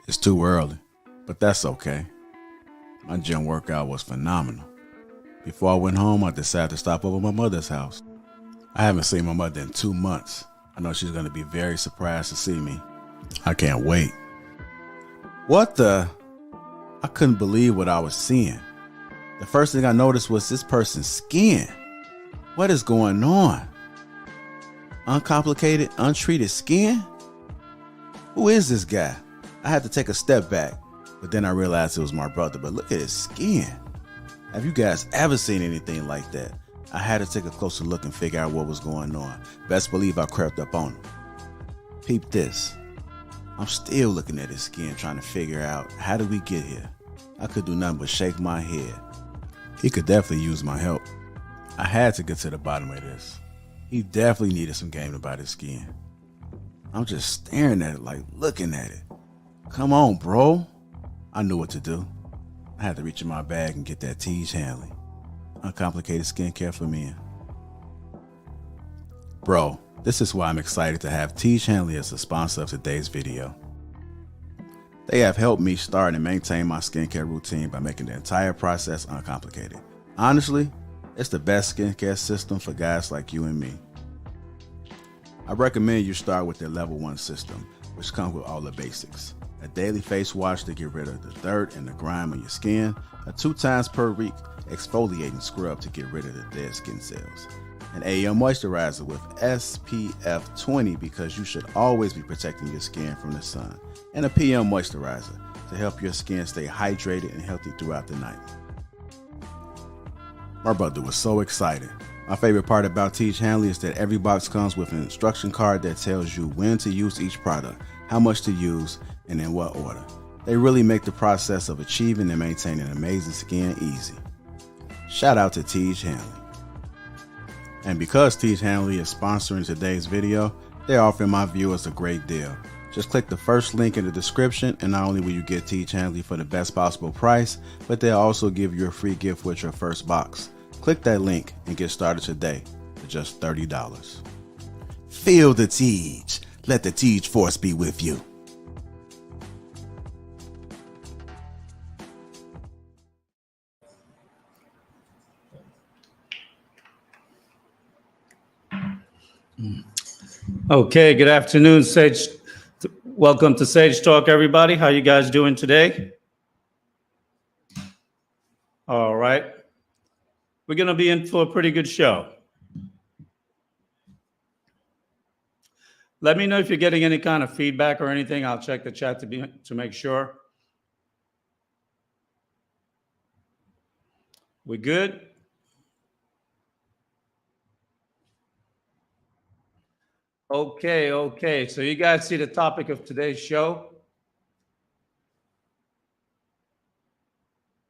It's too early, but that's okay. My gym workout was phenomenal. Before I went home, I decided to stop over at my mother's house. I haven't seen my mother in 2 months. I know she's going to be very surprised to see me. I can't wait. What the? I couldn't believe what I was seeing. The first thing I noticed was this person's skin. What is going on? Uncomplicated, untreated skin? Who is this guy? I had to take a step back, but then I realized it was my brother. But look at his skin. Have you guys ever seen anything like that? I had to take a closer look and figure out what was going on. Best believe I crept up on him. Peep this. I'm still looking at his skin, trying to figure out how did we get here. I could do nothing but shake my head. He could definitely use my help. I had to get to the bottom of this. He definitely needed some game about his skin. I'm just staring at it, like looking at it. Come on, bro. I knew what to do. I had to reach in my bag and get that Tej Hanley. Uncomplicated skincare for men. Bro, this is why I'm excited to have Tej Hanley as the sponsor of today's video. They have helped me start and maintain my skincare routine by making the entire process uncomplicated. Honestly, it's the best skincare system for guys like you and me. I recommend you start with their level 1 system, which comes with all the basics. A daily face wash to get rid of the dirt and the grime on your skin, a 2 times per week exfoliating scrub to get rid of the dead skin cells, an AM moisturizer with SPF 20 because you should always be protecting your skin from the sun, and a PM moisturizer to help your skin stay hydrated and healthy throughout the night. My brother was so excited. My favorite part about Tej Hanley is that every box comes with an instruction card that tells you when to use each product, how much to use, and in what order. They really make the process of achieving and maintaining amazing skin easy. Shout out to Tej Hanley. And because Tej Hanley is sponsoring today's video, they're offering my viewers a great deal. Just click the first link in the description, and not only will you get Tej Hanley for the best possible price, but they'll also give you a free gift with your first box. Click that link and get started today for just $30. Feel the Tej. Let the Tej force be with you. Okay, good afternoon, Sage. Welcome to Sage Talk, everybody. How you guys doing today? All right. We're going to be in for a pretty good show. Let me know if you're getting any kind of feedback or anything. I'll check the chat to make sure. We good? Okay. So you guys see the topic of today's show?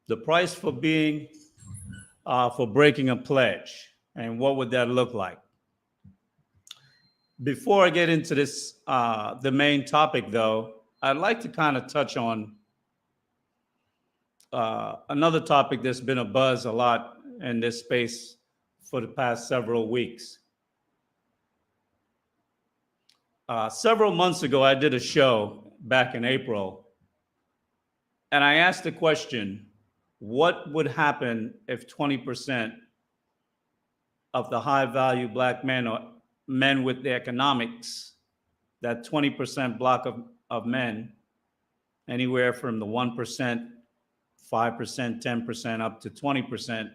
The price for breaking a pledge, and what would that look like? Before I get into this, the main topic, though, I'd like to kind of touch on another topic that's been a buzz a lot in this space for the past several weeks. Several months ago, I did a show back in April, and I asked the question, what would happen if 20% of the high-value Black men or men with the economics, that 20% block of men, anywhere from the 1%, 5%, 10% up to 20%,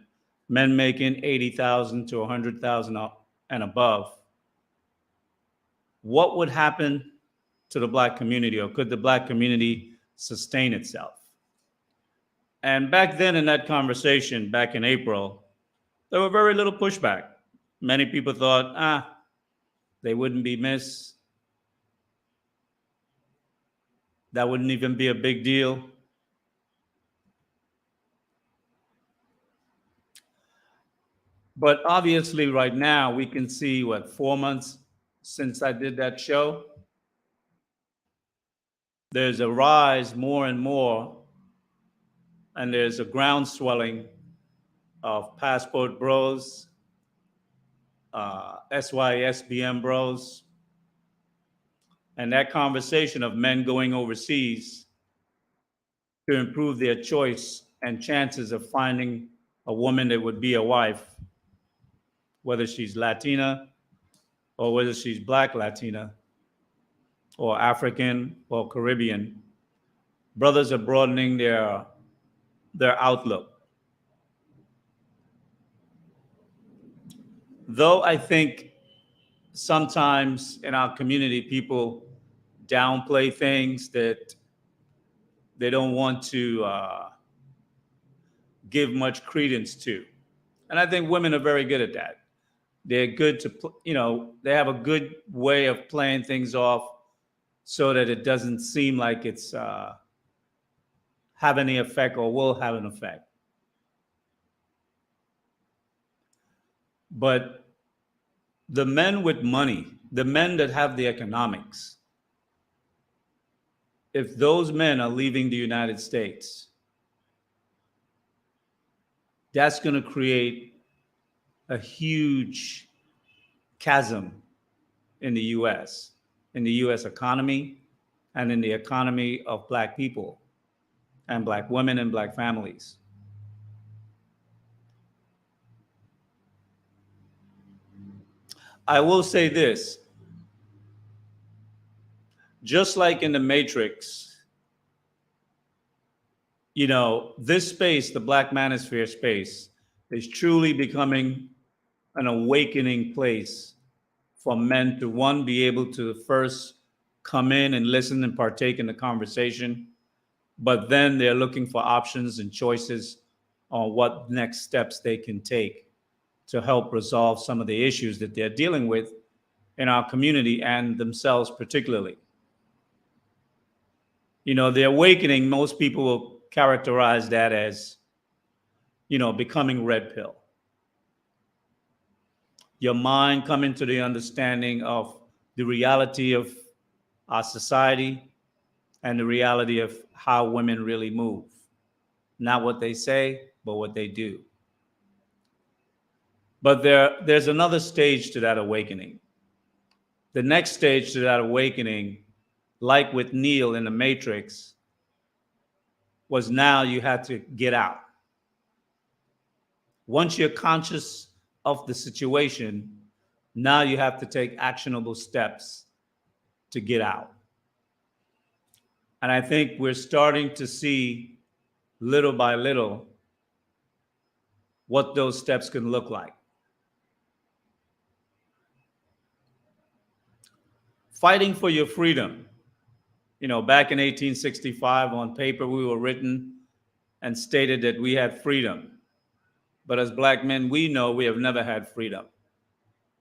men making 80,000 to 100,000 and above, what would happen to the Black community, or could the Black community sustain itself? And back then in that conversation, back in April, there were very little pushback. Many people thought, they wouldn't be missed. That wouldn't even be a big deal. But obviously right now we can see, 4 months since I did that show, there's a rise more and more, and there's a groundswelling of passport bros, SYSBM bros, and that conversation of men going overseas to improve their choice and chances of finding a woman that would be a wife, whether she's Latina or whether she's Black Latina or African or Caribbean. Brothers are broadening their outlook. Though I think sometimes in our community, people downplay things that they don't want to give much credence to. And I think women are very good at that. They're good to, they have a good way of playing things off so that it doesn't seem like it's have any effect or will have an effect. But the men with money, the men that have the economics, if those men are leaving the United States, that's going to create a huge chasm in the US economy and in the economy of Black people and Black women and Black families. I will say this, just like in the Matrix, this space, the Black manosphere space, is truly becoming an awakening place for men to, one, be able to first come in and listen and partake in the conversation, but then they're looking for options and choices on what next steps they can take to help resolve some of the issues that they're dealing with in our community and themselves particularly. The awakening, most people will characterize that as, becoming red pill. Your mind coming to the understanding of the reality of our society and the reality of how women really move. Not what they say, but what they do. But there's another stage to that awakening. The next stage to that awakening, like with Neo in the Matrix, was now you had to get out. Once you're conscious of the situation, now you have to take actionable steps to get out. And I think we're starting to see little by little what those steps can look like. Fighting for your freedom. Back in 1865, on paper, we were written and stated that we had freedom. But as Black men, we know we have never had freedom.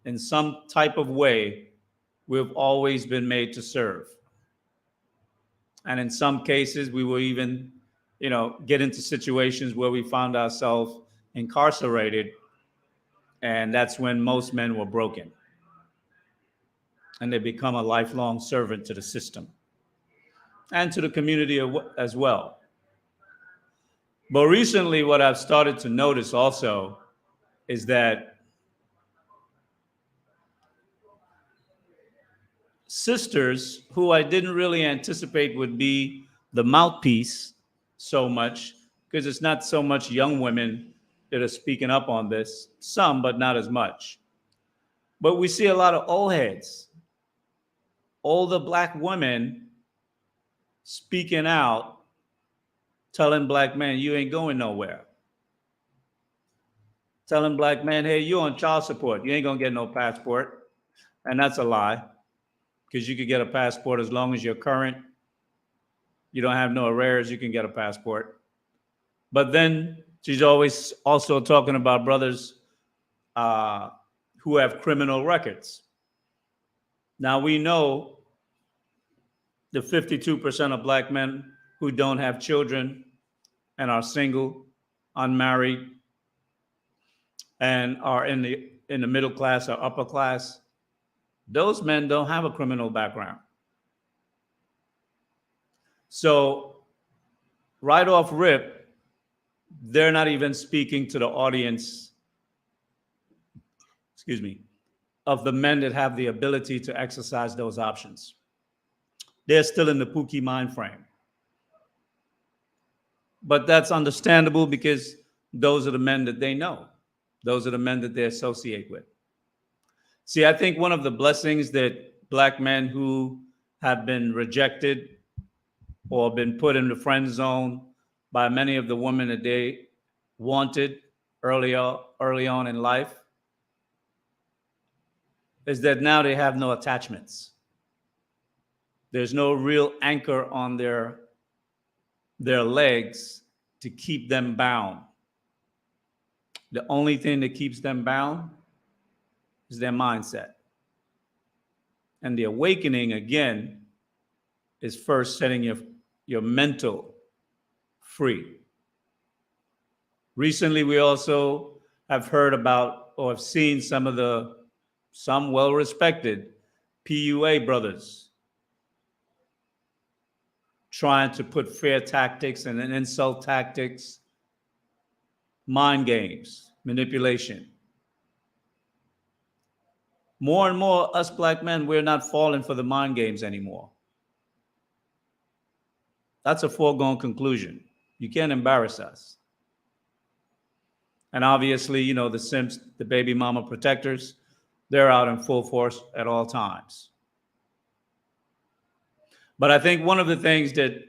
In some type of way, we've always been made to serve. And in some cases, we will even, get into situations where we found ourselves incarcerated. And that's when most men were broken. And they become a lifelong servant to the system and to the community as well. But recently, what I've started to notice also is that sisters who I didn't really anticipate would be the mouthpiece so much, because it's not so much young women that are speaking up on this, some, but not as much. But we see a lot of old heads, older Black women speaking out, telling Black men, you ain't going nowhere. Telling Black men, hey, you're on child support. You ain't going to get no passport. And that's a lie, because you could get a passport as long as you're current. You don't have no arrears, you can get a passport. But then she's always also talking about brothers who have criminal records. Now we know the 52% of Black men who don't have children and are single, unmarried, and are in the middle class or upper class, those men don't have a criminal background. So right off rip, they're not even speaking to the audience, of the men that have the ability to exercise those options. They're still in the Pookie mind frame. But that's understandable because those are the men that they know. Those are the men that they associate with. See, I think one of the blessings that black men who have been rejected or been put in the friend zone by many of the women that they wanted early on in life is that now they have no attachments. There's no real anchor on their legs to keep them bound. The only thing that keeps them bound is their mindset. And the awakening, again, is first setting your mental free. Recently, we also have heard about or have seen some well-respected PUA brothers trying to put fear tactics and insult tactics, mind games, manipulation. More and more, us black men, we're not falling for the mind games anymore. That's a foregone conclusion. You can't embarrass us. And obviously, the simps, the baby mama protectors, they're out in full force at all times. But I think one of the things that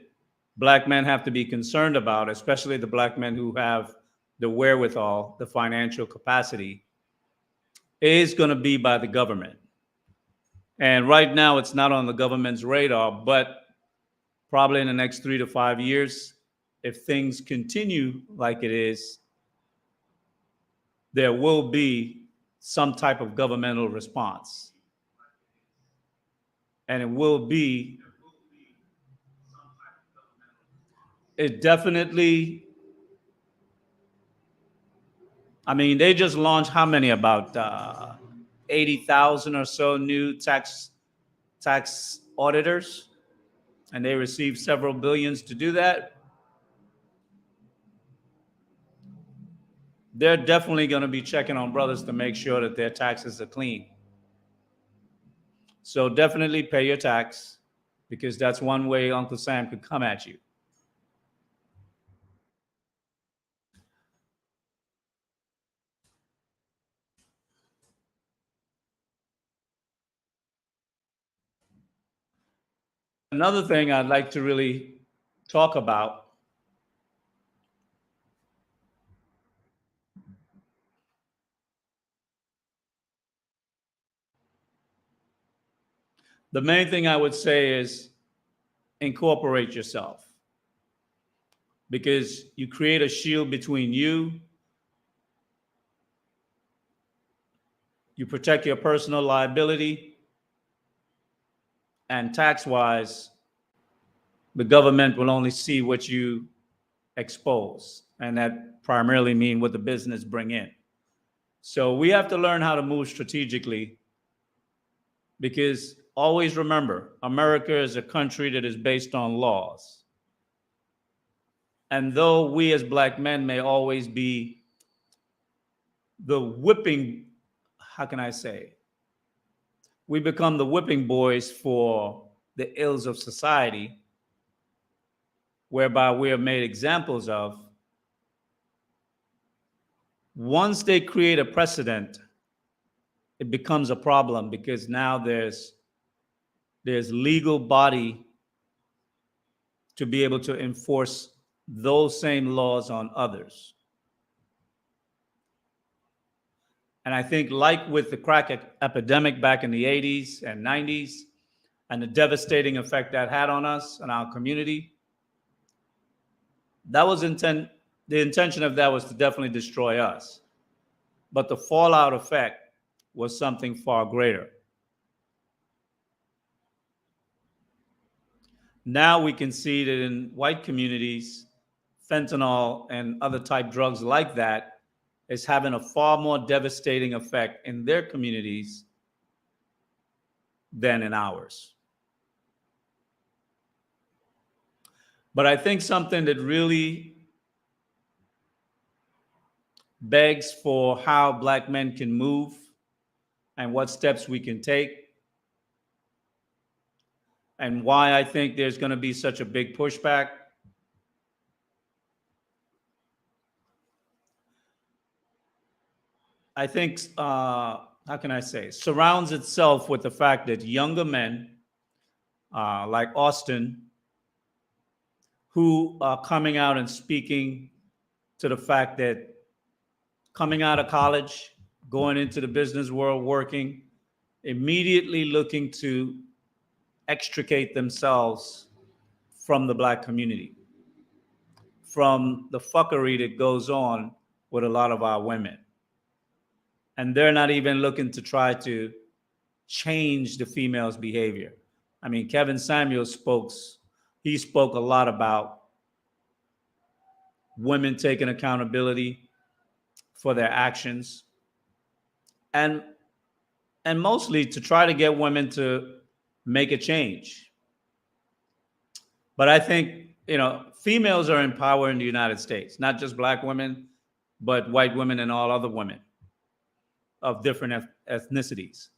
black men have to be concerned about, especially the black men who have the wherewithal, the financial capacity, is going to be by the government. And right now, it's not on the government's radar, but probably in the next 3 to 5 years, if things continue like it is, there will be some type of governmental response. And it definitely, I mean, they just launched how many? About 80,000 or so new tax auditors, and they received several billions to do that. They're definitely going to be checking on brothers to make sure that their taxes are clean. So definitely pay your tax, because that's one way Uncle Sam could come at you. Another thing I'd like to really talk about, the main thing I would say is incorporate yourself, because you create a shield between you protect your personal liability, and tax-wise, the government will only see what you expose, and that primarily mean what the business bring in. So we have to learn how to move strategically, because always remember, America is a country that is based on laws. And though we as black men may always be the whipping, how can I say, we become the whipping boys for the ills of society, whereby we are made examples of. Once they create a precedent, it becomes a problem, because now there's legal body to be able to enforce those same laws on others. And I think, like with the crack epidemic back in the 80s and 90s, and the devastating effect that had on us and our community, that was the intention of that was to definitely destroy us. But the fallout effect was something far greater. Now we can see that in white communities, fentanyl and other type drugs like that is having a far more devastating effect in their communities than in ours. But I think something that really begs for how black men can move and what steps we can take, and why I think there's going to be such a big pushback, I think, how can I say, surrounds itself with the fact that younger men like Austin, who are coming out and speaking to the fact that coming out of college, going into the business world, working, immediately looking to extricate themselves from the black community, from the fuckery that goes on with a lot of our women. And they're not even looking to try to change the female's behavior. I mean, Kevin Samuels he spoke a lot about women taking accountability for their actions, and mostly to try to get women to make a change. But I think, females are in power in the United States, not just black women, but white women and all other women of different ethnicities.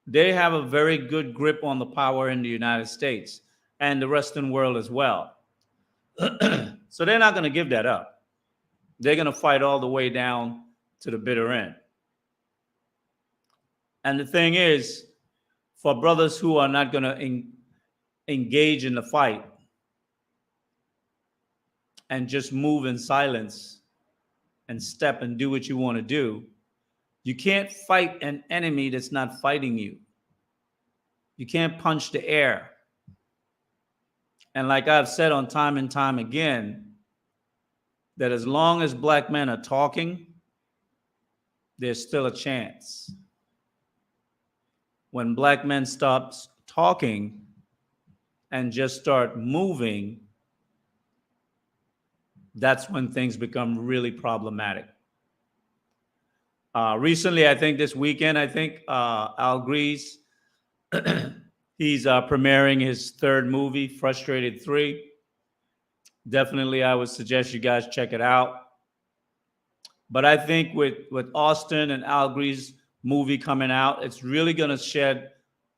They have a very good grip on the power in the United States and the Western world as well. So they're not going to give that up. They're going to fight all the way down to the bitter end. And the thing is, for brothers who are not going to engage in the fight and just move in silence and step and do what you want to do, you can't fight an enemy that's not fighting you. You can't punch the air. And like I've said on time and time again, that as long as black men are talking, there's still a chance. When black men stop talking and just start moving, that's when things become really problematic. Recently, I think this weekend, Al Grease, he's premiering his third movie, Frustrated 3. Definitely, I would suggest you guys check it out. But I think with Austin and Al Grease movie coming out, it's really going to shed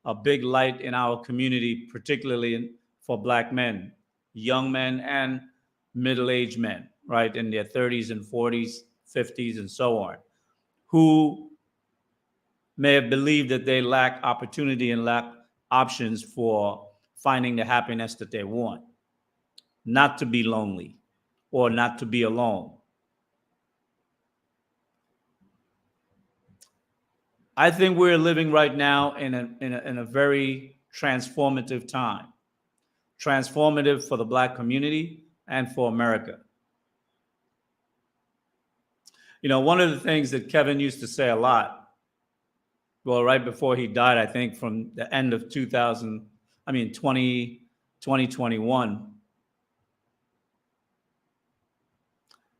a big light in our community, particularly for black men, young men and middle-aged men, right, in their 30s and 40s, 50s, and so on, who may have believed that they lack opportunity and lack options for finding the happiness that they want, not to be lonely or not to be alone. I think we're living right now in a very transformative time, transformative for the black community and for America. One of the things that Kevin used to say a lot, well, right before he died, I think from the end of 2021,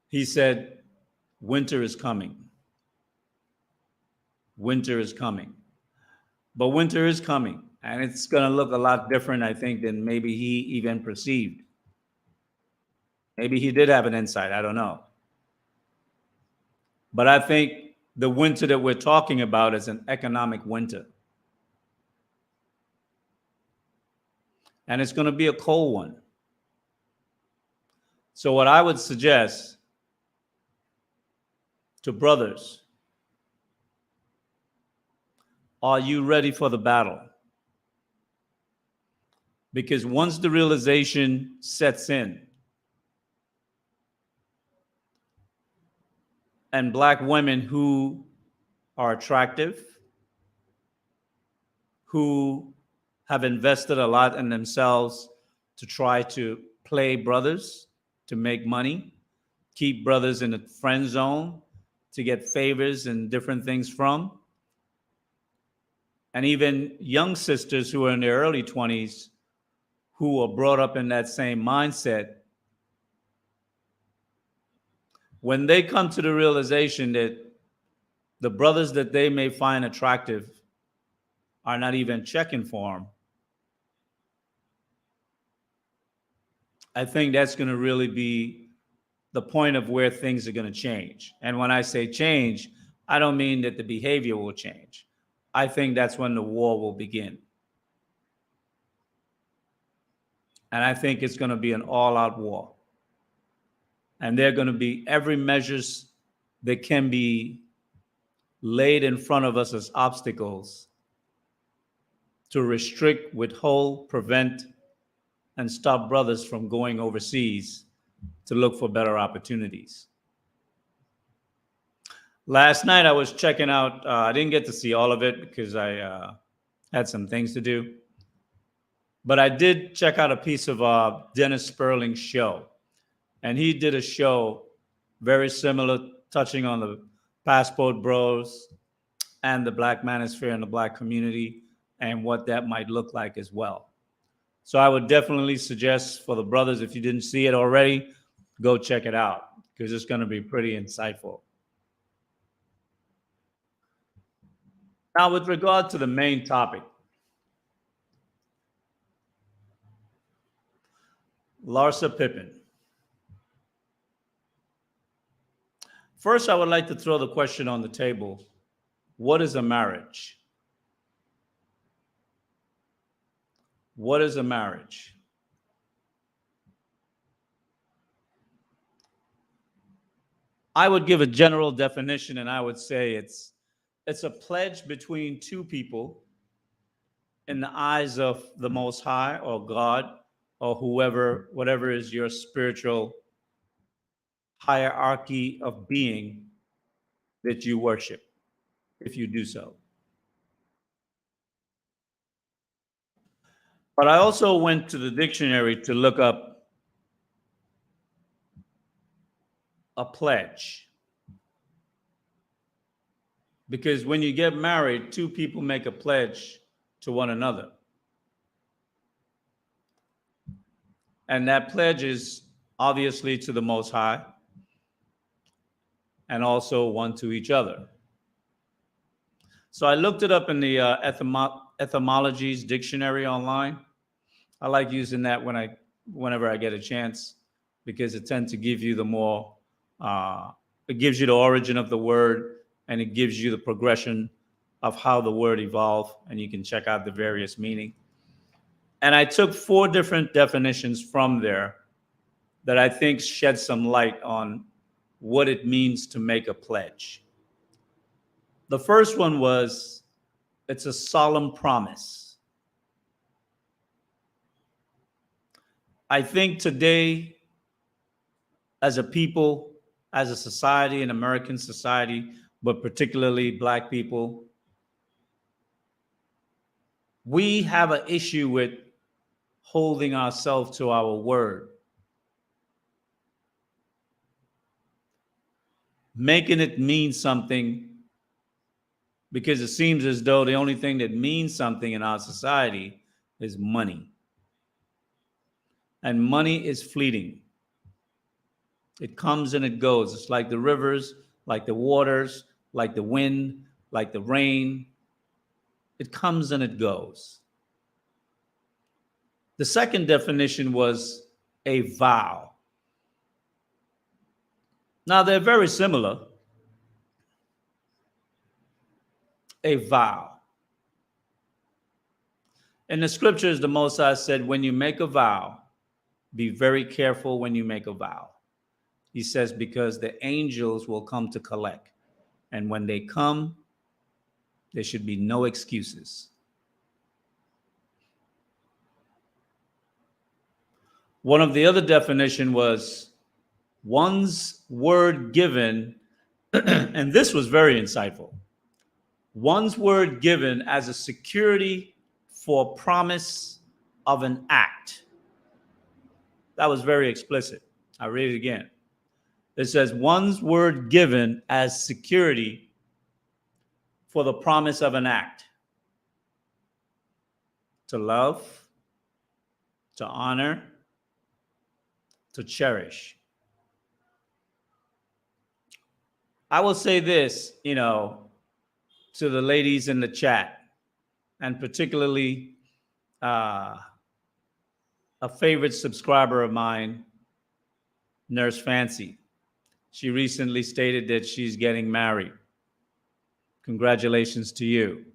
he said, winter is coming. Winter is coming. But winter is coming, and it's going to look a lot different, I think, than maybe he even perceived. Maybe he did have an insight, I don't know. But I think the winter that we're talking about is an economic winter. And it's going to be a cold one. So what I would suggest to brothers, are you ready for the battle? Because once the realization sets in, and black women who are attractive, who have invested a lot in themselves to try to play brothers, to make money, keep brothers in the friend zone, to get favors and different things from, and even young sisters who are in their early 20s who are brought up in that same mindset, when they come to the realization that the brothers that they may find attractive are not even checking for them, I think that's going to really be the point of where things are going to change. And when I say change, I don't mean that the behavior will change. I think that's when the war will begin. And I think it's going to be an all-out war. And there are going to be every measures that can be laid in front of us as obstacles to restrict, withhold, prevent, and stop brothers from going overseas to look for better opportunities. Last night I was checking out, I didn't get to see all of it because I had some things to do. But I did check out a piece of Dennis Sperling's show. And he did a show very similar, touching on the Passport Bros and the Black Manosphere and the Black community and what that might look like as well. So I would definitely suggest for the brothers, if you didn't see it already, go check it out because it's going to be pretty insightful. Now, with regard to the main topic, Larsa Pippen. First, I would like to throw the question on the table. What is a marriage? What is a marriage? I would give a general definition, and I would say it's a pledge between two people in the eyes of the Most High or God or whoever, whatever is your spiritual hierarchy of being that you worship, if you do so. But I also went to the dictionary to look up a pledge. Because when you get married, two people make a pledge to one another. And that pledge is obviously to the Most High and also one to each other. So I looked it up in the etymologies dictionary online. I like using that whenever I get a chance because it tends to give you the more, it gives you the origin of the word and it gives you the progression of how the word evolved, and you can check out the various meaning. And I took 4 different definitions from there that I think shed some light on what it means to make a pledge. The first one was, it's a solemn promise. I think today, as a people, as a society, an American society, but particularly Black people, we have an issue with holding ourselves to our word, making it mean something, because it seems as though the only thing that means something in our society is money. And money is fleeting. It comes and it goes. It's like the rivers, like the waters, like the wind, like the rain. It comes and it goes. The second definition was a vow. Now, they're very similar. A vow. In the scriptures, the Most High said, when you make a vow, be very careful when you make a vow. He says, because the angels will come to collect. And when they come, there should be no excuses. One of the other definition was one's word given, and this was very insightful. One's word given as a security for promise of an act. That was very explicit. I'll read it again. It says, one's word given as security for the promise of an act. To love, to honor, to cherish. I will say this, to the ladies in the chat, and particularly a favorite subscriber of mine, Nurse Fancy. She recently stated that she's getting married. Congratulations to you.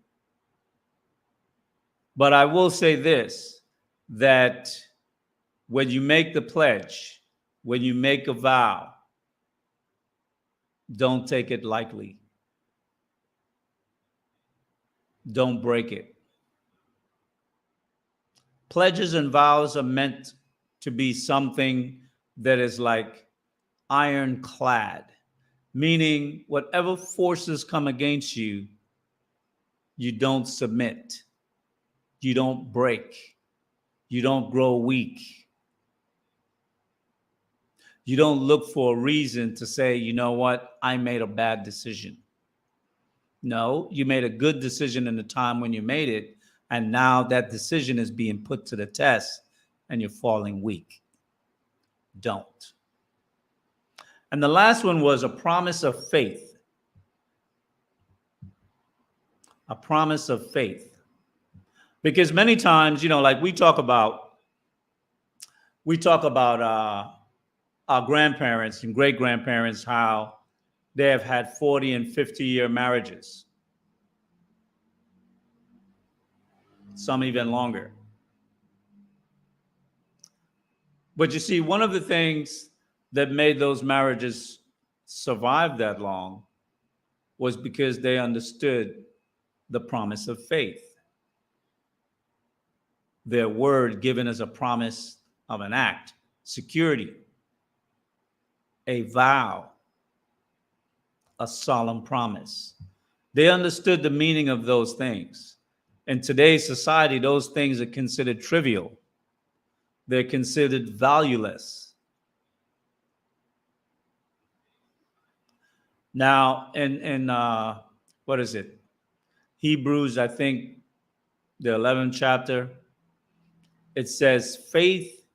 But I will say this, that when you make the pledge, when you make a vow, don't take it lightly. Don't break it. Pledges and vows are meant to be something that is like ironclad, meaning whatever forces come against you, you don't submit, you don't break, you don't grow weak. You don't look for a reason to say, you know what, I made a bad decision. No, you made a good decision in the time when you made it, and now that decision is being put to the test and you're falling weak. Don't. And the last one was a promise of faith. A promise of faith. Because many times, like we talk about our grandparents and great grandparents, how they have had 40 and 50-year marriages, some even longer. But you see, one of the things that made those marriages survive that long was because they understood the promise of faith. Their word given as a promise of an act, security, a vow, a solemn promise. They understood the meaning of those things. In today's society, those things are considered trivial. They're considered valueless. Now, in what is it? Hebrews, I think, the 11th chapter, it says, faith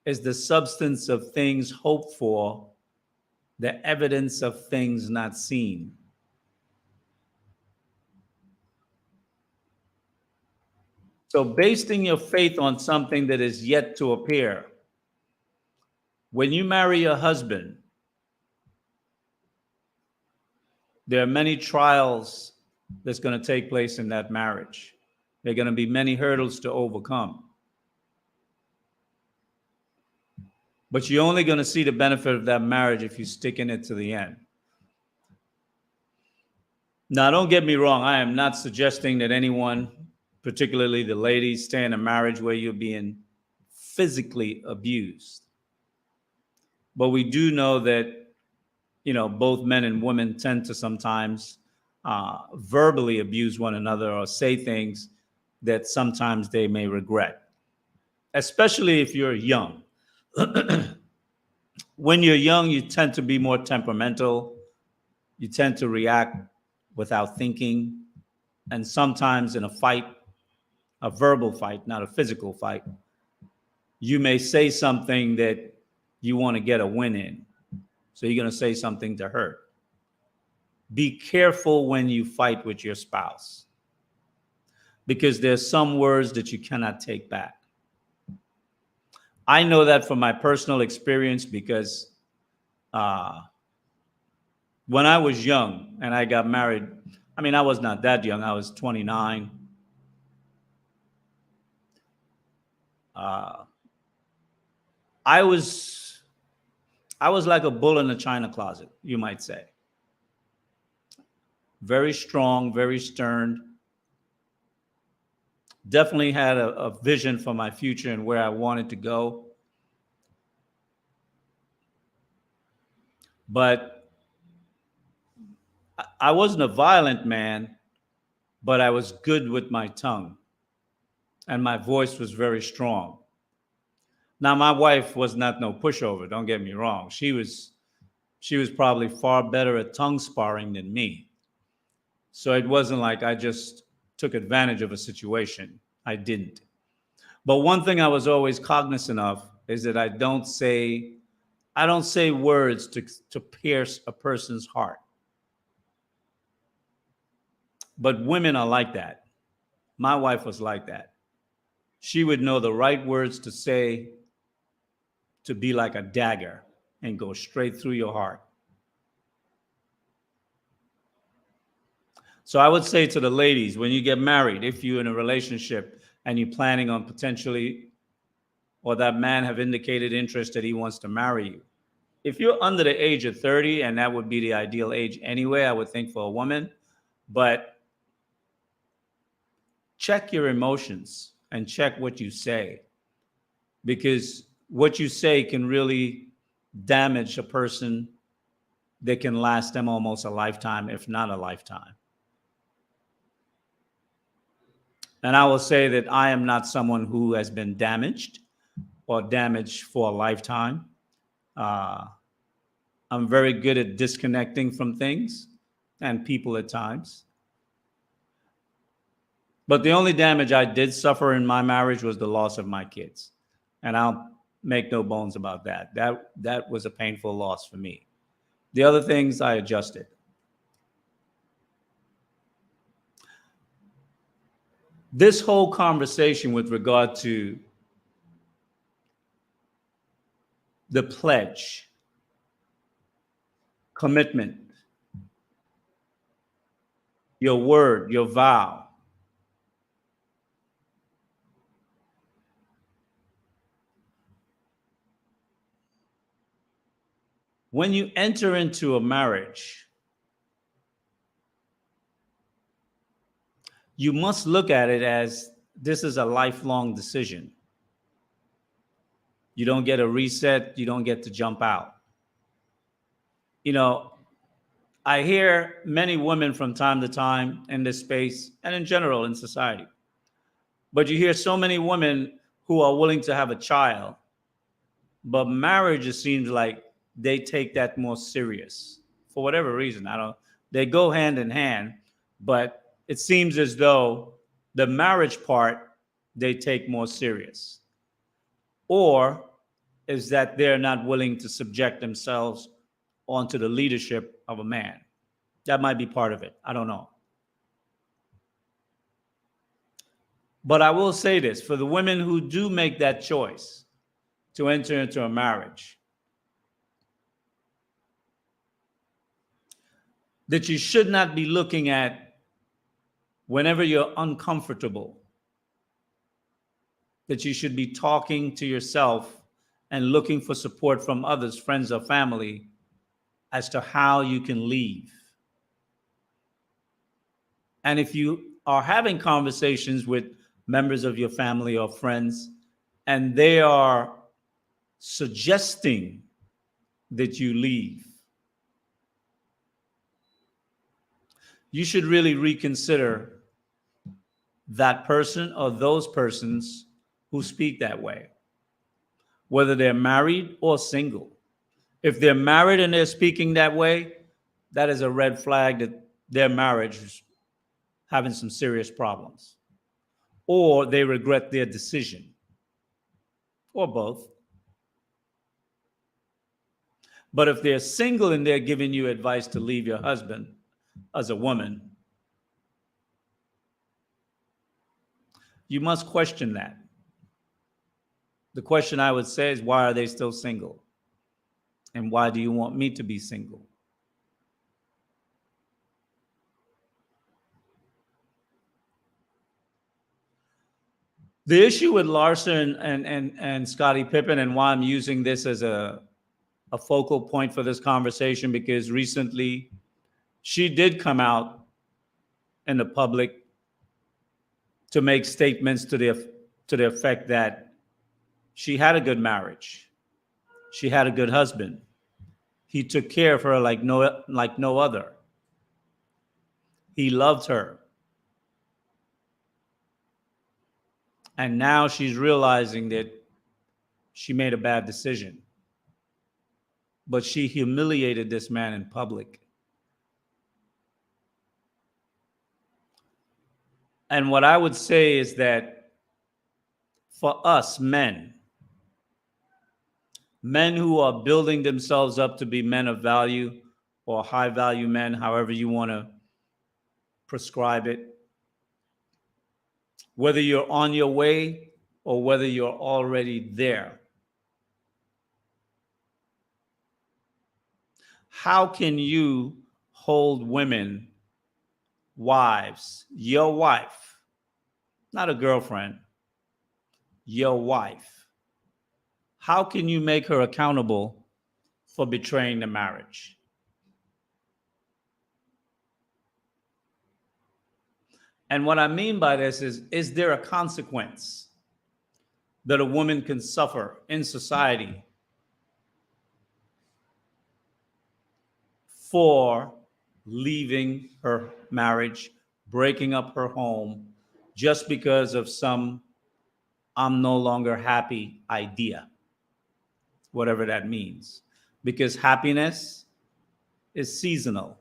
is the substance of things hoped for, the evidence of things not seen. So basing your faith on something that is yet to appear. When you marry your husband, there are many trials that's going to take place in that marriage. There are going to be many hurdles to overcome. But you're only going to see the benefit of that marriage if you stick in it to the end. Now, don't get me wrong. I am not suggesting that anyone, particularly the ladies, stay in a marriage where you're being physically abused. But we do know that, both men and women tend to sometimes verbally abuse one another or say things that sometimes they may regret, especially if you're young. When you're young, you tend to be more temperamental. You tend to react without thinking. And sometimes in a fight, a verbal fight, not a physical fight, you may say something that you want to get a win in. So you're going to say something to hurt. Be careful when you fight with your spouse, because there's some words that you cannot take back. I know that from my personal experience, because when I was young and I got married, I was not that young. I was 29. I was like a bull in a china closet, you might say. Very strong, very stern. Definitely had a vision for my future and where I wanted to go. But I wasn't a violent man, but I was good with my tongue. And my voice was very strong. Now, my wife was not no pushover, don't get me wrong. She was probably far better at tongue sparring than me. So it wasn't like I just took advantage of a situation. I didn't. But one thing I was always cognizant of is that I don't say words to pierce a person's heart. But women are like that. My wife was like that. She would know the right words to say to be like a dagger and go straight through your heart. So I would say to the ladies, when you get married, if you're in a relationship and you're planning on potentially, or that man have indicated interest that he wants to marry you, if you're under the age of 30, and that would be the ideal age anyway, I would think, for a woman, but check your emotions and check what you say, because what you say can really damage a person that can last them almost a lifetime, if not a lifetime. And I will say that I am not someone who has been damaged or damaged for a lifetime. Uh, I'm very good at disconnecting from things and people at times. But the only damage I did suffer in my marriage was the loss of my kids. And I'll make no bones about that. That was a painful loss for me. The other things I adjusted. This whole conversation with regard to the pledge, commitment, your word, your vow, when you enter into a marriage, you must look at it as this is a lifelong decision. You don't get a reset, you don't get to jump out. You know, I hear many women from time to time in this space and in general in society, but you hear so many women who are willing to have a child, but marriage, it seems like they take that more serious for whatever reason. I don't, they go hand in hand, but it seems as though the marriage part they take more serious. Or is that they're not willing to subject themselves onto the leadership of a man? That might be part of it. I don't know. But I will say this, for the women who do make that choice to enter into a marriage, that you should not be looking at whenever you're uncomfortable, that you should be talking to yourself and looking for support from others, friends or family, as to how you can leave. And if you are having conversations with members of your family or friends, and they are suggesting that you leave, you should really reconsider that person or those persons who speak that way, whether they're married or single. If they're married and they're speaking that way, that is a red flag that their marriage is having some serious problems, or they regret their decision, or both. But if they're single and they're giving you advice to leave your husband as a woman, you must question that. The question I would say is, why are they still single? And why do you want me to be single? The issue with Larsa and Scottie Pippen, and why I'm using this as a focal point for this conversation, because recently she did come out in the public to make statements to the effect that she had a good marriage. She had a good husband. He took care of her like no other. He loved her. And now she's realizing that she made a bad decision. But she humiliated this man in public. And what I would say is that for us men who are building themselves up to be men of value or high value men, however you want to prescribe it, whether you're on your way or whether you're already there, how can you hold women, wives, your wife, not a girlfriend, your wife? How can you make her accountable for betraying the marriage? And what I mean by this is there a consequence that a woman can suffer in society for leaving her marriage, breaking up her home, just because of some I'm no longer happy idea, whatever that means? Because happiness is seasonal,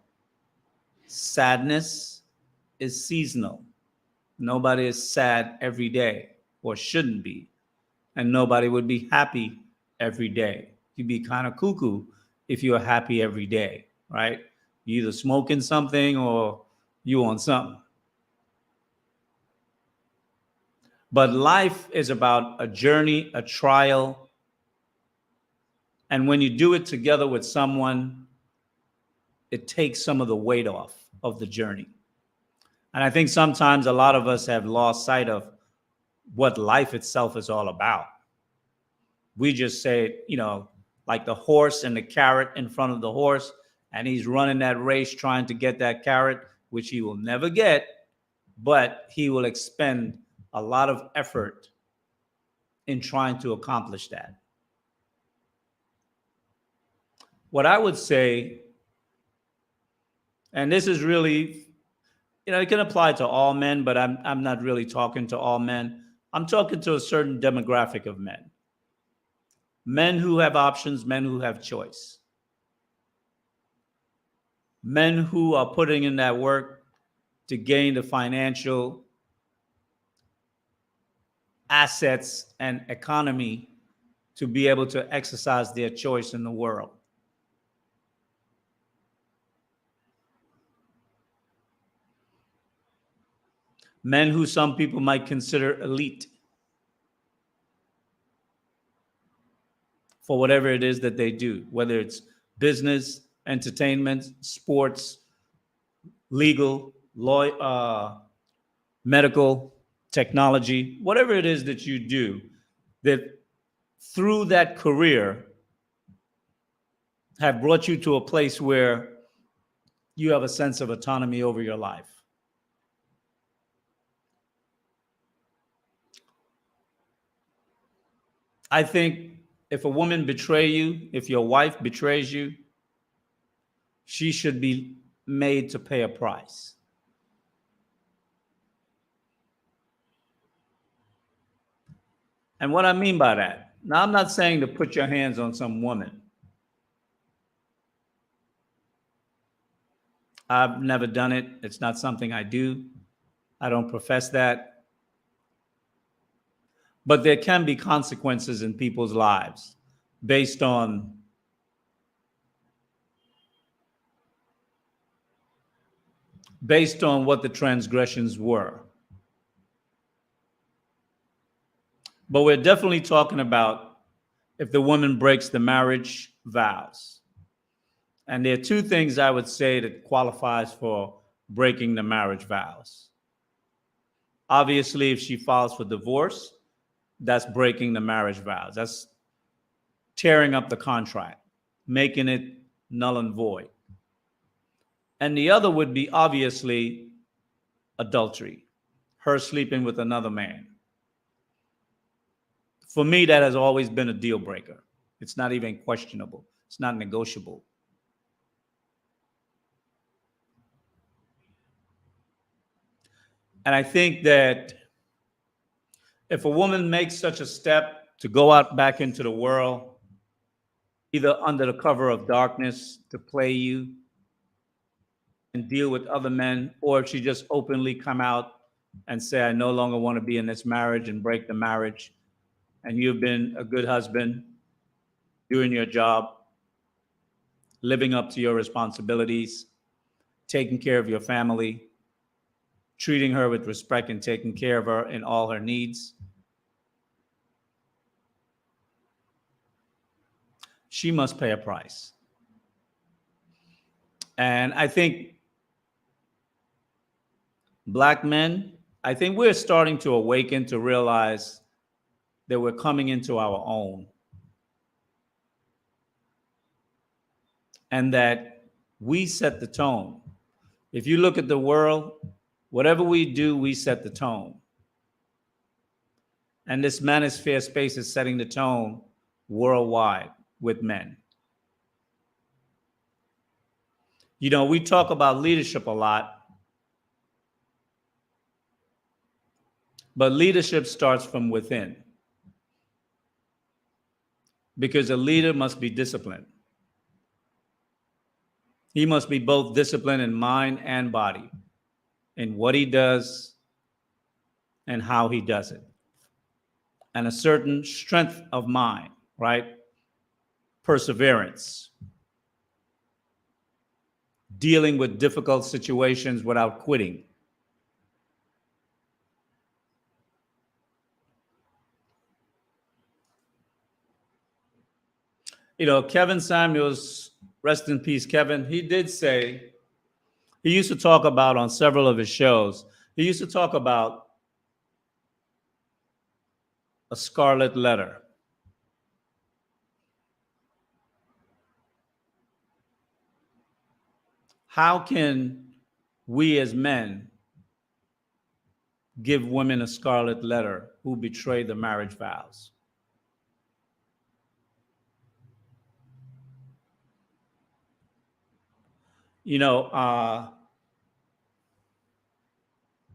sadness is seasonal. Nobody is sad every day, or shouldn't be. And nobody would be happy every day. You'd be kind of cuckoo if you're happy every day, right? You either smoking something or you on something. But life is about a journey, a trial. And when you do it together with someone, it takes some of the weight off of the journey. And I think sometimes a lot of us have lost sight of what life itself is all about. We just say, like the horse and the carrot in front of the horse, and he's running that race trying to get that carrot, which he will never get, but he will expend a lot of effort in trying to accomplish that. What I would say, and this is really, it can apply to all men, but I'm not really talking to all men. I'm talking to a certain demographic of men. Men who have options, men who have choice. Men who are putting in that work to gain the financial assets and economy to be able to exercise their choice in the world. Men who some people might consider elite for whatever it is that they do, whether it's business, entertainment, sports, legal, law, medical, technology, whatever it is that you do, that through that career have brought you to a place where you have a sense of autonomy over your life. I think if a woman betray you, if your wife betrays you, she should be made to pay a price. And what I mean by that, now I'm not saying to put your hands on some woman. I've never done it. It's not something I do. I don't profess that. But there can be consequences in people's lives based on what the transgressions were. But we're definitely talking about if the woman breaks the marriage vows. And there are two things I would say that qualifies for breaking the marriage vows. Obviously, if she files for divorce, that's breaking the marriage vows. That's tearing up the contract, making it null and void. And the other would be obviously adultery, her sleeping with another man. For me, that has always been a deal breaker. It's not even questionable. It's not negotiable. And I think that if a woman makes such a step to go out back into the world, either under the cover of darkness to play you and deal with other men, or if she just openly come out and say, I no longer want to be in this marriage and break the marriage, and you've been a good husband, doing your job, living up to your responsibilities, taking care of your family, treating her with respect and taking care of her in all her needs, she must pay a price. And I think Black men, I think we're starting to awaken to realize that we're coming into our own. And that we set the tone. If you look at the world, Whatever we do, we set the tone. And this manosphere space is setting the tone worldwide with men. You know, we talk about leadership a lot, but leadership starts from within. Because a leader must be disciplined. He must be both disciplined in mind and body, in what he does and how he does it. And a certain strength of mind, right? Perseverance. Dealing with difficult situations without quitting. You know, Kevin Samuels, rest in peace, Kevin, he did say, he used to talk about on several of his shows, he used to talk about a scarlet letter. How can we as men give women a scarlet letter who betray the marriage vows? You know,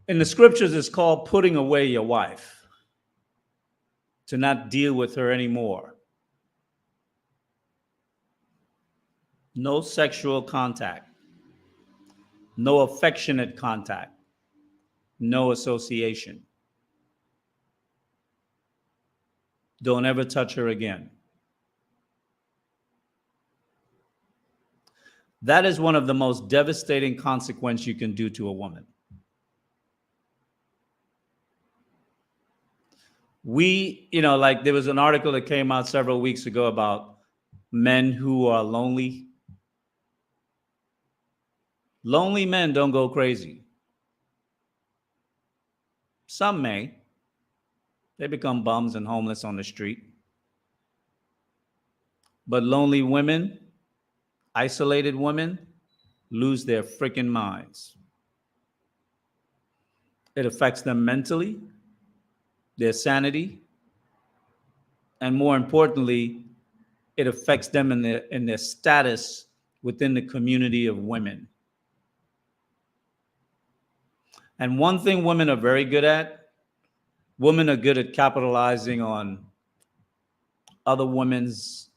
in the scriptures, it's called putting away your wife, to not deal with her anymore. No sexual contact, no affectionate contact, no association. Don't ever touch her again. That is one of the most devastating consequences you can do to a woman. You know, like there was an article that came out several weeks ago about men who are lonely. Lonely men don't go crazy. Some may. They become bums and homeless on the street. But lonely women, isolated women, lose their freaking minds. It affects them mentally, their sanity, and more importantly, it affects them in their status within the community of women. And one thing women are very good at, women are good at capitalizing on other women's,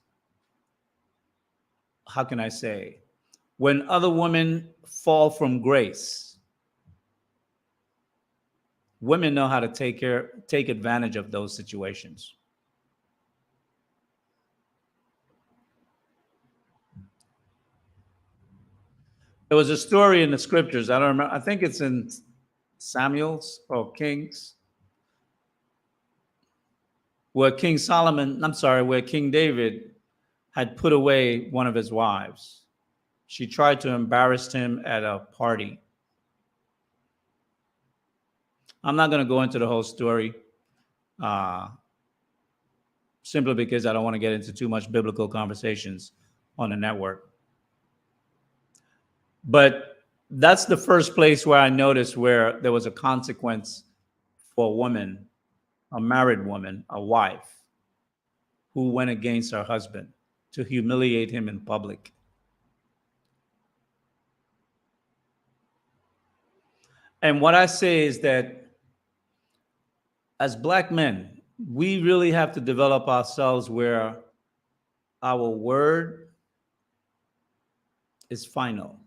how can I say, when other women fall from grace, women know how to take advantage of those situations. There was a story in the scriptures, I don't remember, I think it's in Samuel's or Kings, where King David had put away one of his wives. She tried to embarrass him at a party. I'm not going to go into the whole story, simply because I don't want to get into too much biblical conversations on the network. But that's the first place where I noticed where there was a consequence for a woman, a married woman, a wife, who went against her husband to humiliate him in public. And what I say is that as Black men, we really have to develop ourselves where our word is final.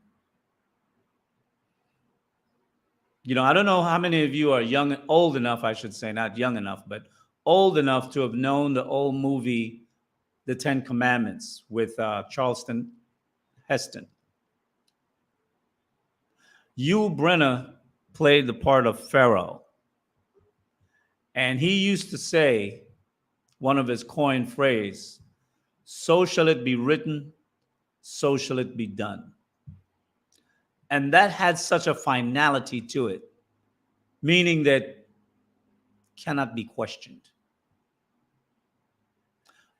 You know, I don't know how many of you are old enough, I should say, not young enough, but old enough to have known the old movie, The 10 Commandments, with Charlton Heston. Yul Brynner played the part of Pharaoh. And he used to say, one of his coined phrase, so shall it be written, so shall it be done. And that had such a finality to it, meaning that cannot be questioned.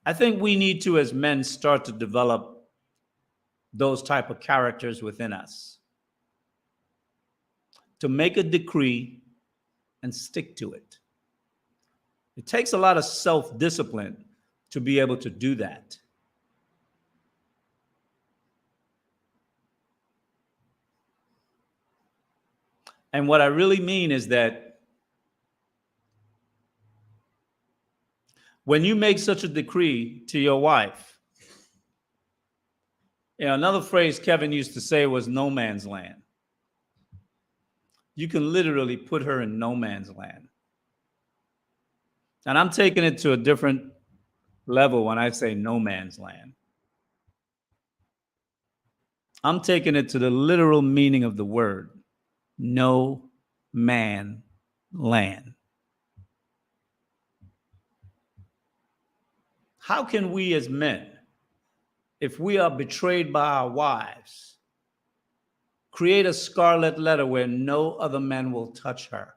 I think we need to, as men, start to develop those type of characters within us. to make a decree and stick to it. It takes a lot of self-discipline to be able to do that. And what I really mean is that when you make such a decree to your wife, another phrase Kevin used to say was no man's land. You can literally put her in no man's land. And I'm taking it to a different level when I say no man's land. I'm taking it to the literal meaning of the word, no man land. How can we as men, if we are betrayed by our wives, create a scarlet letter where no other man will touch her?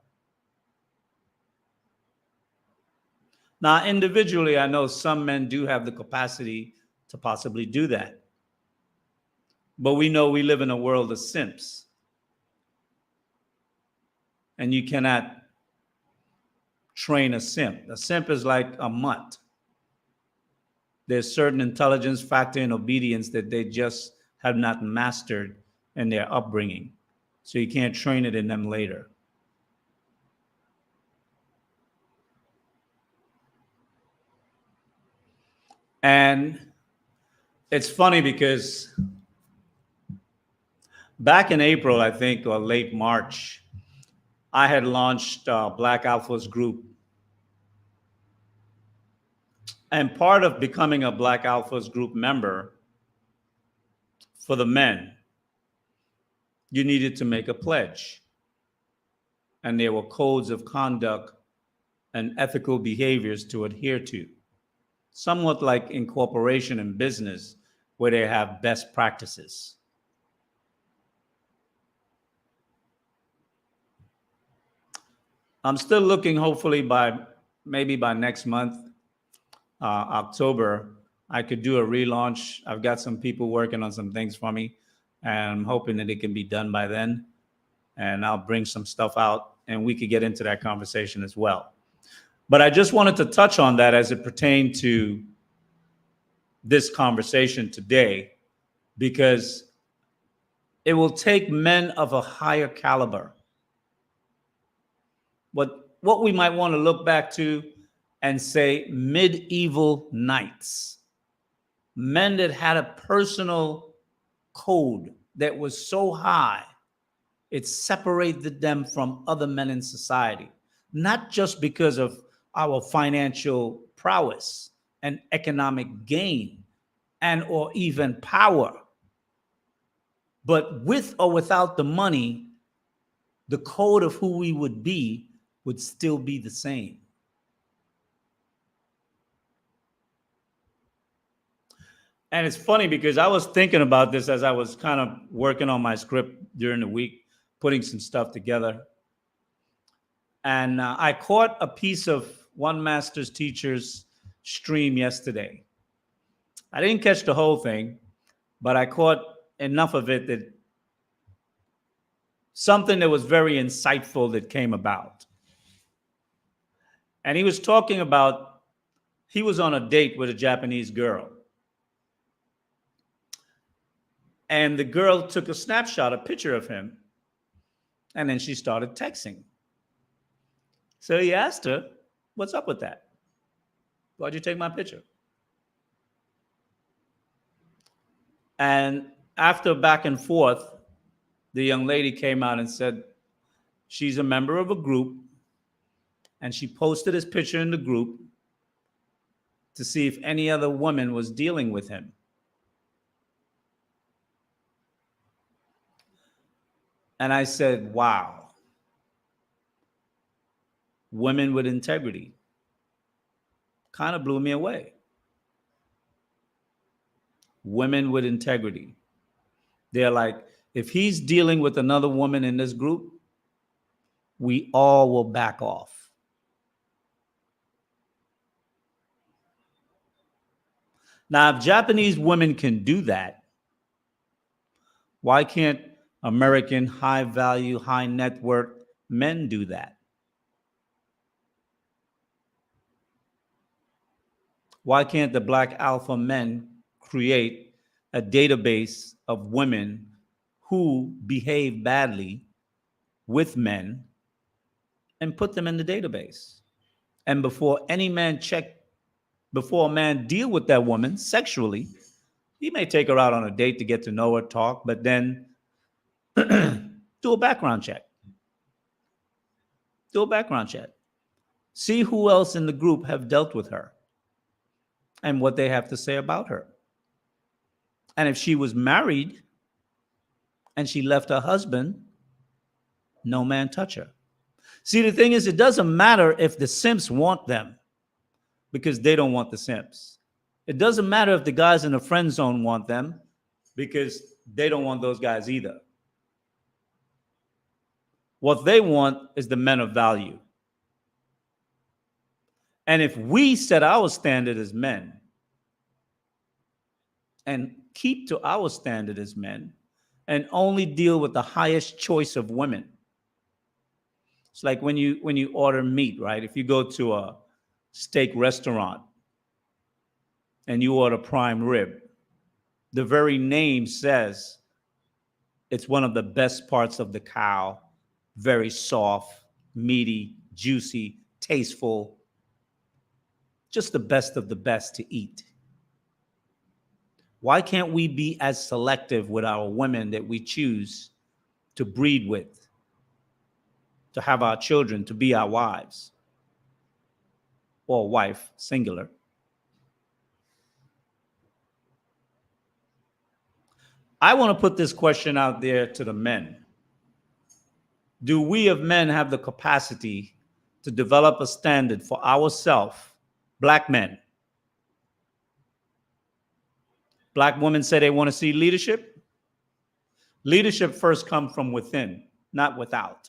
Now, individually, I know some men do have the capacity to possibly do that. But we know we live in a world of simps. And you cannot train a simp. A simp is like a mutt. There's certain intelligence, factor, and obedience that they just have not mastered in their upbringing. So you can't train it in them later. And it's funny because back in April, I think, or late March, I had launched Black Alphas Group. And part of becoming a Black Alphas Group member for the men, you needed to make a pledge. And there were codes of conduct and ethical behaviors to adhere to, somewhat like in corporation and business, where they have best practices. I'm still looking, hopefully maybe by next month, October, I could do a relaunch. I've got some people working on some things for me, and I'm hoping that it can be done by then. And I'll bring some stuff out, and we could get into that conversation as well. But I just wanted to touch on that as it pertained to this conversation today, because it will take men of a higher caliber. But what we might want to look back to and say medieval knights, men that had a personal code that was so high, it separated them from other men in society, not just because of our financial prowess and economic gain and or even power, but with or without the money, the code of who we would be would still be the same. And it's funny because I was thinking about this as I was kind of working on my script during the week, putting some stuff together. And I caught a piece of one master's teacher's stream yesterday. I didn't catch the whole thing, but I caught enough of it that something that was very insightful that came about. And he was talking about, he was on a date with a Japanese girl. And the girl took a snapshot, a picture of him, and then she started texting. So he asked her, what's up with that? Why'd you take my picture? And after back and forth, the young lady came out and said she's a member of a group, and she posted his picture in the group to see if any other woman was dealing with him. And I said, wow, women with integrity. Kind of blew me away. Women with integrity. They're like, if he's dealing with another woman in this group, we all will back off. Now, if Japanese women can do that, why can't American high value, high net worth men do that. Why can't the black alpha men create a database of women who behave badly with men and put them in the database? And before a man deal with that woman sexually, he may take her out on a date to get to know her, talk, but then do a background check. Do a background check. See who else in the group have dealt with her and what they have to say about her. And if she was married and she left her husband, no man touch her. See, the thing is, it doesn't matter if the simps want them because they don't want the simps. It doesn't matter if the guys in the friend zone want them because they don't want those guys either. What they want is the men of value. And if we set our standard as men and keep to our standard as men and only deal with the highest choice of women, it's like when you order meat, right? If you go to a steak restaurant and you order prime rib, the very name says it's one of the best parts of the cow, very soft, meaty, juicy, tasteful, just the best of the best to eat. Why can't we be as selective with our women that we choose to breed with, to have our children, to be our wives, or wife, singular? I want to put this question out there to the men. Do we of men have the capacity to develop a standard for ourselves, black men? Black women say they want to see leadership. Leadership first comes from within, not without.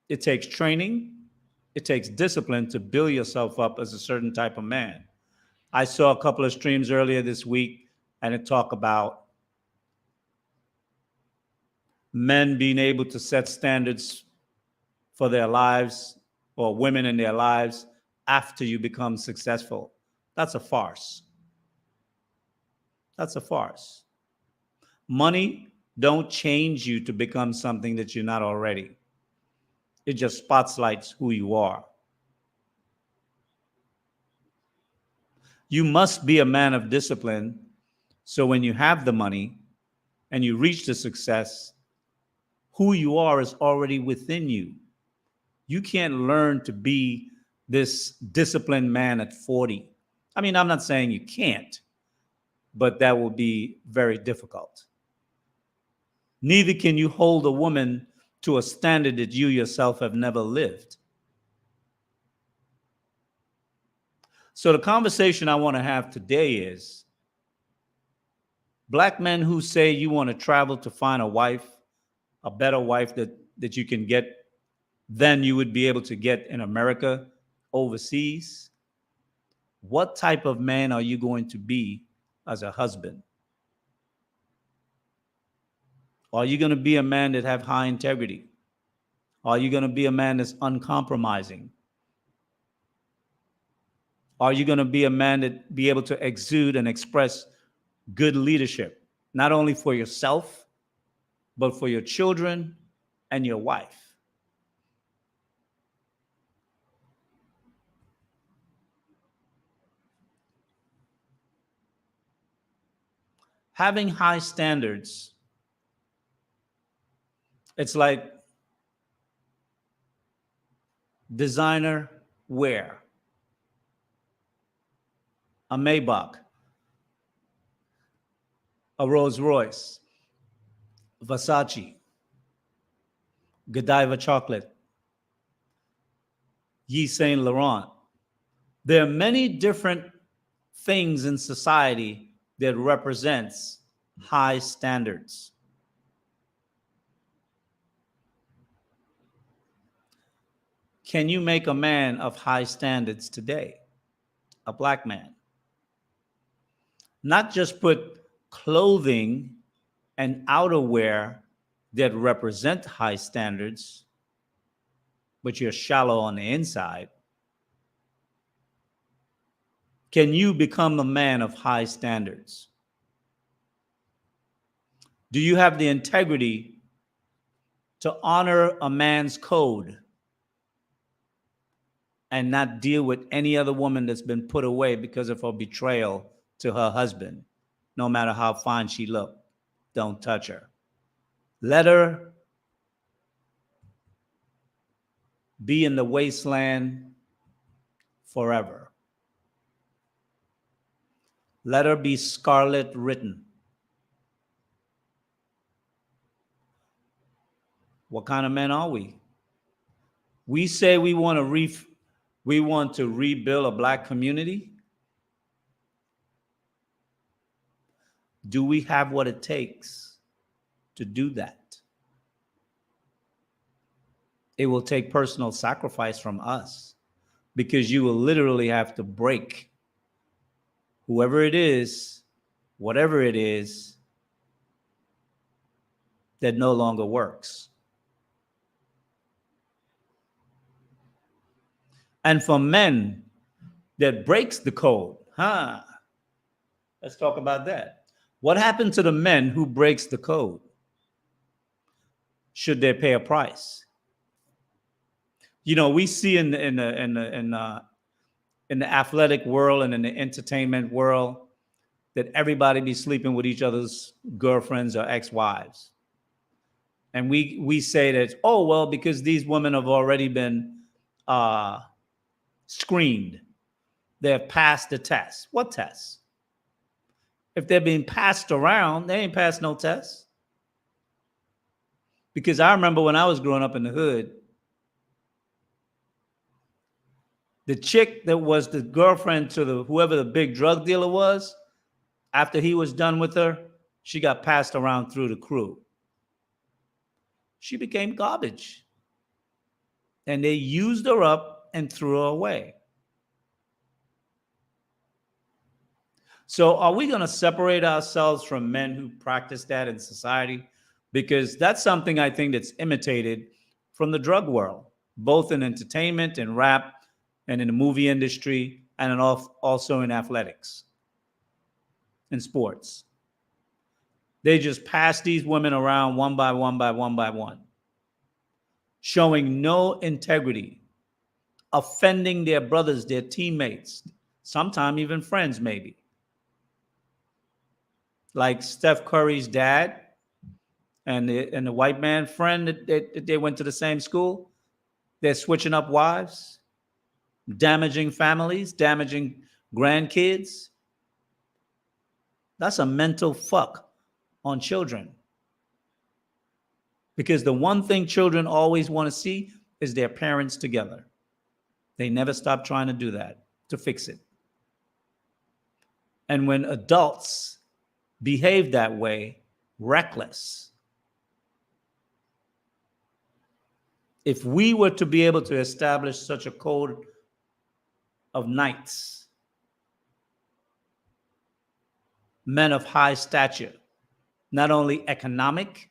It takes training. It takes discipline to build yourself up as a certain type of man. I saw a couple of streams earlier this week, and it talked about men being able to set standards for their lives or women in their lives after you become successful. That's a farce. That's a farce. Money don't change you to become something that you're not already. It just spotlights who you are. You must be a man of discipline, so when you have the money and you reach the success, who you are is already within you. You can't learn to be this disciplined man at 40. I mean, I'm not saying you can't, but that will be very difficult. Neither can you hold a woman to a standard that you yourself have never lived. So the conversation I want to have today is black men who say you want to travel to find a wife, a better wife that you can get than you would be able to get in America, overseas. What type of man are you going to be as a husband? Are you going to be a man that have high integrity? Are you going to be a man that's uncompromising? Are you going to be a man that be able to exude and express good leadership, not only for yourself, but for your children and your wife? Having high standards, it's like designer wear. A Maybach, a Rolls Royce, Versace, Godiva chocolate, Yves Saint Laurent. There are many different things in society that represents high standards. Can you make a man of high standards today? A black man. Not just put clothing and outerwear that represent high standards, but you're shallow on the inside, can you become a man of high standards? Do you have the integrity to honor a man's code and not deal with any other woman that's been put away because of her betrayal to her husband, no matter how fine she looked? Don't touch her. Let her be in the wasteland forever. Let her be scarlet written. What kind of men are we? We say we want to rebuild a black community. Do we have what it takes to do that? It will take personal sacrifice from us, because you will literally have to break whoever it is, whatever it is, that no longer works. And for men that breaks the code, let's talk about that. What happened to the men who breaks the code? Should they pay a price? You know, we see in the athletic world and in the entertainment world that everybody be sleeping with each other's girlfriends or ex-wives. And we say that, oh, well, because these women have already been screened. They have passed the test. What test? If they're being passed around, they ain't passed no test. Because I remember when I was growing up in the hood, the chick that was the girlfriend to whoever the big drug dealer was, after he was done with her, she got passed around through the crew. She became garbage. And they used her up and threw her away. So are we going to separate ourselves from men who practice that in society? Because that's something I think that's imitated from the drug world, both in entertainment and rap and in the movie industry and also in athletics and sports. They just pass these women around one by one, showing no integrity, offending their brothers, their teammates, sometimes even friends maybe. Like Steph Curry's dad and the white man friend that they went to the same school. They're switching up wives, damaging families, damaging grandkids. That's a mental fuck on children. Because the one thing children always want to see is their parents together. They never stop trying to do that, to fix it. And when adults behave that way, reckless, if we were to be able to establish such a code of knights, men of high stature, not only economic,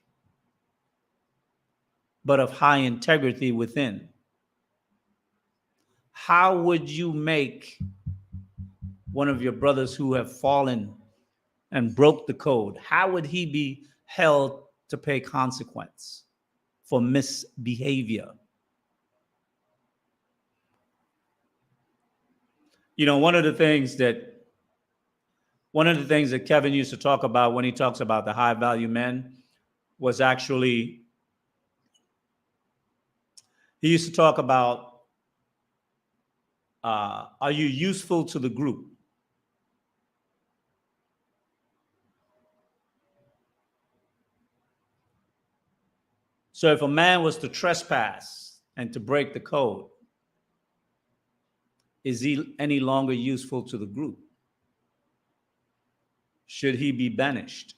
but of high integrity within, how would you make one of your brothers who have fallen and broke the code, how would he be held to pay consequence for misbehavior? You know, one of the things that Kevin used to talk about when he talks about the high value men was actually, he used to talk about, are you useful to the group? So if a man was to trespass and to break the code, is he any longer useful to the group? Should he be banished?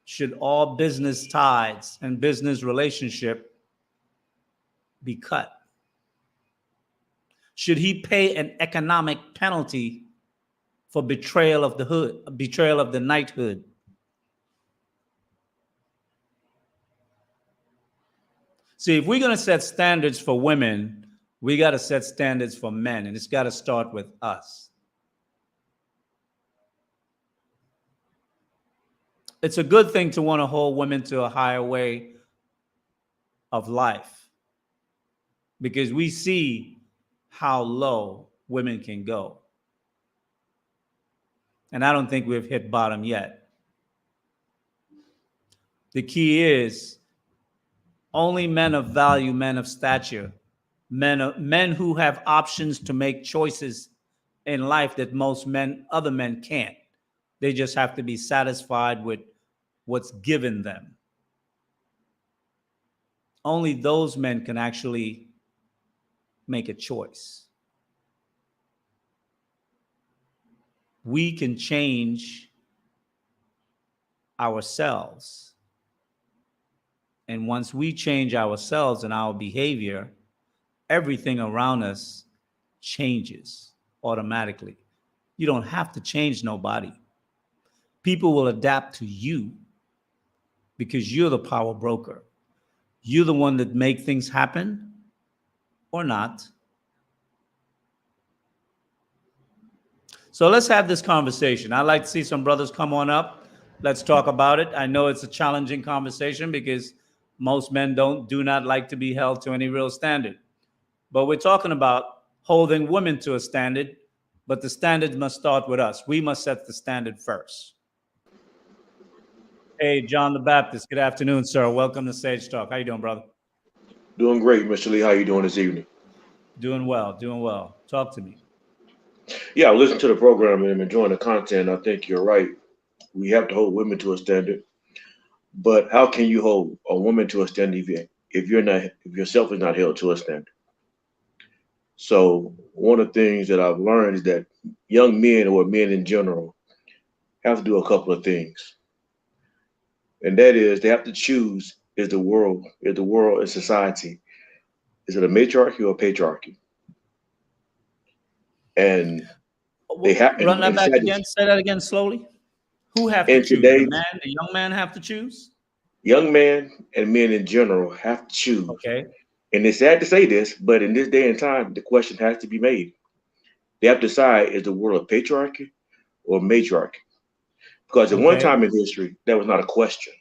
Should all business ties and business relationship be cut? Should he pay an economic penalty for betrayal of the hood, betrayal of the knighthood? See, if we're going to set standards for women, we got to set standards for men, and it's got to start with us. It's a good thing to want to hold women to a higher way of life because we see how low women can go. And I don't think we've hit bottom yet. The key is only men of value, men of stature, men who have options to make choices in life that most other men can't. They just have to be satisfied with what's given them. Only those men can actually make a choice. We can change ourselves. And once we change ourselves and our behavior, everything around us changes automatically. You don't have to change nobody. People will adapt to you because you're the power broker. You're the one that make things happen or not. So let's have this conversation. I'd like to see some brothers come on up. Let's talk about it. I know it's a challenging conversation because most men do not like to be held to any real standard. But we're talking about holding women to a standard, but the standard must start with us. We must set the standard first. Hey, John the Baptist. Good afternoon, sir. Welcome to Sage Talk. How you doing, brother? Doing great, Mr. Lee. How you doing this evening? Doing well, doing well. Talk to me. Yeah, I listened to the program and I'm enjoying the content. I think you're right. We have to hold women to a standard. But how can you hold a woman to a standard if yourself is not held to a standard? So one of the things that I've learned is that young men or men in general have to do a couple of things. And that is they have to choose is the world and society, is it a matriarchy or a patriarchy? And they have run that back again. Say that again slowly. Who have to choose? The young man have to choose? Young men and men in general have to choose. Okay. And it's sad to say this, but in this day and time, the question has to be made. They have to decide, is the world a patriarchy or matriarchy? Because at one time in history, that was not a question.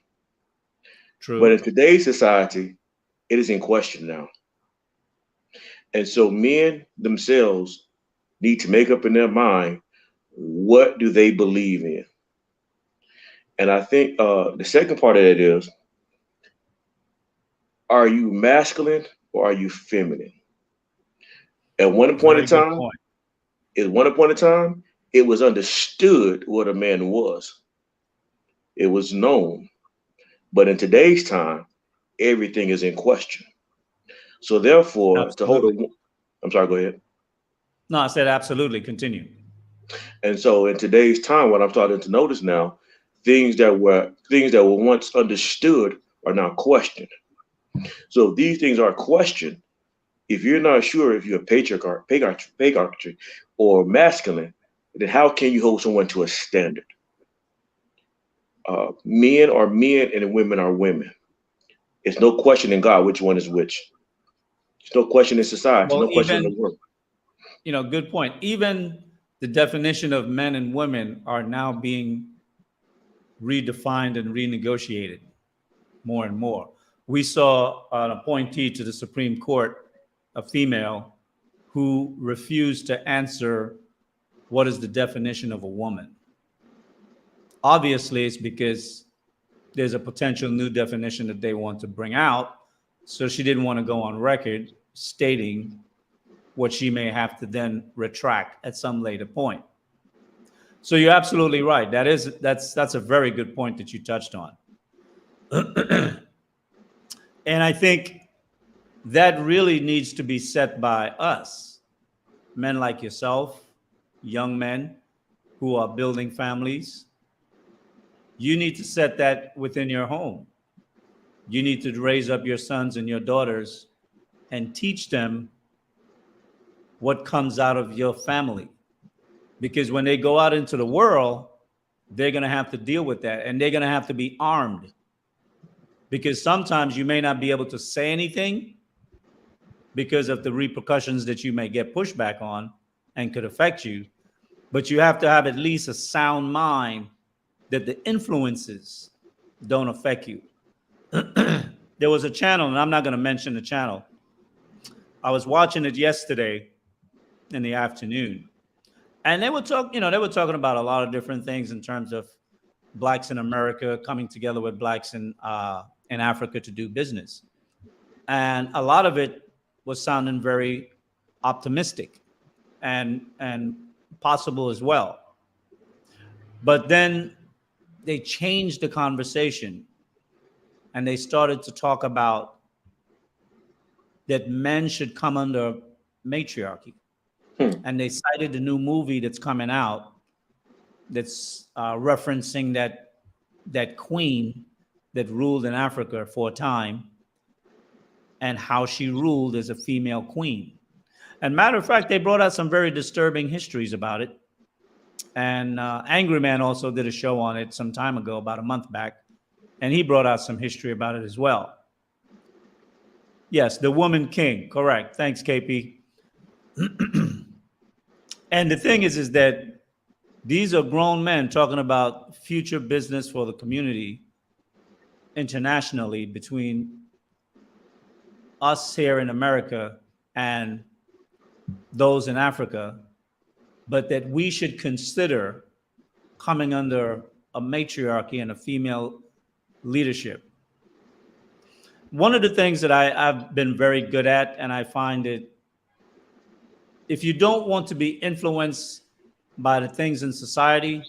True. But in today's society, it is in question now. And so men themselves need to make up in their mind, what do they believe in? And I think the second part of it is, are you masculine or are you feminine? At one point in time, it was understood what a man was. It was known. But in today's time, everything is in question. So therefore, I'm sorry, go ahead. No, I said absolutely. Continue. And so in today's time, what I'm starting to notice now, things that were once understood are now questioned. So if these things are questioned, if you're not sure if you're a patriarchy or masculine, then how can you hold someone to a standard? Men are men and women are women. It's no question in God which one is which. It's no question in society. Well, no question in the world. Good point. Even the definition of men and women are now being redefined and renegotiated more and more. We saw an appointee to the Supreme Court, a female, who refused to answer what is the definition of a woman. Obviously, it's because there's a potential new definition that they want to bring out. So she didn't want to go on record stating what she may have to then retract at some later point. So you're absolutely right. That's a very good point that you touched on. And I think that really needs to be set by us, men like yourself, young men who are building families. You need to set that within your home. You need to raise up your sons and your daughters and teach them what comes out of your family. Because when they go out into the world, they're going to have to deal with that, and they're going to have to be armed. because sometimes you may not be able to say anything because of the repercussions that you may get pushback on and could affect you. But you have to have at least a sound mind that the influences don't affect you. There was a channel, and I'm not going to mention the channel. I was watching it yesterday in the afternoon, and they were talking about a lot of different things in terms of blacks in America coming together with blacks in Africa to do business. And a lot of it was sounding very optimistic and possible as well. But then they changed the conversation and they started to talk about that men should come under matriarchy. And they cited the new movie that's coming out that's referencing that queen that ruled in Africa for a time and how she ruled as a female queen. And matter of fact, they brought out some very disturbing histories about it. And Angry Man also did a show on it some time ago, about a month back. And he brought out some history about it as well. Yes, the woman king. Correct. Thanks, KP. And the thing is that these are grown men talking about future business for the community internationally between us here in America and those in Africa, but that we should consider coming under a matriarchy and a female leadership. One of the things that I've been very good at, and I find it, if you don't want to be influenced by the things in society,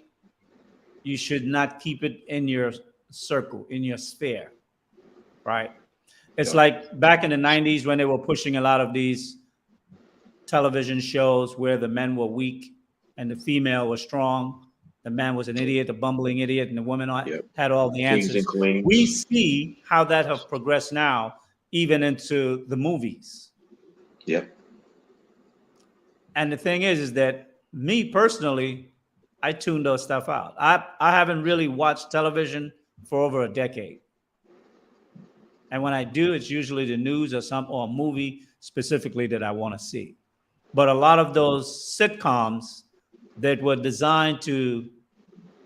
you should not keep it in your circle, in your sphere, right? It's like back in the 90s when they were pushing a lot of these television shows where the men were weak and the female was strong. The man was an idiot, a bumbling idiot, and the woman had all the answers. We see how that has progressed now, even into the movies. Yep. And the thing is that me personally, I tuned those stuff out. I haven't really watched television for over a decade. And when I do, it's usually the news or a movie specifically that I want to see. But a lot of those sitcoms that were designed to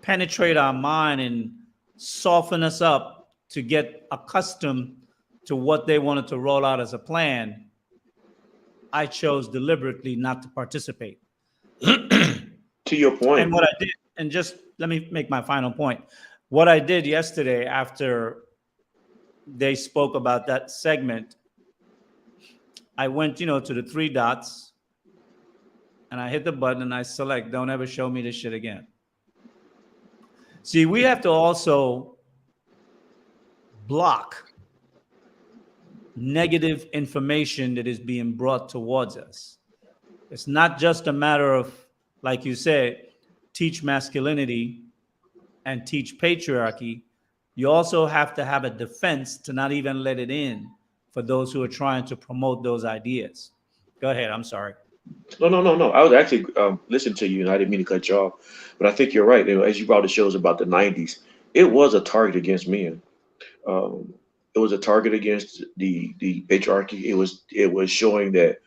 penetrate our mind and soften us up to get accustomed to what they wanted to roll out as a plan, I chose deliberately not to participate. To your point. And what I did, and just let me make my final point. What I did yesterday after they spoke about that segment, I went, to the three dots and I hit the button and I select, don't ever show me this shit again. See, we have to also block negative information that is being brought towards us. It's not just a matter of, like you said, teach masculinity and teach patriarchy. You also have to have a defense to not even let it in for those who are trying to promote those ideas. Go ahead. I'm sorry. No. I was actually listening to you, and I didn't mean to cut you off, but I think you're right. As you brought the shows about the 90s, it was a target against men. It was a target against the patriarchy. It was showing that,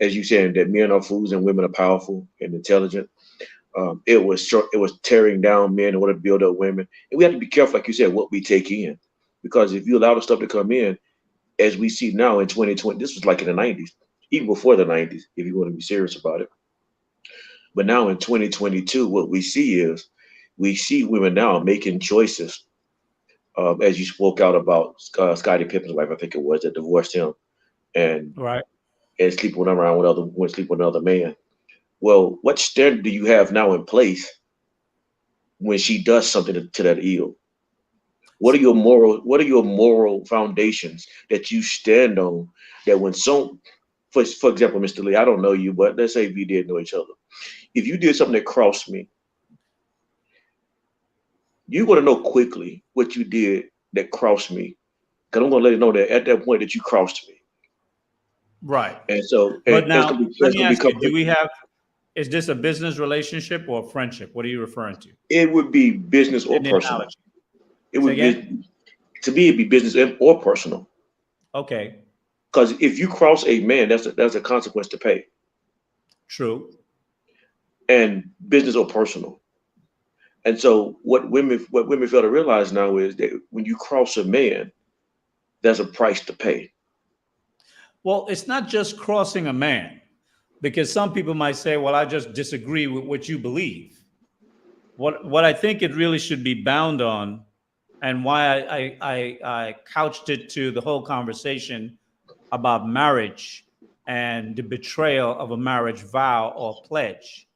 as you said, that men are fools and women are powerful and intelligent. It was tearing down men in order to build up women, and we have to be careful, like you said, what we take in, because if you allow the stuff to come in, as we see now in 2020, this was like in the 90s, even before the 90s, if you want to be serious about it. But now in 2022, what we see women now making choices. As you spoke out about Scottie Pippen's wife, I think it was, that divorced him and sleeping with another man. Well, what standard do you have now in place when she does something to that ill? What are your moral foundations that you stand on, that when for example, Mr. Lee, I don't know you, but let's say if you did know each other. If you did something that crossed me, you want to know quickly what you did that crossed me, because I'm going to let you know that at that point that you crossed me. Right. And so, but now, let me ask you, is this a business relationship or a friendship? What are you referring to? It would be business or personal. It would be To me, it'd be business or personal. Okay. Because if you cross a man, that's a consequence to pay, True. and business or personal. And so what women fail to realize now is that when you cross a man, there's a price to pay. Well, it's not just crossing a man, because some people might say, well, I just disagree with what you believe. What I think it really should be bound on, and why I couched it to the whole conversation about marriage and the betrayal of a marriage vow or pledge,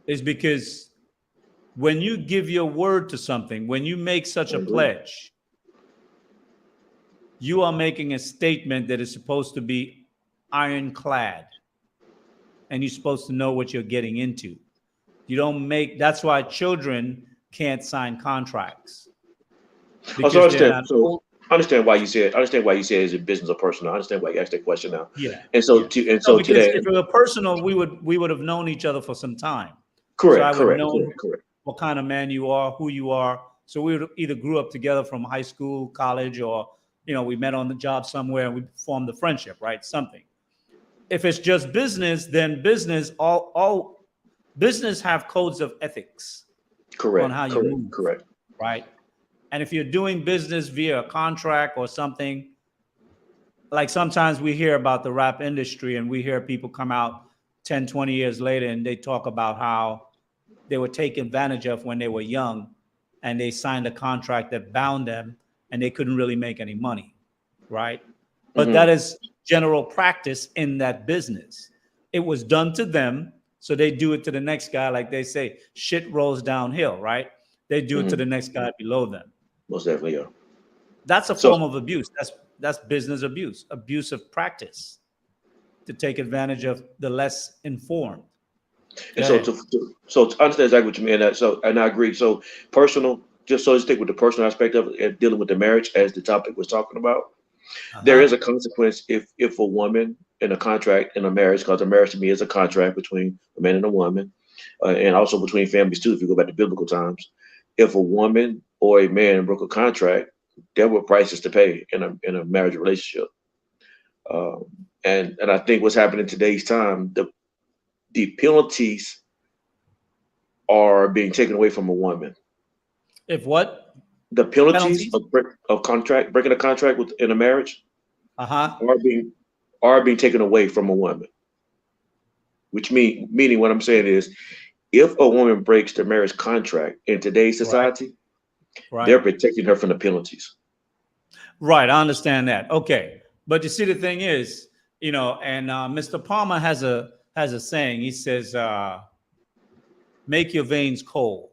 is because when you give your word to something, when you make such I a agree. pledge, you are making a statement that is supposed to be ironclad, and you're supposed to know what you're getting into. You don't make, that's why children can't sign contracts, Also, because they're not old. I understand why you said. I understand why you said is it business or personal. I understand why you asked that question now. Yeah, And so yeah. No, to because if that, it were personal, we would have known each other for some time. So I correct, would correct, know correct, correct. what kind of man you are, who you are. So we would either grew up together from high school, college, or we met on the job somewhere and we formed a friendship, right? Something. If it's just business, then business, all business have codes of ethics on Correct, how you correct, move, correct. right? And if you're doing business via a contract or something, like sometimes we hear about the rap industry and we hear people come out 10, 20 years later and they talk about how they were taken advantage of when they were young and they signed a contract that bound them and they couldn't really make any money, right? But that Hmm. is general practice in that business. It was done to them, so they do it to the next guy. Like they say, shit rolls downhill, right? They do it to Hmm. the next guy below them. Most definitely, yeah. That's a So form of abuse. That's business abuse, abusive practice to take advantage of the less informed. and Go so ahead. to understand exactly what you mean. And I agree. So personal, just so to stick with the personal aspect of it and dealing with the marriage as the topic was talking about. Uh There huh. is a consequence if a woman in a contract in a marriage, because a marriage to me is a contract between a man and a woman, and also between families too. If you go back to biblical times, if a woman or a man broke a contract, there were prices to pay in a marriage relationship. Um, and I think what's happening in today's time, the penalties are being taken away from a woman. If what The penalties penalties? of breaking a contract with in a marriage Uh huh. are being taken away from a woman. Which meaning what I'm saying is, if a woman breaks the marriage contract in today's Right. society, they're Right. protecting her from the penalties. Right. I understand that. Okay. But you see, the thing is, and Mr. Palmer has a saying. He says, "Make your veins cold."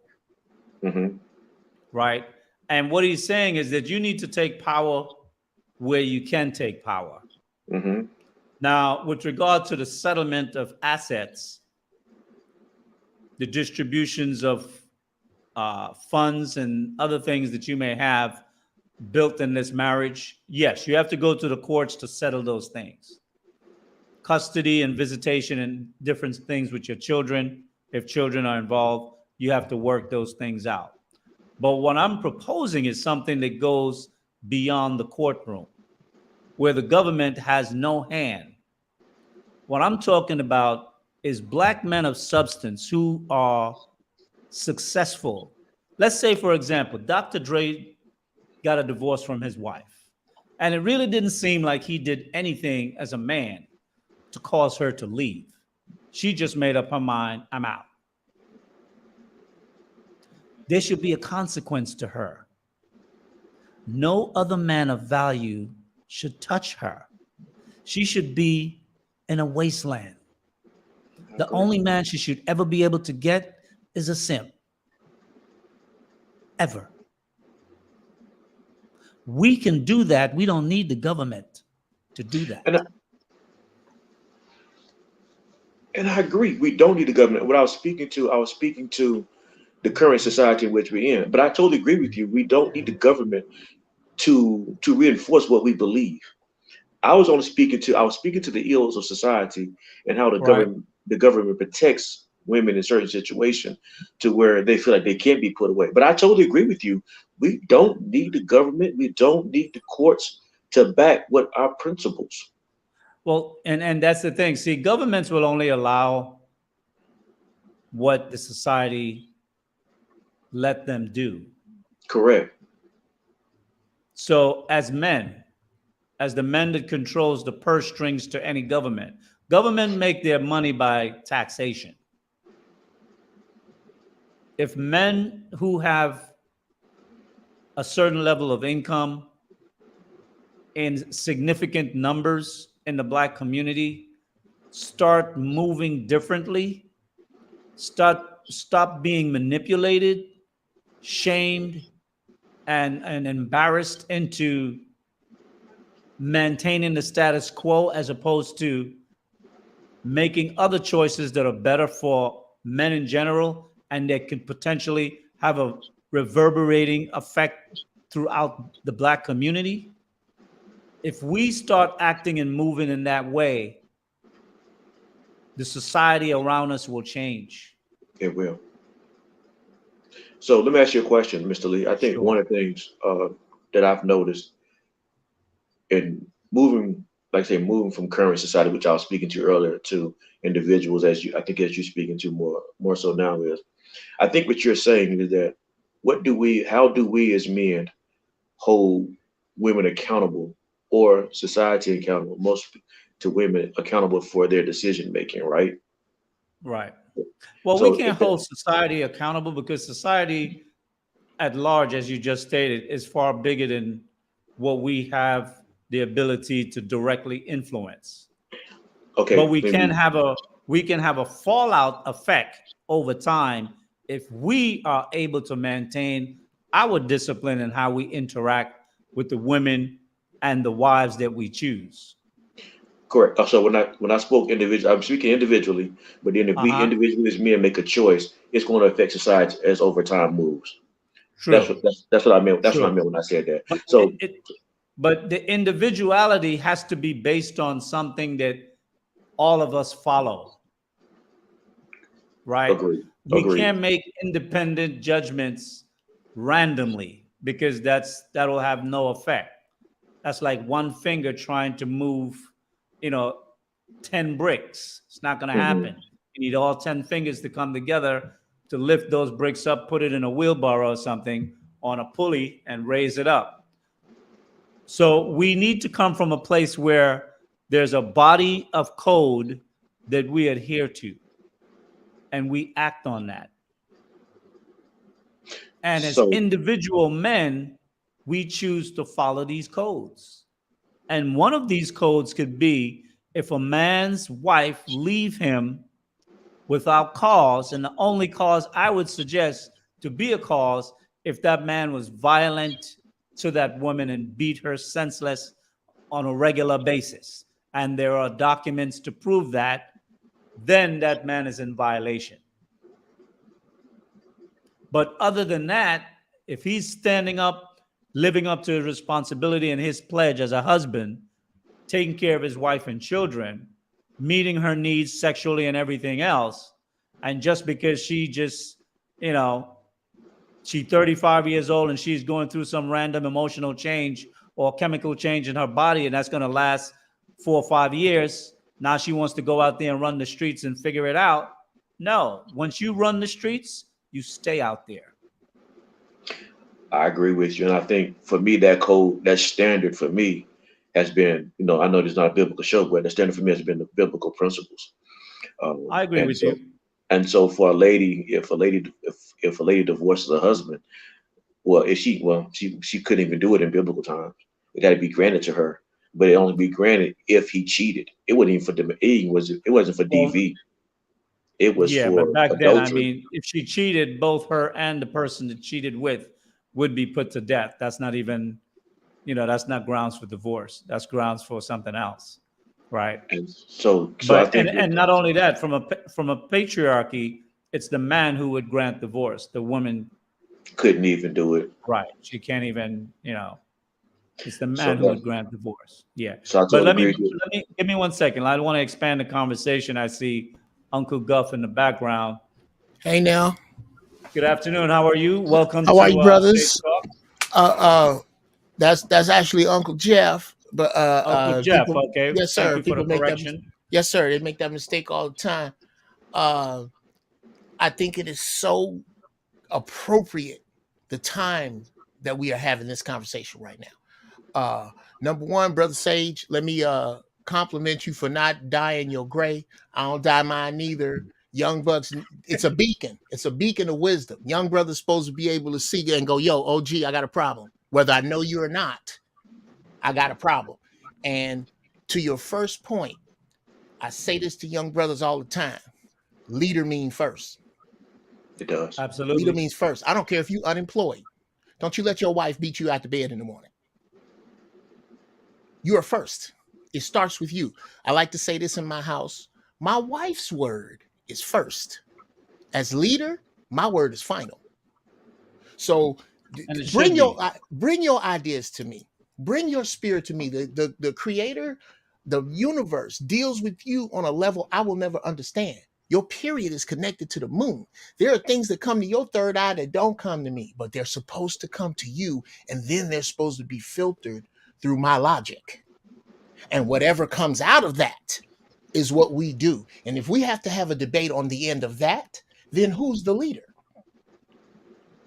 Hmm. Right. And what he's saying is that you need to take power where you can take power. Hmm. Now, with regard to the settlement of assets, the distributions of funds and other things that you may have built in this marriage, yes, you have to go to the courts to settle those things. Custody and visitation and different things with your children, if children are involved, you have to work those things out. But what I'm proposing is something that goes beyond the courtroom, where the government has no hand. What I'm talking about is black men of substance who are successful. Let's say, for example, Dr. Dre got a divorce from his wife, and it really didn't seem like he did anything as a man to cause her to leave. She just made up her mind, I'm out. There should be a consequence to her. No other man of value should touch her. She should be in a wasteland. I The agree. only man she should ever be able to get is a simp, ever. We can do that. We don't need the government to do And I, that. and I agree. We don't need the government. What I was speaking to the current society in which we're in. But I totally agree with you. We don't need the government to reinforce what we believe. I was speaking to the ills of society and how Right. the government protects women in certain situations to where they feel like they can't be put away. But I totally agree with you. We don't need the government. We don't need the courts to back what our principles. Well, and that's the thing. See, governments will only allow what the society let them do. Correct. So as men, as the men that controls the purse strings to any government make their money by taxation. If men who have a certain level of income in significant numbers in the Black community start moving differently, stop being manipulated, shamed, and embarrassed into maintaining the status quo as opposed to making other choices that are better for men in general and that could potentially have a reverberating effect throughout the Black community. If we start acting and moving in that way, the society around us will change. It will. So let me ask you a question, Mr. Lee. I think Sure. one of the things that I've noticed in moving, like I say, moving from current society, which I was speaking to earlier, to individuals, as you, I think, as you're speaking to more so now, is I think what you're saying is that how do we as men hold women accountable, or society accountable, most to women accountable for their decision making, right? Right. Well, we So can't if that, hold society accountable because society at large, as you just stated, is far bigger than what we have the ability to directly influence. But okay, maybe we can have a fallout effect over time if we are able to maintain our discipline and how we interact with the women and the wives that we choose. correct. So when I spoke individual, I'm speaking individually, but then if we Uh-huh. individually as men make a choice, it's going to affect society as over time moves. True. That's what I meant. That's what I True. meant when I said that. But So but the individuality has to be based on something that all of us follow, right? agreed, We agreed. can't make independent judgments randomly because that'll have no effect. That's like one finger trying to move, you know, 10 bricks. It's not going to Hmm. happen. You need all 10 fingers to come together to lift those bricks up, put it in a wheelbarrow or something on a pulley and raise it up. So we need to come from a place where there's a body of code that we adhere to and we act on that. And as So individual men, we choose to follow these codes. And one of these codes could be if a man's wife leave him without cause, and the only cause I would suggest to be a cause if that man was violent to that woman and beat her senseless on a regular basis, and there are documents to prove that, then that man is in violation. But other than that, if he's standing up, living up to his responsibility and his pledge as a husband, taking care of his wife and children, meeting her needs sexually and everything else, and just because she just, you know, she's 35 years old and she's going through some random emotional change or chemical change in her body, and that's going to last 4 or 5 years. Now she wants to go out there and run the streets and figure it out. No, once you run the streets, you stay out there. I agree with you, and I think for me that code, that standard for me has been, I know this is not a biblical show, but the standard for me has been the biblical principles. I agree And with you. so for a lady, if a lady divorces her husband, well, if she couldn't even do it in biblical times. It had to be granted to her, but it only be granted if he cheated. It wasn't even for it wasn't for Well, DV. It was yeah, but for back then, I adultery. mean, if she cheated, both her and the person that cheated with would be put to death. That's not even, that's not grounds for divorce. That's grounds for something else, right? And so I But think and not only that, from a patriarchy, it's the man who would grant divorce. The woman, couldn't even do it. right? She can't even, it's the So man who would that grant divorce. Yeah. so I But totally agree with you. let me give me 1 second. I want to expand the conversation. I see Uncle Guff in the background. Hey now, Good afternoon. How are you? Welcome how are you, to Safe brothers? Talk. Uh, that's actually Uncle Jeff. But Uncle Jeff. people, Okay. yes, Thank sir. you for the People make that, correction. yes, sir. They make that mistake all the time. Uh, I think it is so appropriate the time that we are having this conversation right now. Number one, brother Sage, let me compliment you for not dyeing your gray. I don't dye mine neither. Young bucks, it's a beacon. It's a beacon of wisdom. Young brother's supposed to be able to see and go, yo, OG, I got a problem. Whether I know you or not, I got a problem. And to your first point, I say this to young brothers all the time. Leader means first. It does. Leader Absolutely. means first. I don't care if you unemployed. Don't you let your wife beat you out the bed in the morning. You are first. It starts with you. I like to say this in my house. My wife's word is first. As leader, my word is final. So And it bring should be. bring your ideas to me. Bring your spirit to me. The creator, the universe deals with you on a level I will never understand. Your period is connected to the moon. There are things that come to your third eye that don't come to me, but they're supposed to come to you, and then they're supposed to be filtered through my logic. And whatever comes out of that is what we do. And if we have to have a debate on the end of that, then who's the leader?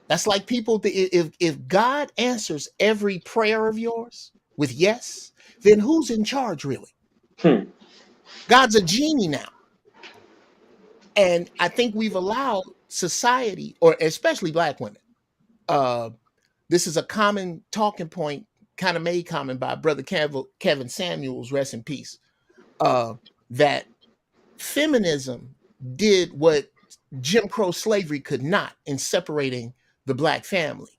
That's like people, if God answers every prayer of yours with yes, then who's in charge really? Hmm. God's a genie now. And I think we've allowed society, or especially black women, this is a common talking point, kind of made common by brother Kevin Samuels, rest in peace, that feminism did what Jim Crow slavery could not in separating the black family.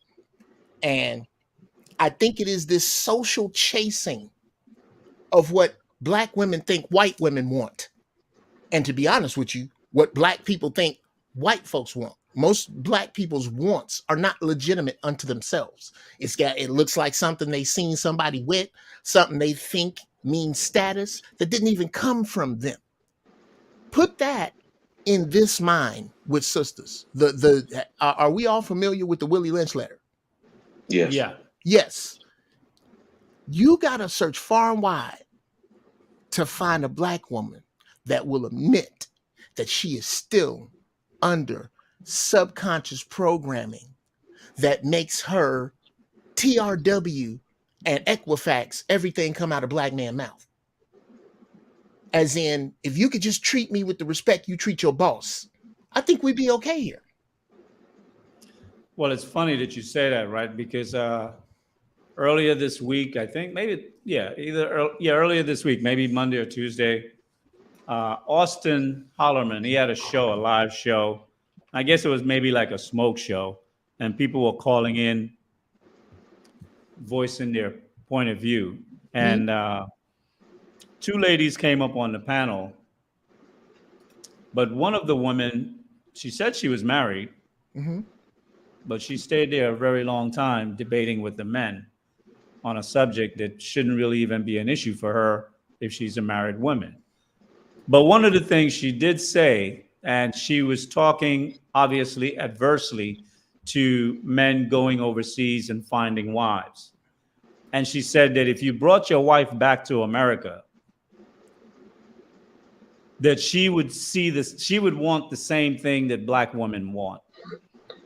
And I think it is this social chasing of what black women think white women want. And to be honest with you, what black people think white folks want. Most black people's wants are not legitimate unto themselves. It looks like something they seen somebody with, something they think means status that didn't even come from them. Put that in this mind with sisters. Are we all familiar with the Willie Lynch letter? Yes. Yeah. Yes. You got to search far and wide to find a black woman that will admit that she is still under subconscious programming that makes her TRW and Equifax everything come out of black man's mouth. As in, if you could just treat me with the respect you treat your boss, I think we'd be okay here. Well, it's funny that you say that, right? Because earlier this week, I think maybe, earlier this week, maybe Monday or Tuesday, Austin Hollerman, he had a show, a live show. I guess it was maybe like a smoke show, and people were calling in, voicing their point of view. And two ladies came up on the panel, but one of the women, she said she was married, but she stayed there a very long time debating with the men on a subject that shouldn't really even be an issue for her if she's a married woman. But one of the things she did say, and she was talking obviously adversely to men going overseas and finding wives. And she said that if you brought your wife back to America, that she would see this, she would want the same thing that black women want.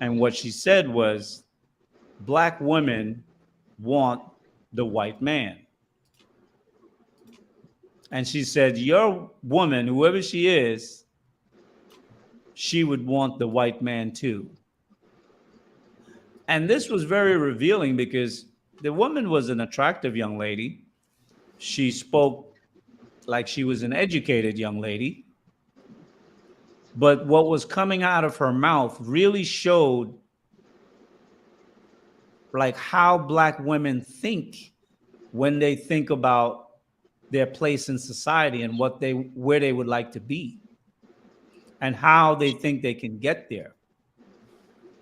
And what she said was, black women want the white man. And she said, your woman, whoever she is, she would want the white man too. And this was very revealing because the woman was an attractive young lady. She spoke like she was an educated young lady. But what was coming out of her mouth really showed like how black women think when they think about their place in society and where they would like to be and how they think they can get there.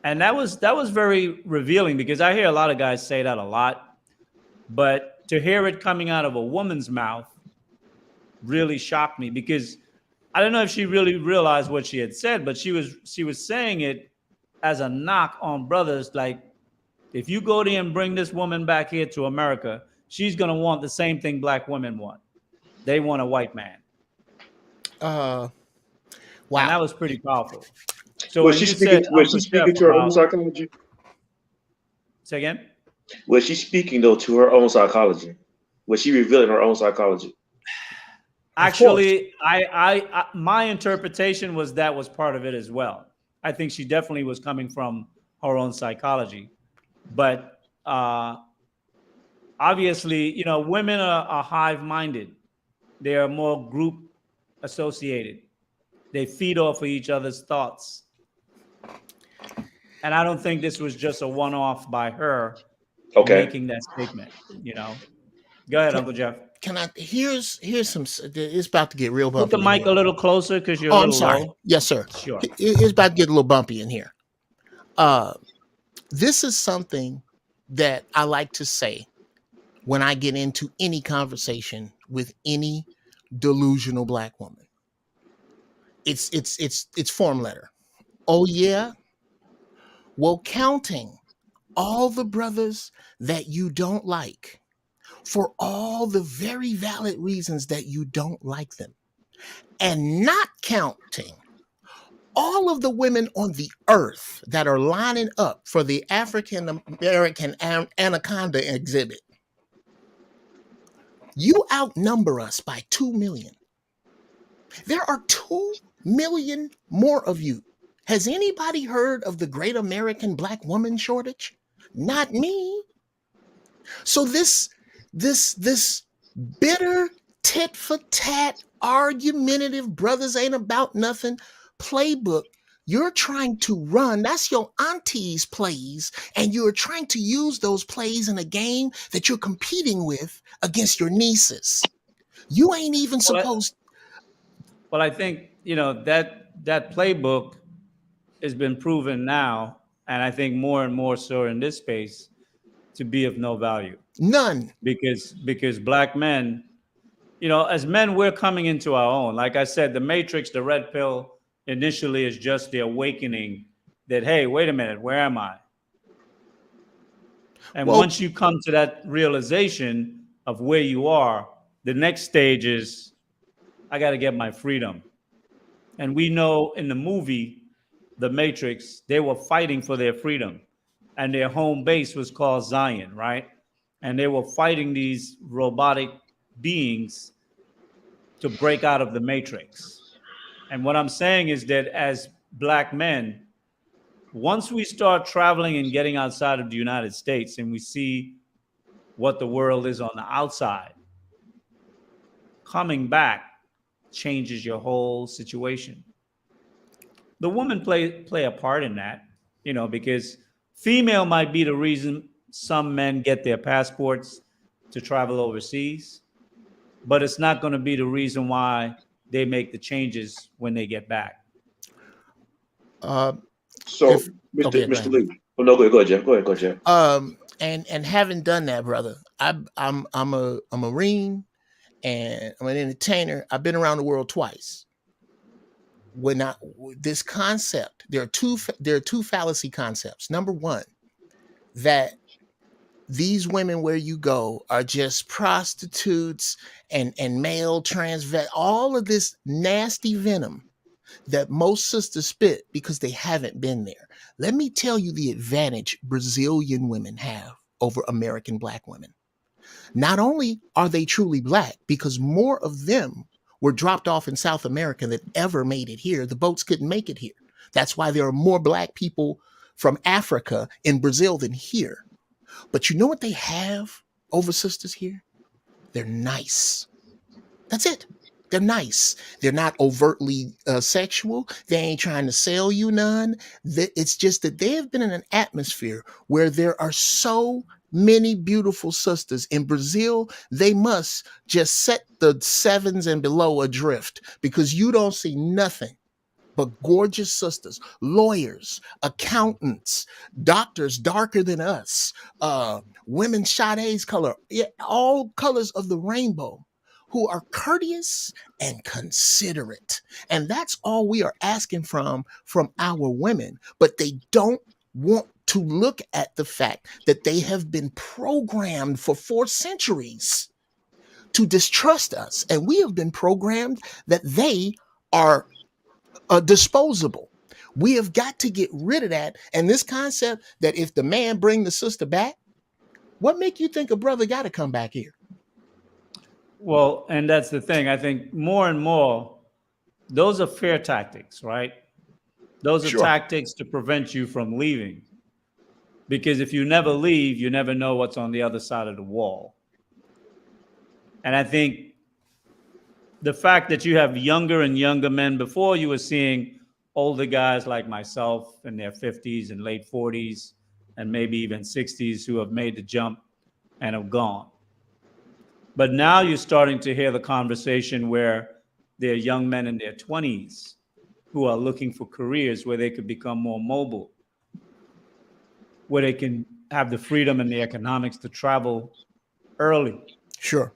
And that was very revealing because I hear a lot of guys say that a lot, but to hear it coming out of a woman's mouth really shocked me because I don't know if she really realized what she had said, but she was saying it as a knock on brothers, like If you go there and bring this woman back here to America, she's going to want the same thing black women want. They want a white man. Uh, And that wow. was pretty powerful. So Was when she you speaking? said, Was Uncle she Chef, speaking to her own about, psychology? say again? Was she speaking though to her own psychology? Was she revealing her own psychology? Of course. Actually, my interpretation was that was part of it as well. I think she definitely was coming from her own psychology. But obviously, women are hive-minded. They are more group associated. They feed off of each other's thoughts. And I don't think this was just a one-off by her Okay. making that statement. Go ahead, Can, Uncle Jeff. can I? Here's some. It's about to get real Put the bumpy in mic here. a little closer because you're a Oh, I'm little sorry. low. Yes, sir. Sure. It's about to get a little bumpy in here. This is something that I like to say when I get into any conversation with any delusional black woman. It's form letter. Oh yeah. Well, counting all the brothers that you don't like for all the very valid reasons that you don't like them, and not counting all of the women on the earth that are lining up for the African American Anaconda exhibit, you outnumber us by 2 million. There are 2 million more of you. Has anybody heard of the great American black woman shortage? Not me. So this bitter tit for tat argumentative brothers ain't about nothing playbook you're trying to run, that's your auntie's plays, and you're trying to use those plays in a game that you're competing with against your nieces. You ain't even supposed. Well, I think that playbook has been proven now, and I think more and more so in this space, to be of no value. None. Because black men, as men, we're coming into our own. Like I said, the Matrix, the red pill, initially is just the awakening that, hey, wait a minute, where am I? And once you come to that realization of where you are, the next stage is, I got to get my freedom. And we know in the movie, The Matrix, they were fighting for their freedom. And their home base was called Zion, right? And they were fighting these robotic beings to break out of the Matrix. And what I'm saying is that as black men, once we start traveling and getting outside of the United States and we see what the world is on the outside, coming back changes your whole situation. The woman play a part in that, because female might be the reason some men get their passports to travel overseas, but it's not going to be the reason why they make the changes when they get back. Mr. Lee. Oh no, go ahead, Jeff. Go ahead, Jeff. And having done that, brother, I'm a Marine and I'm an entertainer. I've been around the world twice. This concept, there are two fallacy concepts. Number one, that these women where you go are just prostitutes and male transvest, all of this nasty venom that most sisters spit because they haven't been there. Let me tell you the advantage Brazilian women have over American black women. Not only are they truly black, because more of them were dropped off in South America than ever made it here. The boats couldn't make it here. That's why there are more black people from Africa in Brazil than here. But you know what they have over sisters here? They're nice. That's it. They're nice. They're not overtly sexual. They ain't trying to sell you none. It's just that they have been in an atmosphere where there are so many beautiful sisters. In Brazil, they must just set the sevens and below adrift because you don't see nothing but gorgeous sisters, lawyers, accountants, doctors darker than us, women Sade's color, all colors of the rainbow, who are courteous and considerate. And that's all we are asking from our women. But they don't want to look at the fact that they have been programmed for 4 centuries to distrust us. And we have been programmed that they are disposable. We have got to get rid of that. And this concept that if the man bring the sister back, what make you think a brother got to come back here? Well, and that's the thing. I think more and more, those are fear tactics, right? Those are tactics to prevent you from leaving. Because if you never leave, you never know what's on the other side of the wall. And I think the fact that you have younger and younger men, before you were seeing older guys like myself in their 50s and late 40s and maybe even 60s who have made the jump and have gone. But now you're starting to hear the conversation where there are young men in their 20s who are looking for careers where they could become more mobile, where they can have the freedom and the economics to travel early. Sure.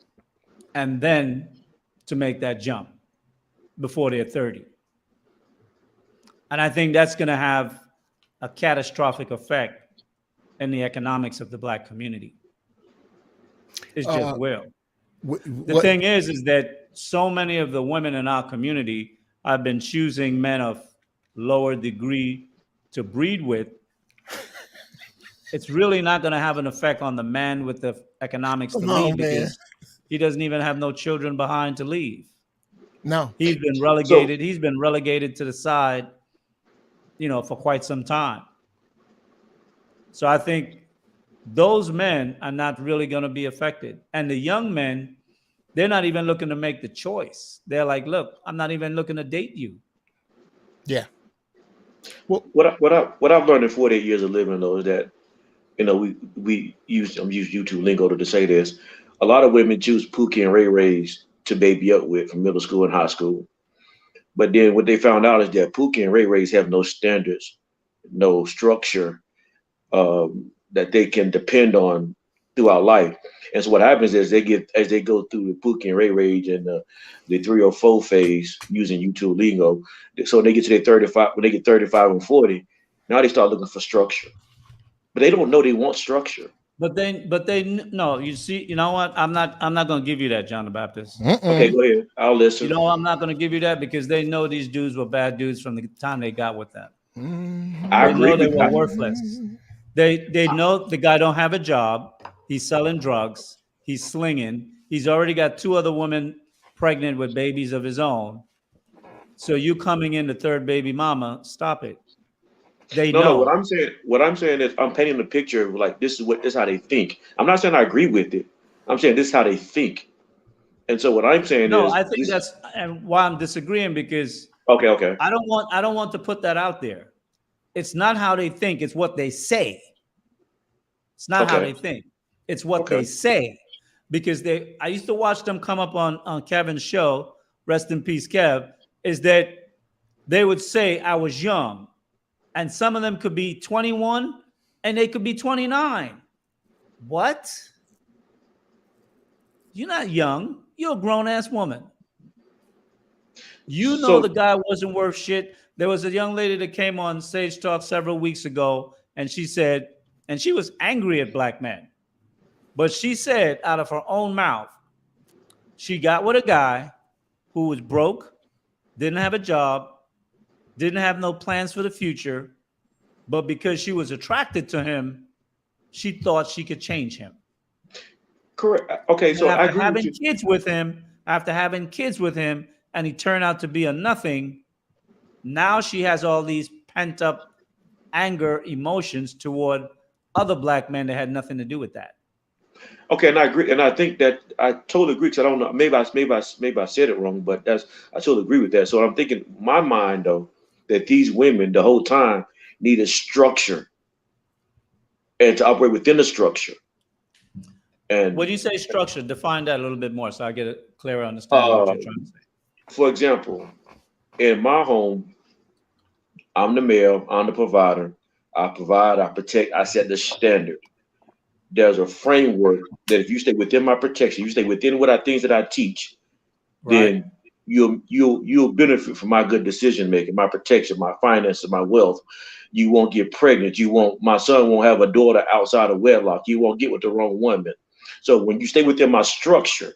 And then to make that jump before they're 30. And I think that's going to have a catastrophic effect in the economics of the Black community. It just will. The thing is that so many of the women in our community have been choosing men of lower degree to breed with. It's really not going to have an effect on the man with the economics to leave, because he doesn't even have no children behind to leave. No. He's been relegated. He's been relegated to the side, for quite some time. So I think those men are not really going to be affected. And the young men, they're not even looking to make the choice. They're like, look, I'm not even looking to date you. Yeah. Well, what I've learned in 48 years of living, though, is that, I'm using YouTube lingo to say this. A lot of women choose Pookie and Ray Rays to baby up with from middle school and high school. But then what they found out is that Pookie and Ray Rays have no standards, no structure that they can depend on throughout life. And so what happens is as they go through the Pookie and Ray Rage and the 304 phase using YouTube lingo, so when they get to their 35, when they get 35 and 40, now they start looking for structure. But they don't know they want structure. But they no, you see, you know what? I'm not going to give you that, John the Baptist. Okay, go ahead. I'll listen. I'm not going to give you that, because they know these dudes were bad dudes from the time they got with them. I agree. They were worthless. They know the guy don't have a job. He's selling drugs. He's slinging. He's already got 2 other women pregnant with babies of his own. So you coming in the third baby mama, stop it. They know. No, what I'm saying is I'm painting a picture of like this is how they think. I'm not saying I agree with it. I'm saying this is how they think. And so what I'm saying is I think that's and why I'm disagreeing, because okay. I don't want to put that out there. It's not how they think, it's what they say. It's not how they think. It's what they say. Because I used to watch them come up on Kevin's show, rest in peace, Kev, is that they would say I was young. And some of them could be 21 and they could be 29. What? You're not young. You're a grown-ass woman. The guy wasn't worth shit. There was a young lady that came on Sage Talk several weeks ago, and she said, and she was angry at Black men. But she said out of her own mouth, she got with a guy who was broke, didn't have a job, didn't have no plans for the future, but because she was attracted to him, she thought she could change him. Correct. Okay, so after having kids with him, and he turned out to be a nothing, now she has all these pent up anger emotions toward other Black men that had nothing to do with that. Okay, and I agree, and I think that I totally agree. Because I don't know, maybe I said it wrong, but I totally agree with that. So I'm thinking, in my mind though, that these women the whole time need a structure and to operate within the structure. And when you say structure, define that a little bit more so I get a clearer understanding of what you're trying to say. For example, in my home, I'm the male, I'm the provider. I provide, I protect, I set the standard. There's a framework that if you stay within my protection, you stay within things that I teach, then you'll benefit from my good decision making, my protection, my finances, my wealth. You won't get pregnant. My son won't have a daughter outside of wedlock. You won't get with the wrong woman. So when you stay within my structure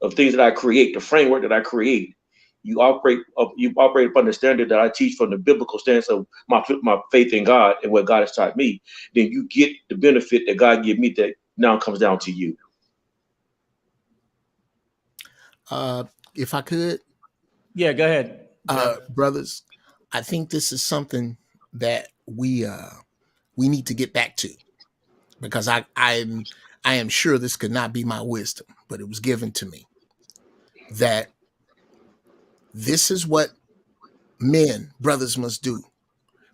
of things that I create, the framework that I create, you operate upon the standard that I teach from the biblical stance of my faith in God and what God has taught me. Then you get the benefit that God gave me that now comes down to you. If I could, Yeah, go ahead, Jeff. brothers, I think this is something that we need to get back to, because I am sure this could not be my wisdom, but it was given to me that this is what brothers must do,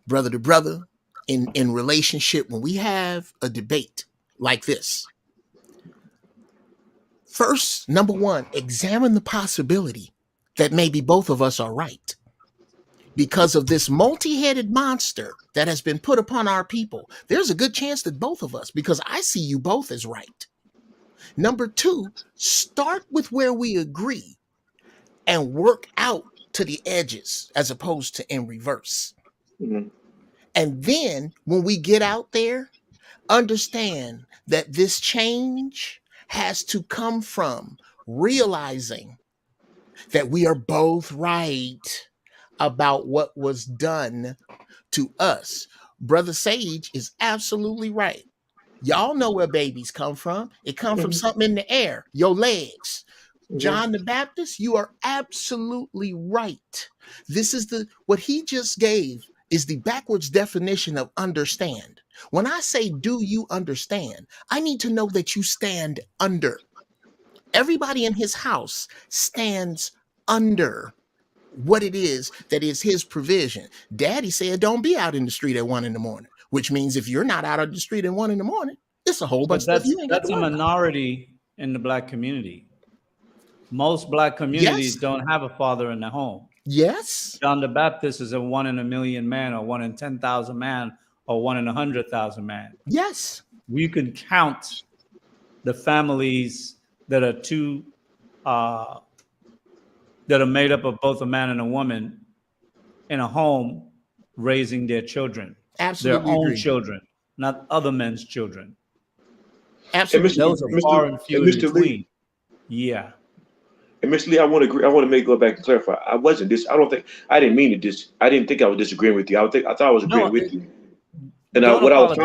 brother to brother, in relationship. When we have a debate like this, first, number one, examine the possibility that maybe both of us are right. Because of this multi-headed monster that has been put upon our people, there's a good chance that both of us, because I see you both as right. Number two, start with where we agree and work out to the edges as opposed to in reverse. Mm-hmm. And then when we get out there, understand that this change has to come from realizing that we are both right about what was done to us. Brother Sage is absolutely right. Y'all know where babies come from. It comes from something in the air, your legs. John the Baptist, you are absolutely right. This is what he just gave is the backwards definition of understand. When I say, do you understand? I need to know that you stand under. Everybody in his house stands under what it is that is his provision. Daddy said, don't be out in the street at 1 a.m, which means if you're not out on the street at 1 a.m, it's a whole bunch But of stuff you ain't got that's to a worry about. minority in the Black community. Most Black communities Yes. don't have a father in the home. Yes. John the Baptist is a 1 in a million man, or 1 in 10,000 man, or 1 in 100,000 man. Yes. We can count the families that are that are made up of both a man and a woman in a home raising their children, Absolutely their own agree. children, not other men's children. Absolutely. Those are far and few in between. Yeah. And Mr. Lee, I want to go back and clarify. I didn't mean to I didn't think I was disagreeing with you. I thought I was agreeing with you. And what I was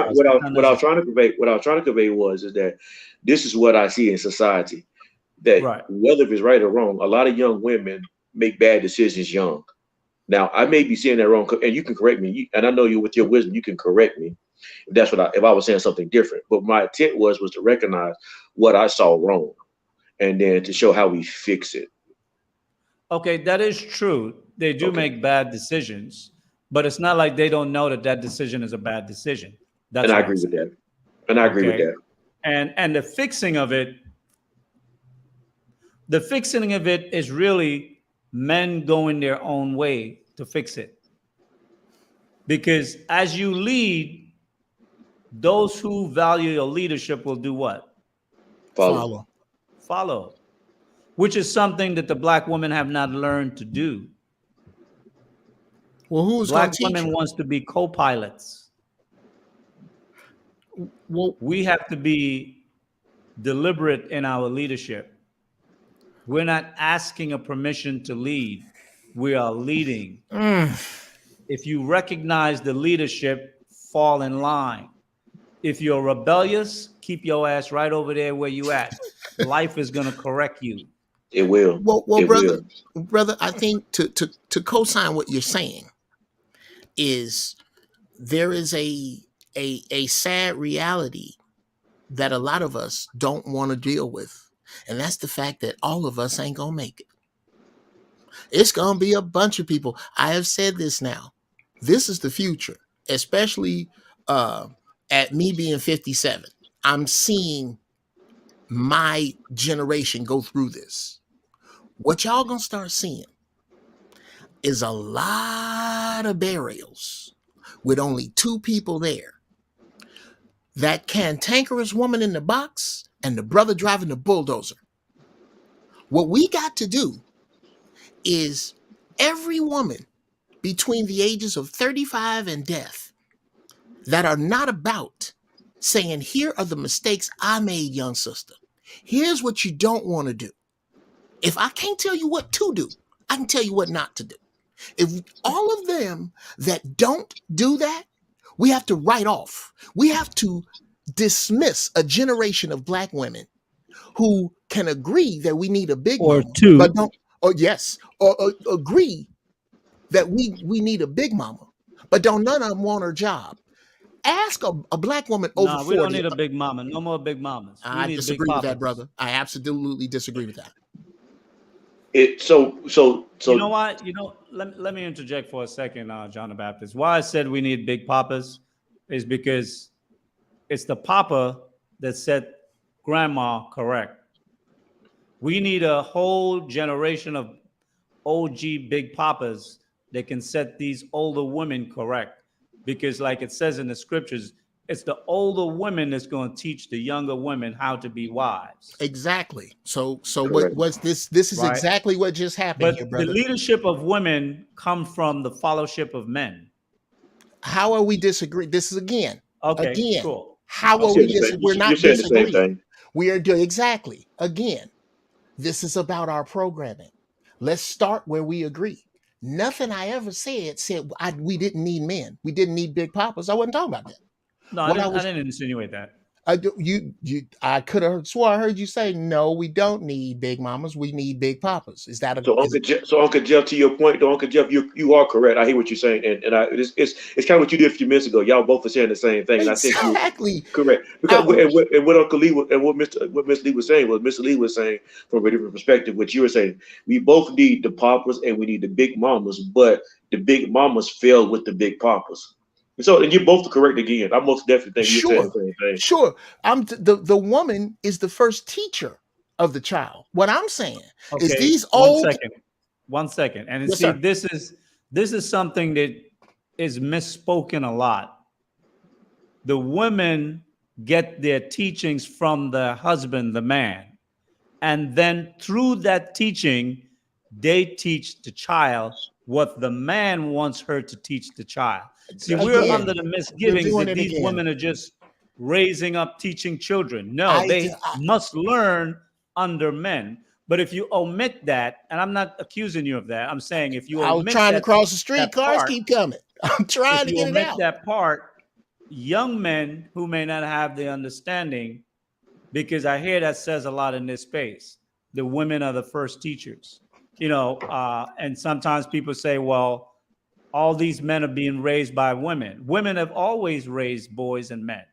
trying to convey was that this is what I see in society. That right. Whether it's right or wrong, a lot of young women make bad decisions young. Now, I may be saying that wrong, and you can correct me. And I know you, with your wisdom, you can correct me if I was saying something different. But my intent was to recognize what I saw wrong, and then to show how we fix it. Okay, that is true. They do make bad decisions, but it's not like they don't know that decision is a bad decision. And I agree with that. And I agree with that. And the fixing of it is really men going their own way to fix it. Because as you lead, those who value your leadership will do what? Follow. Which is something that the Black women have not learned to do. Well, who's Black women wants to be co-pilots. Well, we have to be deliberate in our leadership. We're not asking a permission to lead. We are leading. If you recognize the leadership, fall in line. If you're rebellious, keep your ass right over there where you at. Life is going to correct you. It will. Well, brother, I think to co-sign what you're saying is there is a sad reality that a lot of us don't want to deal with. And that's the fact that all of us ain't going to make it. It's going to be a bunch of people. I have said this now. This is the future, especially at me being 57. I'm seeing my generation go through this. What y'all going to start seeing is a lot of burials with only 2 people there. That cantankerous woman in the box and the brother driving the bulldozer. What we got to do is every woman between the ages of 35 and death that are not about saying, here are the mistakes I made, young sister. Here's what you don't want to do. If I can't tell you what to do, I can tell you what not to do. If all of them that don't do that, we have to write off. We have to dismiss a generation of black women who can agree that we need a big Or mama, two. but don't, or yes, or agree that we need a big mama, but don't none of them want her job. Ask a black woman over No, 40. we don't need a big mama. No more big mamas. We I need disagree big with that, papas. brother. I absolutely disagree with that. You know what? Let me interject for a second, John the Baptist. Why I said we need big papas is because it's the papa that set grandma correct. We need a whole generation of OG big papas that can set these older women correct. Because like it says in the scriptures, it's the older women that's going to teach the younger women how to be wives. Exactly. So Correct. what's this? This is Right. exactly what just happened here, But the brother. leadership of women come from the fellowship of men. How are we disagreeing? This is again. Okay, cool. How are Okay. we disagreeing? We're You're not saying the same disagreeing. thing. We are doing exactly. Again, this is about our programming. Let's start where we agree. Nothing I ever said we didn't need men. We didn't need big papas. I wasn't talking about that. No, What I didn't insinuate that. I could have swore I heard you say no. We don't need big mamas. We need big papas. Is that a? So Uncle Jeff, to your point, though, Uncle Jeff, you are correct. I hear what you're saying, and it's kind of what you did a few minutes ago. Y'all both are saying the same thing, and I think you're Exactly. correct. Because and what Uncle Lee and what Mr. Lee was saying was Mr. Lee was saying from a different perspective. What you were saying, we both need the papas and we need the big mamas, but the big mamas fail with the big papas. And you're both correct again. I most definitely think you're saying the same thing. Sure. The woman is the first teacher of the child. What I'm saying is these old. 1 second. And Yes, see, sir. this is something that is misspoken a lot. The women get their teachings from the husband, the man. And then through that teaching, they teach the child what the man wants her to teach the child. See, we're under the misgivings that these women are just raising up, teaching children. No, they must learn under men. But if you omit that, and I'm not accusing you of that, I'm saying if you omit I was trying to cross the street, cars part, keep coming. I'm trying to get it out. That part, young men who may not have the understanding, because I hear that says a lot in this space. The women are the first teachers, and sometimes people say, well, all these men are being raised by women. Women have always raised boys and men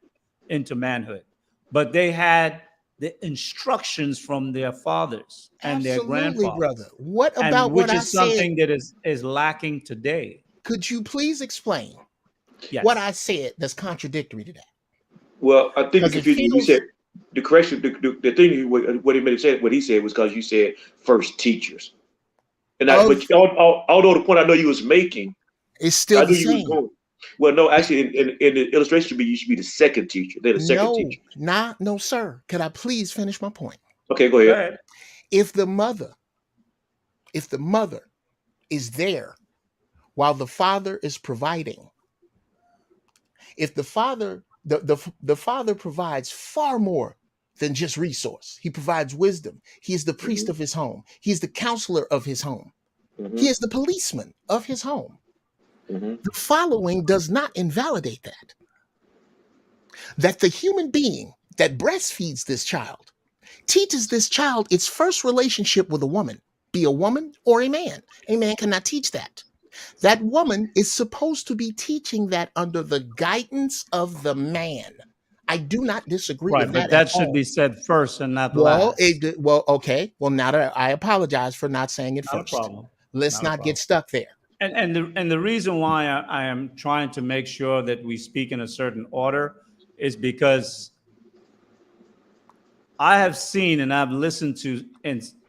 into manhood, but they had the instructions from their fathers and their grandfathers. Brother. What about which what I is something said? that is lacking today. Could you please explain Yes. what I said that's contradictory to that? Well, I think you said the correction. The thing what he made say what he said was because you said first teachers, and but although the point I know you was making, it's still the same. Well, no, actually, in the illustration, you should be the second teacher. They're the second teacher. No, sir. Could I please finish my point? Okay, go ahead. If the mother is there while the father is providing, if the father the father provides far more than just resource. He provides wisdom. He is the priest of his home. He is the counselor of his home. He is the policeman of his home. The following does not invalidate that. That the human being that breastfeeds this child teaches this child its first relationship with a woman, be a woman or a man. A man cannot teach that. That woman is supposed to be teaching that under the guidance of the man. I do not disagree with that. But that should be said first and not last. Okay. Well, now that I apologize for not saying it first. Not a problem. Let's not get stuck there. And the reason why I am trying to make sure that we speak in a certain order is because I have seen and I've listened to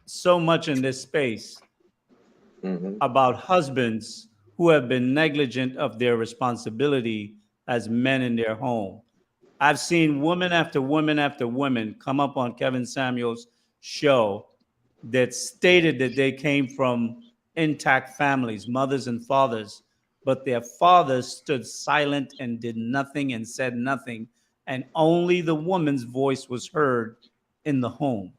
so much in this space about husbands who have been negligent of their responsibility as men in their home. I've seen woman after woman after woman come up on Kevin Samuel's show that stated that they came from intact families, mothers and fathers, but their fathers stood silent and did nothing and said nothing, and only the woman's voice was heard in the home.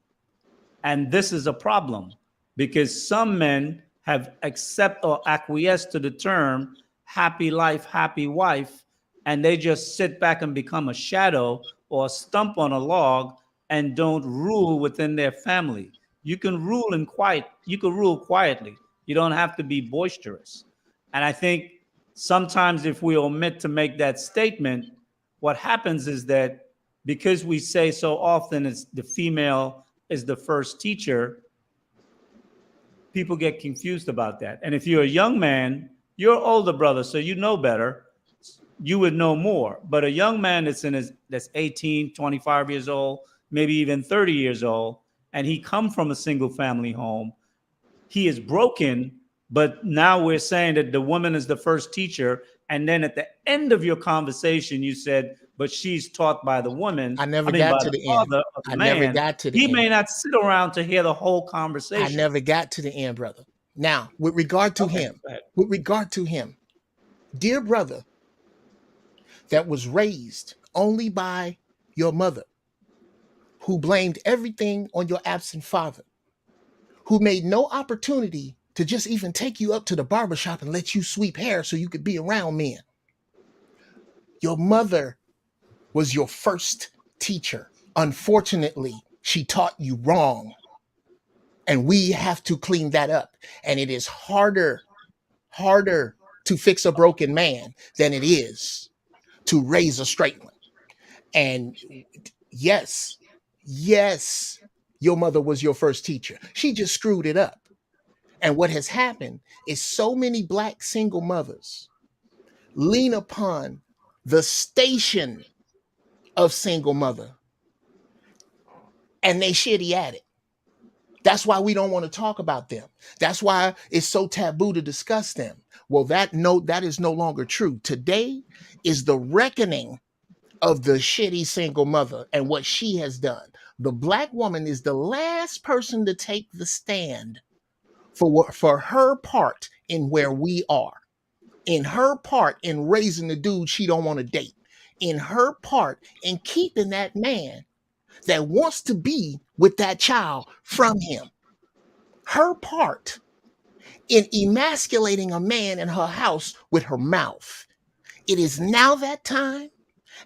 And this is a problem because some men have accept or acquiesced to the term happy life, happy wife, and they just sit back and become a shadow or a stump on a log and don't rule within their family. You can rule in quiet, you can rule quietly. You don't have to be boisterous. And I think sometimes if we omit to make that statement, what happens is that because we say so often it's the female is the first teacher, people get confused about that. And if you're a young man, you're older brother, so you know better, you would know more. But a young man that's 18, 25 years old, maybe even 30 years old, and he come from a single family home, he is broken, but now we're saying that the woman is the first teacher. And then at the end of your conversation, you said, but she's taught by the woman. I never got to the end. I never got to the end. He may not sit around to hear the whole conversation. I never got to the end, brother. Now, with regard to him, dear brother, that was raised only by your mother, who blamed everything on your absent father, who made no opportunity to just even take you up to the barbershop and let you sweep hair so you could be around men. Your mother was your first teacher. Unfortunately, she taught you wrong. And we have to clean that up. And it is harder to fix a broken man than it is to raise a straight one. And yes, your mother was your first teacher. She just screwed it up. And what has happened is so many Black single mothers lean upon the station of single mother, and they shitty at it. That's why we don't want to talk about them. That's why it's so taboo to discuss them. Well, that is no longer true. Today is the reckoning of the shitty single mother and what she has done. The Black woman is the last person to take the stand for her part in where we are, in her part in raising the dude she don't want to date, in her part in keeping that man that wants to be with that child from him, her part in emasculating a man in her house with her mouth. It is now that time,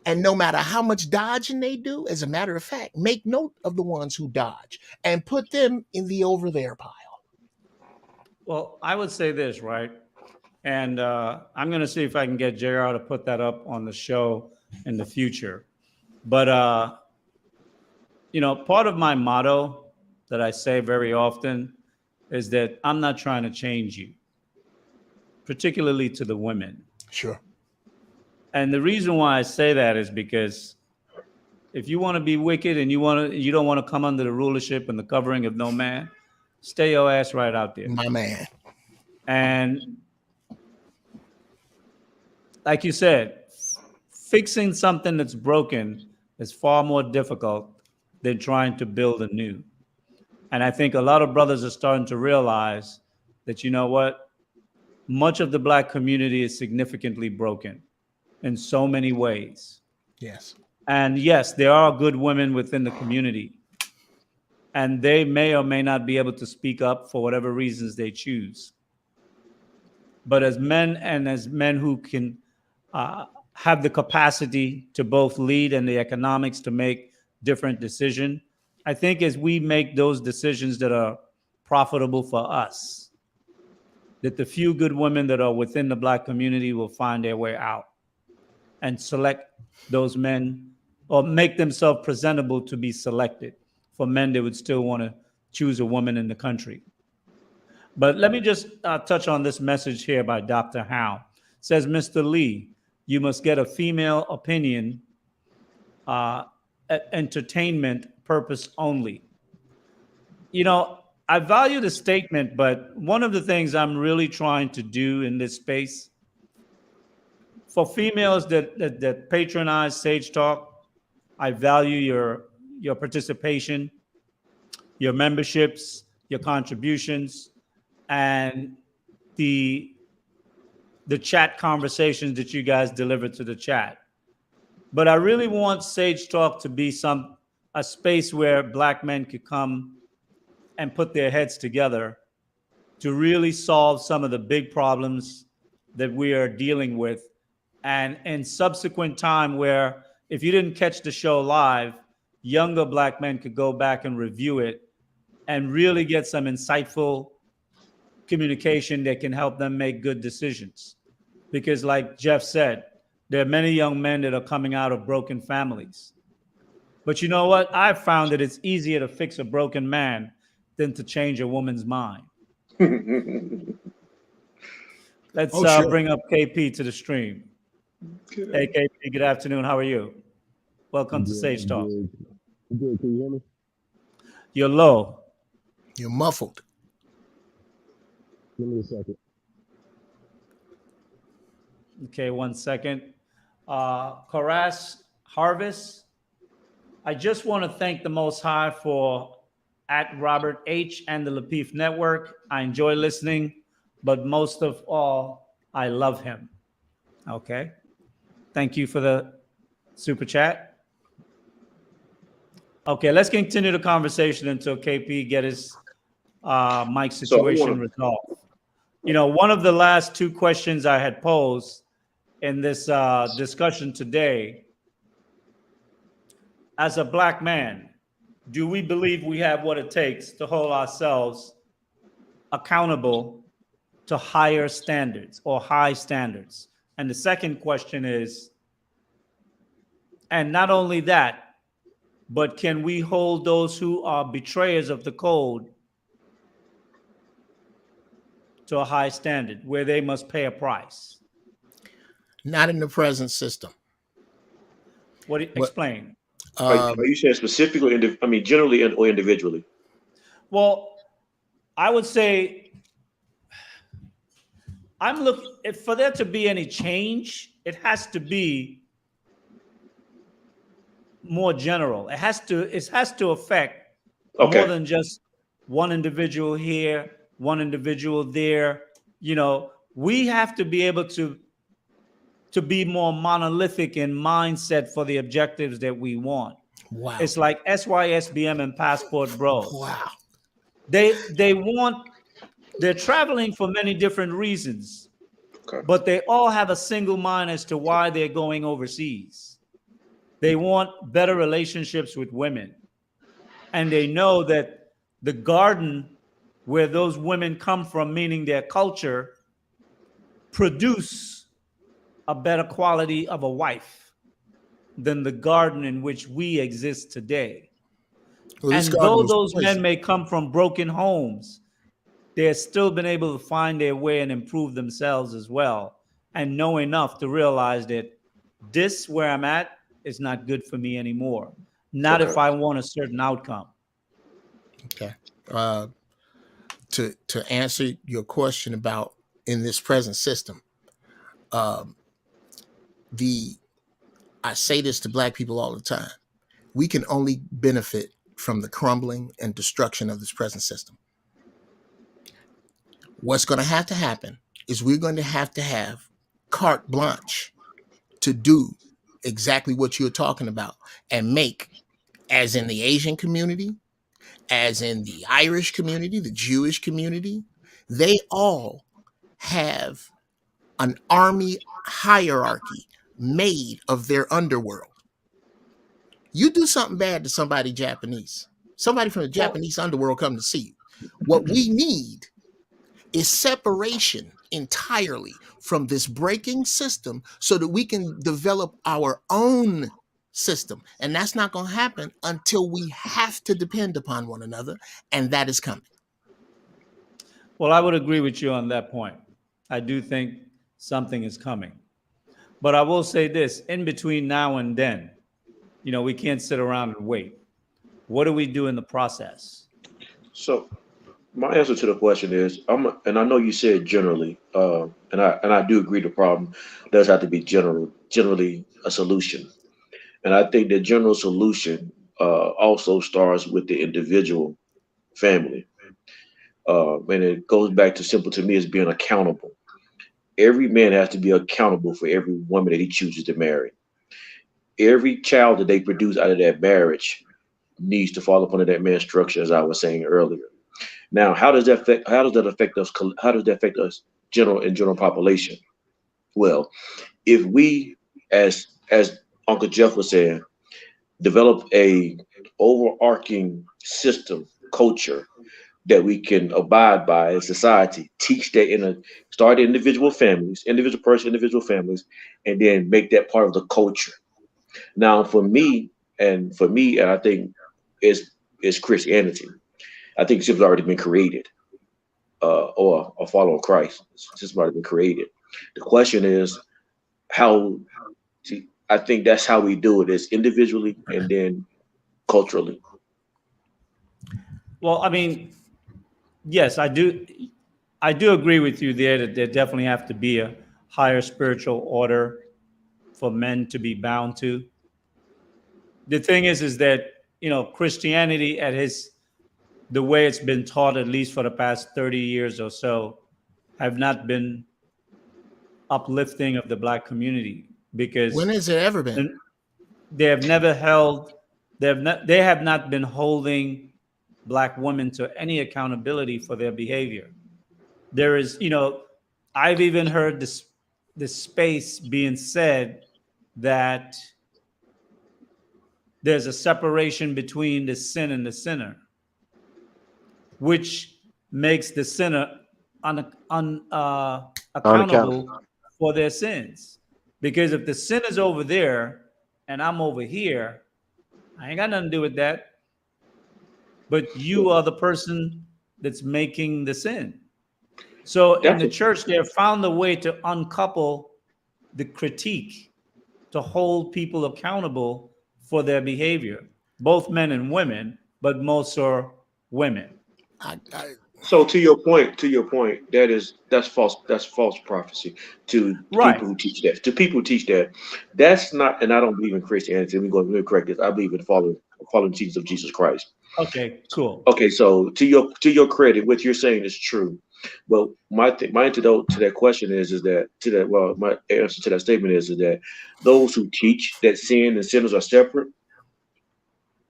and no matter how much dodging they do, as a matter of fact, make note of the ones who dodge and put them in the over there pile. Well, I would say this, right? And I'm going to see if I can get JR to put that up on the show in the future. But, part of my motto that I say very often is that I'm not trying to change you, particularly to the women. Sure. And the reason why I say that is because if you want to be wicked and you don't want to come under the rulership and the covering of no man, stay your ass right out there. My man. And like you said, fixing something that's broken is far more difficult than trying to build anew. And I think a lot of brothers are starting to realize that, you know what? Much of the Black community is significantly broken in so many ways. Yes. And yes, there are good women within the community. And they may or may not be able to speak up for whatever reasons they choose. But as men who can have the capacity to both lead and the economics to make different decisions, I think as we make those decisions that are profitable for us, that the few good women that are within the Black community will find their way out and select those men or make themselves presentable to be selected for men that would still want to choose a woman in the country. But let me just touch on this message here by Dr. Howe. It says, Mr. Lee, you must get a female opinion, entertainment purpose only. I value the statement, but one of the things I'm really trying to do in this space for females that patronize Sage Talk, I value your participation, your memberships, your contributions, and the chat conversations that you guys deliver to the chat. But I really want Sage Talk to be a space where Black men could come and put their heads together to really solve some of the big problems that we are dealing with. And in subsequent time where if you didn't catch the show live, younger Black men could go back and review it and really get some insightful communication that can help them make good decisions. Because like Jeff said, there are many young men that are coming out of broken families. But you know what? I've found that it's easier to fix a broken man than to change a woman's mind. Let's bring up KP to the stream. Hey, KP, good afternoon. How are you? Welcome to Sage Talk. Good. Can you hear me? You're low. You're muffled. Give me a second. Okay, 1 second. Karas Harvest, I just want to thank the Most High for at Robert H. and the Lapeef Network. I enjoy listening, but most of all, I love him. Okay. Thank you for the super chat. Okay, let's continue the conversation until KP get his mic situation resolved. You know, one of the last two questions I had posed in this discussion today, as a Black man, do we believe we have what it takes to hold ourselves accountable to higher standards or high standards? And the second question is, and not only that, but can we hold those who are betrayers of the code to a high standard where they must pay a price? Not in the present system. Explain. Are you saying specifically, generally or individually? Well, I would say I'm looking, for there to be any change, it has to be more general. It has to affect more than just one individual here, one individual there. You know, we have to be able to be more monolithic in mindset for the objectives that we want. Wow. It's like SYSBM and Passport Bros. Wow. They're traveling for many different reasons, but they all have a single mind as to why they're going overseas. They want better relationships with women. And they know that the garden where those women come from, meaning their culture, produce a better quality of a wife than the garden in which we exist today. Well, and though those men may come from broken homes, they've still been able to find their way and improve themselves as well, and know enough to realize that this, where I'm at, is not good for me anymore. Not if I want a certain outcome. Okay. To answer your question about in this present system, I say this to Black people all the time. We can only benefit from the crumbling and destruction of this present system. What's going to happen is we're going to have carte blanche to do exactly what you're talking about and make, as in the Asian community, as in the Irish community, the Jewish community, they all have an army hierarchy made of their underworld. You do something bad to somebody Japanese, somebody from the Japanese underworld come to see you. What we need is separation entirely from this breaking system so that we can develop our own system. And that's not going to happen until we have to depend upon one another. And that is coming. Well, I would agree with you on that point. I do think something is coming. But I will say this, in between now and then, you know, we can't sit around and wait. What do we do in the process? So my answer to the question is, and I know you said generally, and I do agree the problem does have to be generally a solution. And I think the general solution also starts with the individual family. And it goes back to simple to me as being accountable. Every man has to be accountable for every woman that he chooses to marry. Every child that they produce out of that marriage needs to fall up under that man's structure, as I was saying earlier. Now, how does that affect us? How does that affect us general population? Well, if we, as Uncle Jeff was saying, develop a overarching system, culture that we can abide by as society, teach that start individual families, individual families, and then make that part of the culture. Now, and I think is Christianity. I think it's already been created, or a follower of Christ. It's already been created. The question is how. I think that's how we do it: is individually and then culturally. Well, I mean, yes, I do. I do agree with you there that there definitely have to be a higher spiritual order for men to be bound to. The thing is that Christianity the way it's been taught, at least for the past 30 years or so, have not been uplifting of the black community because When has it ever been? they have never held they have not been holding black women to any accountability for their behavior. There is, I've even heard this space being said that there's a separation between the sin and the sinner, which makes the sinner accountable for their sins. Because if the sin is over there and I'm over here, I ain't got nothing to do with that. But you are the person that's making the sin. So in the church, they have found a way to uncouple the critique, to hold people accountable for their behavior, both men and women, but most are women. So to your point, that's false. That's false prophecy to Right. people who teach that. To people who teach that, that's not. And I don't believe in Christianity. Let me correct this. I believe in following teachings of Jesus Christ. Okay, cool. Okay, so to your credit, what you're saying is true. Well, my antidote to that question my answer to that statement is that those who teach that sin and sinners are separate,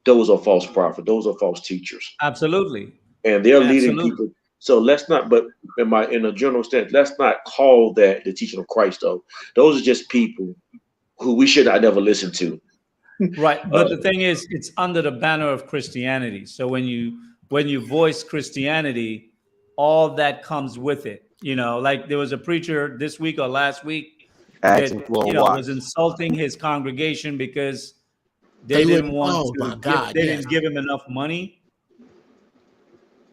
those are false prophets. Those are false teachers. Absolutely. And they're leading Absolutely. people. So let's not, but in a general sense, let's not call that the teaching of Christ, though. Those are just people who we should not never listen to. Right. But the thing is, it's under the banner of Christianity. So when you voice Christianity, all that comes with it. Like there was a preacher this week or last week that was insulting his congregation because they didn't want they didn't give him enough money.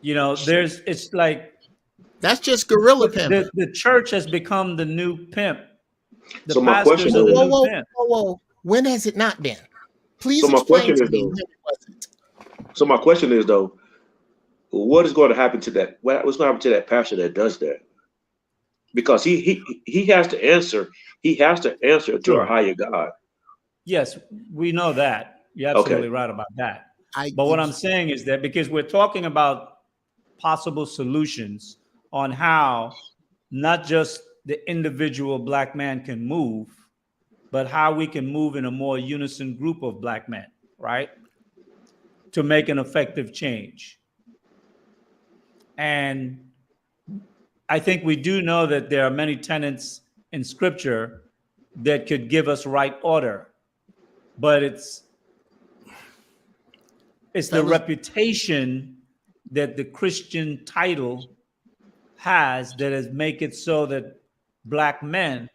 It's like that's just guerrilla pimping. The church has become the new pimp. The so my pastors question are the is, new pimp. Whoa. When has it not been? Please so my explain question to is, me though, when it wasn't. So my question is, though, what is going to happen to that? What's going to happen to that pastor that does that? Because he has to answer. He has to answer to a higher God. Yes, we know that. You're absolutely right about that. But what I'm saying is that because we're talking about possible solutions on how not just the individual black man can move, but how we can move in a more unison group of black men, right? To make an effective change. And I think we do know that there are many tenets in scripture that could give us right order, but it's the reputation that the Christian title has that has make it so that black men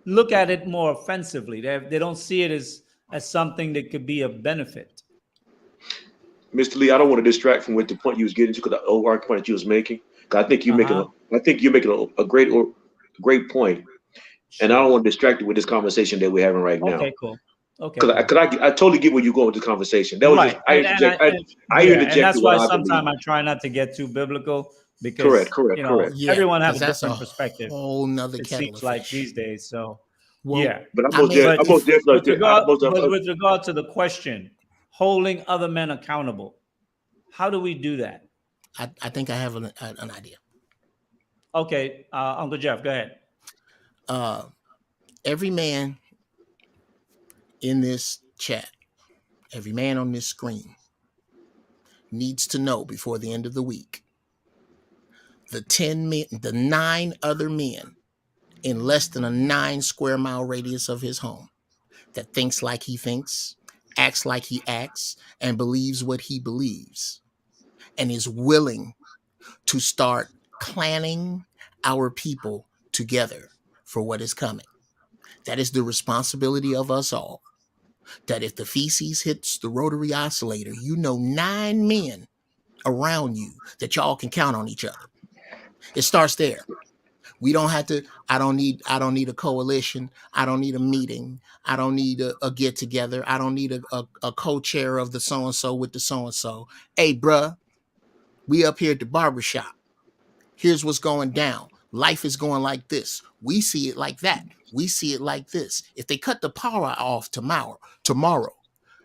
look at it more offensively. They don't see it as something that could be of benefit. Mr. Lee, I don't want to distract from what the point you was getting to, because the overarching point that you was making. Because I think you're making a great point, and I don't want to distract you with this conversation that we're having right now. Okay, cool. Okay, because I totally get where you're going with the conversation. That was right. I interjected. And that's why sometimes I try not to get too biblical, because correct. Yeah, everyone has a different perspective. Whole nother it kettle seems of like fish. these days. So but with regard to the question, holding other men accountable, How do we do that? I think I have an idea. Okay, Uncle Jeff, go ahead. Every man in this chat, every man on this screen needs to know before the end of the week, the 9 other men in less than a 9 square mile radius of his home that thinks like he thinks, acts like he acts, and believes what he believes, and is willing to start planning our people together for what is coming. That is the responsibility of us all. That if the feces hits the rotary oscillator, you know 9 men around you that y'all can count on each other. It starts there. We don't have to, I don't need a coalition. I don't need a meeting. I don't need a get together. I don't need a co-chair of the so-and-so with the so-and-so. Hey, bruh, we up here at the barbershop. Here's what's going down. Life is going like this. We see it like that. We see it like this. If they cut the power off tomorrow,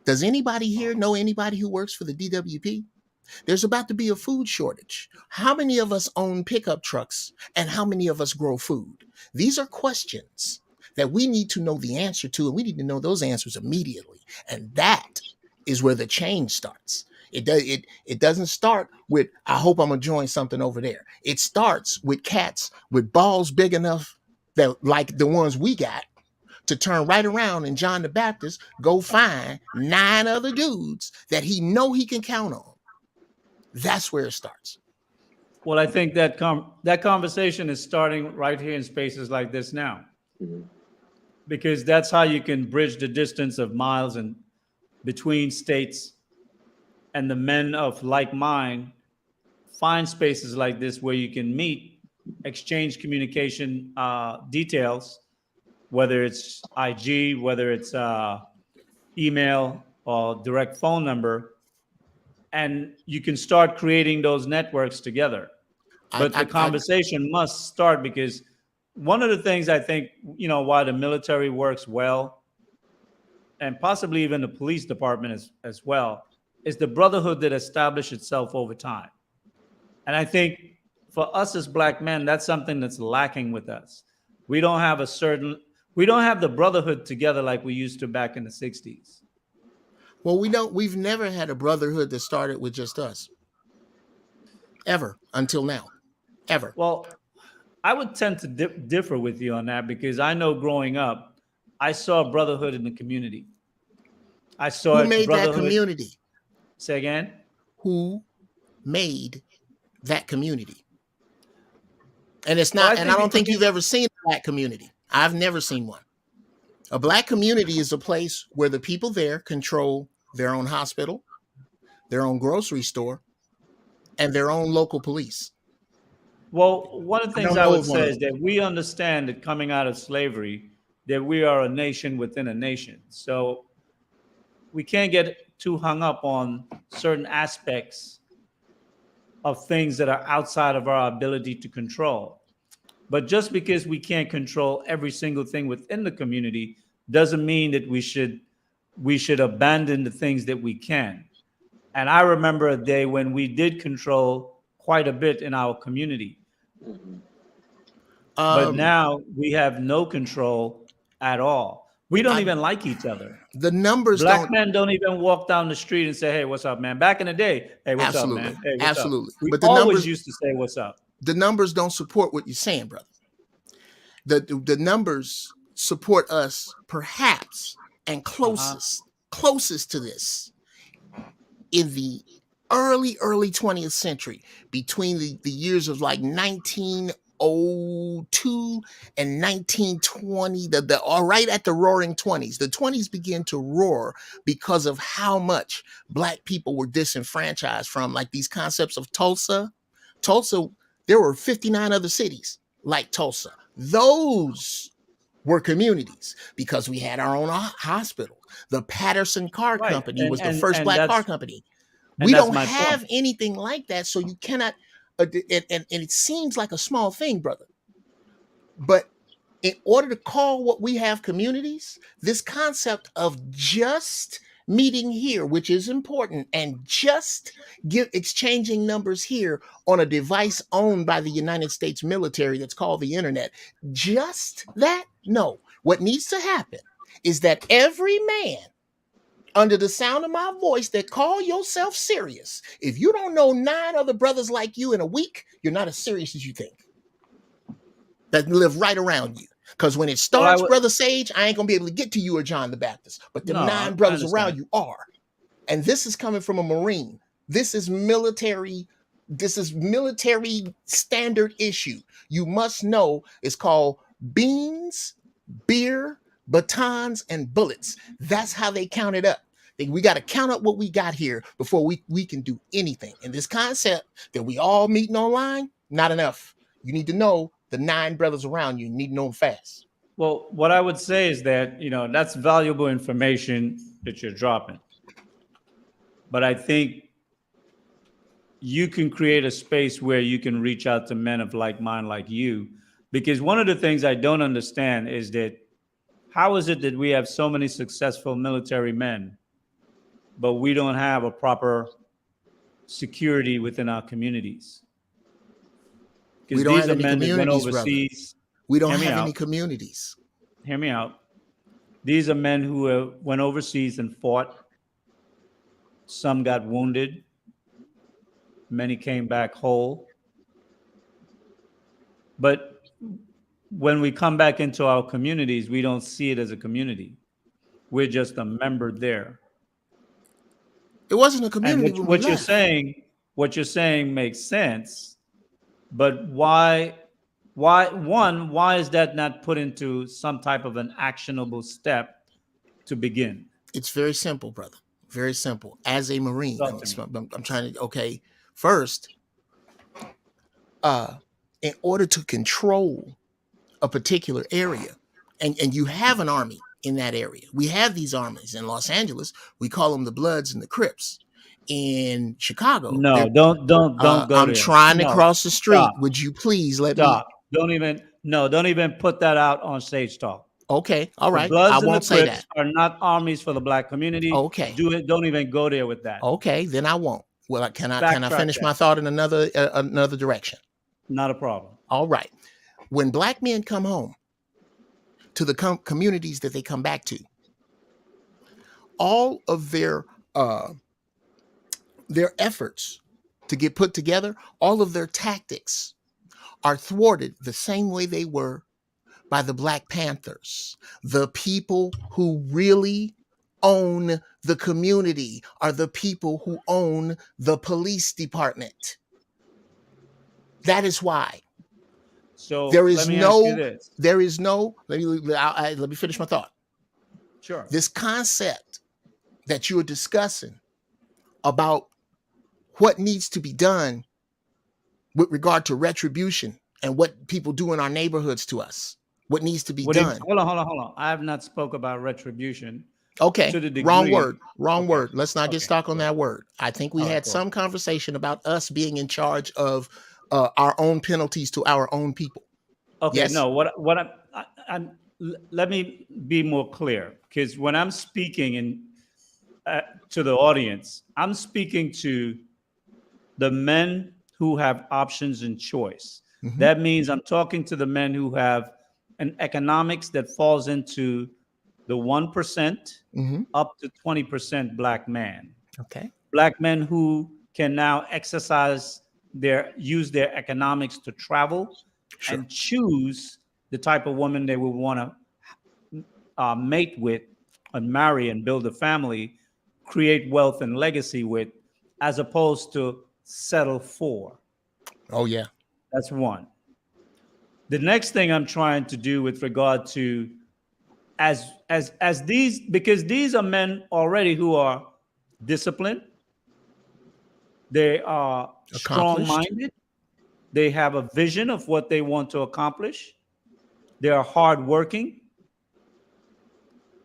does anybody here know anybody who works for the DWP? There's about to be a food shortage. How many of us own pickup trucks and how many of us grow food? These are questions that we need to know the answer to, and we need to know those answers immediately. And that is where the change starts. It doesn't start with, I hope I'm going to join something over there. It starts with cats with balls big enough that, like the ones we got, to turn right around and John the Baptist go find 9 other dudes that he know he can count on. That's where it starts. Well, I think that that conversation is starting right here in spaces like this now, because that's how you can bridge the distance of miles and between states, and the men of like mind find spaces like this where you can meet, exchange communication details, whether it's IG, whether it's email or direct phone number, and you can start creating those networks together. But the conversation must start, because one of the things I think, why the military works well, and possibly even the police department as well, is the brotherhood that established itself over time. And I think for us as Black men, that's something that's lacking with us. We don't have the brotherhood together like we used to back in the 60s. Well, we've never had a brotherhood that started with just us. Ever, until now. Ever. Well, I would tend to differ with you on that, because I know growing up, I saw brotherhood in the community. I saw Who made that community? Say again? Who made that community? And it's not, and I don't think you've ever seen a Black community. I've never seen one. A Black community is a place where the people there control their own hospital, their own grocery store, and their own local police. Well, one of the things I would say is that we understand that coming out of slavery, that we are a nation within a nation. So we can't get too hung up on certain aspects of things that are outside of our ability to control. But just because we can't control every single thing within the community doesn't mean that we should abandon the things that we can. And I remember a day when we did control quite a bit in our community. But now we have no control at all. We don't even like each other. The numbers Black men don't even walk down the street and say, "Hey, what's up, man?" Back in the day, "Hey, what's up, man?" Hey, what's absolutely. up? We But the always numbers used to say, "What's up?" The numbers don't support what you're saying, brother. The numbers support us, perhaps, and closest to this in the early 20th century, between the years of like 1902 and 1920, or right at the roaring 20s. The 20s began to roar because of how much Black people were disenfranchised from, like, these concepts of Tulsa. There were 59 other cities like Tulsa. Those were communities because we had our own hospital. The Patterson Car Company was the first Black car company. We don't have anything like that, so you cannot, and it seems like a small thing, brother. But in order to call what we have communities, this concept of just meeting here, which is important, and just exchanging numbers here on a device owned by the United States military that's called the internet. Just that? No. What needs to happen is that every man under the sound of my voice that call yourself serious, if you don't know 9 other brothers like you in a week, you're not as serious as you think. That live right around you. Because when it starts, Brother Sage, I ain't going to be able to get to you or John the Baptist. But the 9 brothers around you are. And this is coming from a Marine. This is military. This is military standard issue. You must know it's called beans, beer, batons, and bullets. That's how they count it up. We got to count up what we got here before we can do anything. And this concept that we all meeting online, not enough. You need to know the 9 brothers around you. You need to know them fast. Well, what I would say is that, that's valuable information that you're dropping. But I think you can create a space where you can reach out to men of like mind like you. Because one of the things I don't understand is that how is it that we have so many successful military men, but we don't have a proper security within our communities? We don't have any communities, brother. We don't have any communities. Hear me out. These are men who went overseas and fought. Some got wounded. Many came back whole. But when we come back into our communities, we don't see it as a community. We're just a member there. It wasn't a community. And what you're saying makes sense. But why is that not put into some type of an actionable step to begin? It's very simple, brother. Very simple. As a Marine, I'm trying to, first, in order to control a particular area, and you have an army in that area. We have these armies in Los Angeles. We call them the Bloods and the Crips. In Chicago, don't go I'm there. trying to cross the street. Stop. Would you please let me? Don't even put that out on Sage Talk. Okay, all right. I won't say that. Are not armies for the Black community. Okay, don't even go there with that. Okay, then I won't. Well, can I finish my thought in another direction? Not a problem. All right. When Black men come home to the communities that they come back to, all of their efforts to get put together, all of their tactics are thwarted the same way they were by the Black Panthers. The people who really own the community are the people who own the police department. That is why. So let me finish my thought. Sure. This concept that you're discussing about what needs to be done with regard to retribution and what people do in our neighborhoods to us, what needs to be done. Hold on. I have not spoke about retribution. Okay, wrong word. Let's not get stuck on that word. I think we had some conversation about us being in charge of our own penalties to our own people. Okay, yes? No, let me be more clear, because when I'm speaking to the audience, I'm speaking to the men who have options and choice. Mm-hmm. That means I'm talking to the men who have an economics that falls into the 1% mm-hmm. up to 20% Black man. Okay. Black men who can now use their economics to travel sure. and choose the type of woman they would want to mate with and marry and build a family, create wealth and legacy with, as opposed to settle for. Oh, yeah. That's one. The next thing I'm trying to do with regard to because these are men already who are disciplined, they are strong-minded, they have a vision of what they want to accomplish, they are hardworking.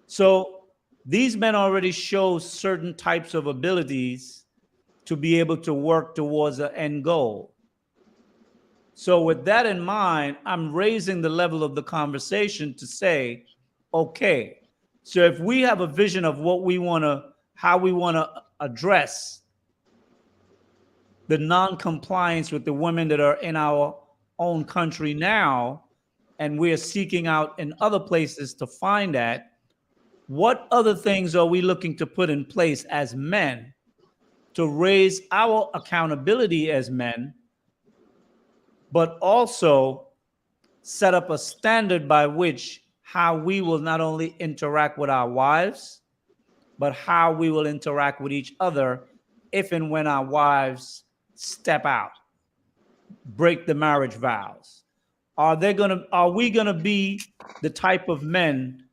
So these men already show certain types of abilities to be able to work towards an end goal. So with that in mind, I'm raising the level of the conversation to say, okay, so if we have a vision of what we want to how we want to address the non-compliance with the women that are in our own country now, and we're seeking out in other places to find that, what other things are we looking to put in place as men to raise our accountability as men, but also set up a standard by which how we will not only interact with our wives, but how we will interact with each other if and when our wives step out, break the marriage vows. Are we gonna be the type of men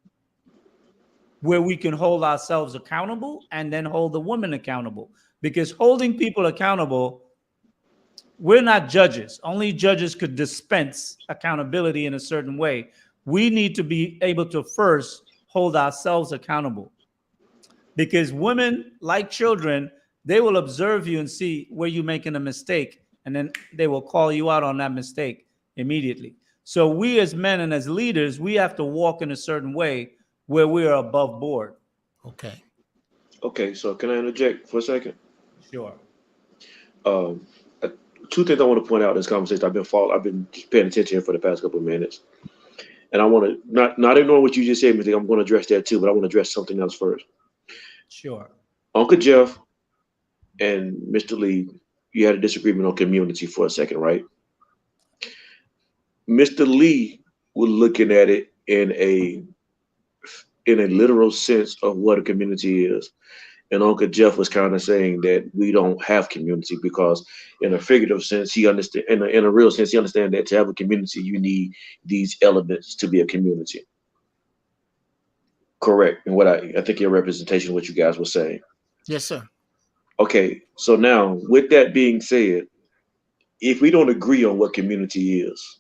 where we can hold ourselves accountable and then hold the women accountable? Because holding people accountable, we're not judges. Only judges could dispense accountability in a certain way. We need to be able to first hold ourselves accountable. Because women, like children, they will observe you and see where you're making a mistake, and then they will call you out on that mistake immediately. So we as men and as leaders, we have to walk in a certain way where we are above board. Okay. Okay, so can I interject for a second? Sure. Two things I want to point out in this conversation. I've been paying attention here for the past couple of minutes, and I want to not ignore what you just said. I'm going to address that too, but I want to address something else first. Sure. Uncle Jeff and Mr. Lee, you had a disagreement on community for a second, right? Mr. Lee was looking at it in a literal sense of what a community is. And Uncle Jeff was kind of saying that we don't have community because in a figurative sense, in a real sense, he understands that to have a community, you need these elements to be a community. Correct. And what I think your representation of what you guys were saying. Yes, sir. Okay. So now with that being said, if we don't agree on what community is,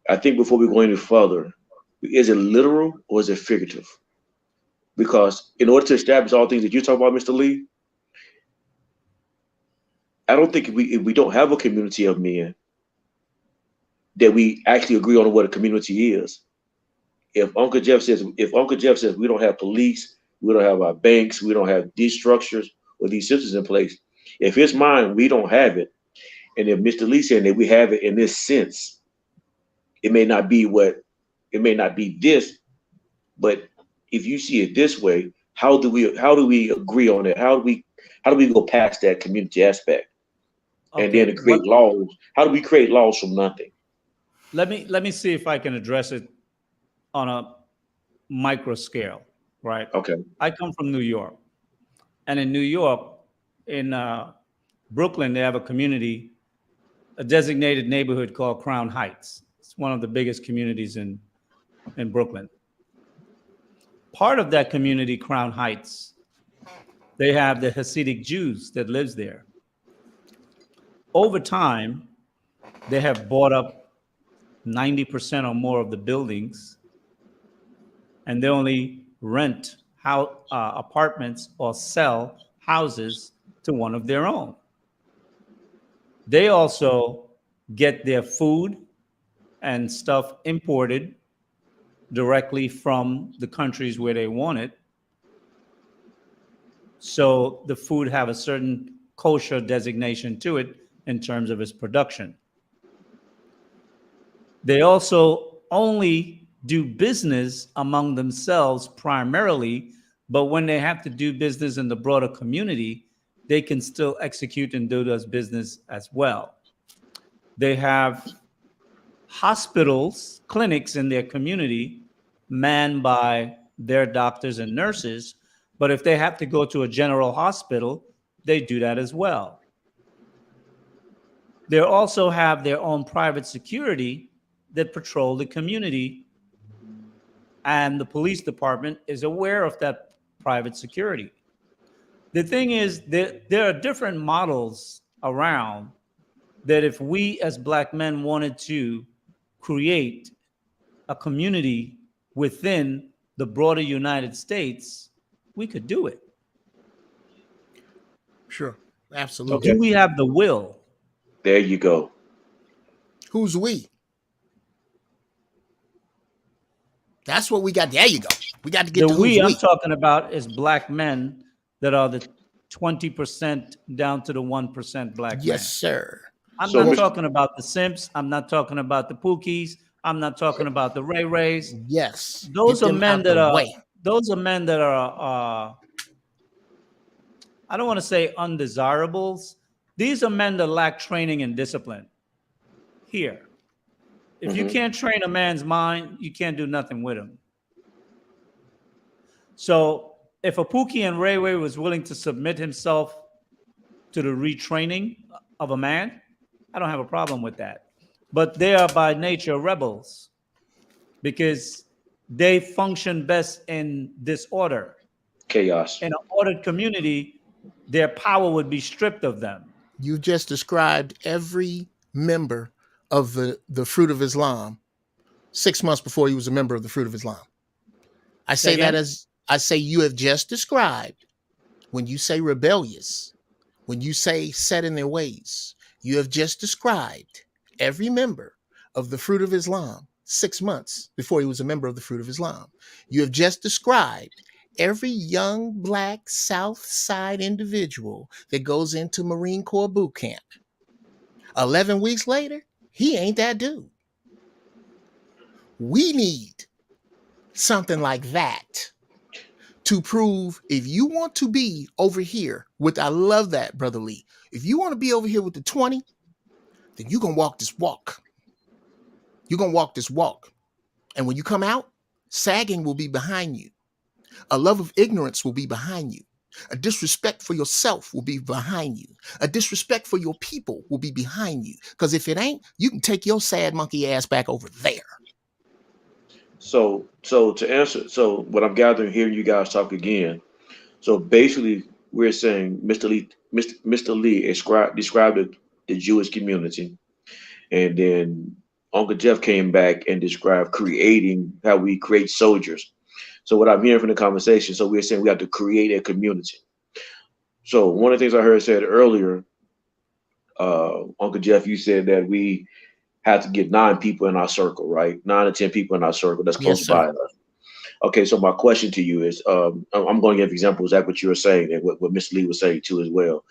I think before we go any further, is it literal or is it figurative? Because in order to establish all things that you talk about, Mr. Lee, I don't think if we don't have a community of men that we actually agree on what a community is. If Uncle Jeff says we don't have police, we don't have our banks, we don't have these structures or these systems in place, if it's mine, we don't have it. And if Mr. Lee saying that we have it in this sense, it may not be this, but if you see it this way, how do we agree on it? How do we go past that community aspect? Okay. And then to create laws? How do we create laws from nothing? Let me see if I can address it on a micro scale, right? Okay. I come from New York, and in New York, in Brooklyn, they have a community, a designated neighborhood called Crown Heights. It's one of the biggest communities in Brooklyn. Part of that community, Crown Heights, they have the Hasidic Jews that lives there. Over time, they have bought up 90% or more of the buildings, and they only rent apartments or sell houses to one of their own. They also get their food and stuff imported directly from the countries where they want it. So the food have a certain kosher designation to it in terms of its production. They also only do business among themselves primarily, but when they have to do business in the broader community, they can still execute and do those business as well. They have hospitals, clinics in their community manned by their doctors and nurses, but if they have to go to a general hospital, they do that as well. They also have their own private security that patrol the community, and the police department is aware of that private security. The thing is that there are different models around that if we as Black men wanted to create a community within the broader United States, we could do it. Sure. Absolutely. Do we have the will? There you go. Who's we? That's what we got. There you go. We got to get The to we who's I'm we. talking about is black men that are the 20% down to the 1% black Yes, man. sir. I'm So, not Mr. talking about the simps. I'm not talking about the Pookies. I'm not talking about the Ray Rays. Yes. Those Get are them men out that the are. way. Those are men that are. I don't want to say undesirables. These are men that lack training and discipline. Here, if you Mhm. can't train a man's mind, you can't do nothing with him. So, if a Pookie and Ray Ray was willing to submit himself to the retraining of a man, I don't have a problem with that. But they are by nature rebels because they function best in disorder. Chaos. In an ordered community, their power would be stripped of them. You just described every member of the Fruit of Islam 6 months before he was a member of the Fruit of Islam. I say that again? as I say you have just described when you say rebellious, when you say set in their ways, you have just described every member of the Fruit of Islam 6 months before he was a member of the Fruit of Islam. You have just described every young black South Side individual that goes into Marine Corps boot camp. 11 weeks later, he ain't that dude. We need something like that to prove if you want to be over here with, I love that, Brother Lee. If you want to be over here with the 20, then you're going to walk this walk. You're going to walk this walk. And when you come out, sagging will be behind you. A love of ignorance will be behind you. A disrespect for yourself will be behind you. A disrespect for your people will be behind you. Because if it ain't, you can take your sad monkey ass back over there. So to answer, so what I'm gathering, hearing you guys talk again. So basically, we're saying Mr. Lee described the Jewish community, and then Uncle Jeff came back and described creating how we create soldiers. So what I'm hearing from the conversation, so we're saying we have to create a community. So one of the things I heard said earlier, Uncle Jeff, you said that we have to get 9 people in our circle, right? 9 or 10 people in our circle that's Yes, close sir. by us. Okay, so my question to you is, I'm going to give examples like what you were saying and what Mr. Lee was saying too as well.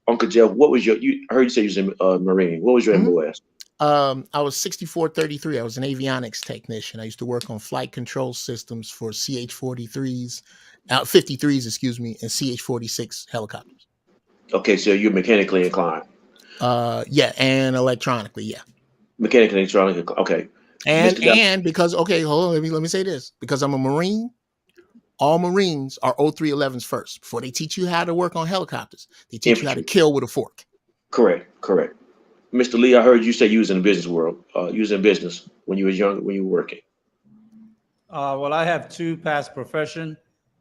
Uncle Jeff, what was I heard you say you was in Marine. What was your Mhm. MOS? I was 6433. I was an avionics technician. I used to work on flight control systems for CH-43s, 53s, excuse me, and CH-46 helicopters. Okay, so you're mechanically inclined. Yeah, and electronically, yeah. Mechanically inclined. Okay. And because hold on, let me say this. Because I'm a Marine, all Marines are 0311s first. Before they teach you how to work on helicopters, they teach you how to Infantry. kill with a fork. Correct. Mr. Lee, I heard you say you was in the business world. You was in business when you was young, when you were working. Well, I have 2 past profession.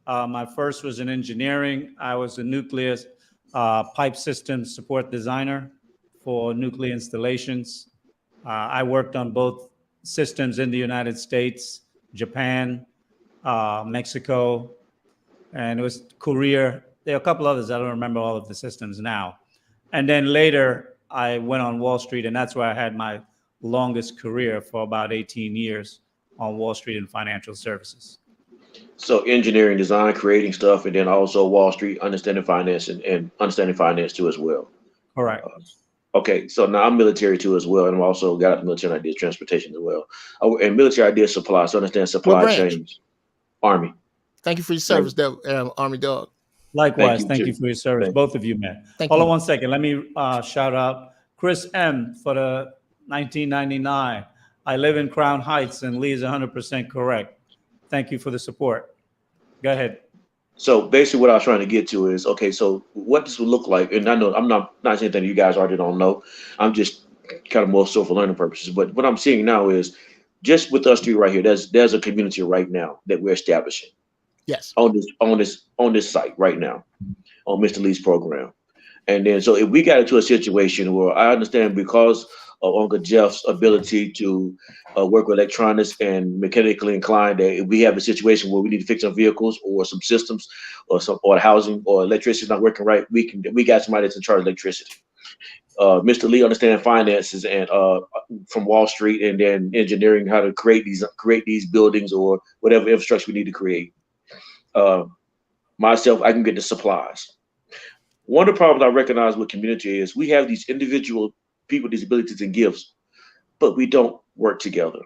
My first was in engineering. I was a nuclear pipe system support designer for nuclear installations. I worked on both systems in the United States, Japan, Mexico, and it was Korea. There are a couple others. I don't remember all of the systems now. And then later, I went on Wall Street, and that's where I had my longest career for about 18 years on Wall Street and financial services. So engineering, design, creating stuff, and then also Wall Street, understanding finance and understanding finance too as well. Correct. Okay, so now I'm military too as well, and I'm also got out of the military and I did transportation as well. Oh, and military I did supply, so I understand What supply branch? chains. Army. Thank you for your Thank, service, Army Dog. Likewise, you thank you too. for your service, Thank, both of you, man. Thank Hold on you. 1 second. Let me shout out Chris M for the 1999. I live in Crown Heights, and Lee is 100% correct. Thank you for the support. Go ahead. So basically, what I was trying to get to is okay. So what this would look like, and I know I'm not saying that you guys already don't know. I'm just kind of more so for learning purposes. But what I'm seeing now is just with us 3 right here. There's a community right now that we're establishing Yes. on this site right now on Mr. Lee's program. And then, so if we got into a situation where I understand because of Uncle Jeff's ability to work with electronics and mechanically inclined, that if we have a situation where we need to fix some vehicles or some systems or housing or electricity is not working right, we got somebody that's in charge of electricity. Mr. Lee understanding finances and from Wall Street, and then engineering how to create these buildings or whatever infrastructure we need to create. Myself, I can get the supplies. One of the problems I recognize with community is we have these individual people, these abilities and gifts, but we don't work together.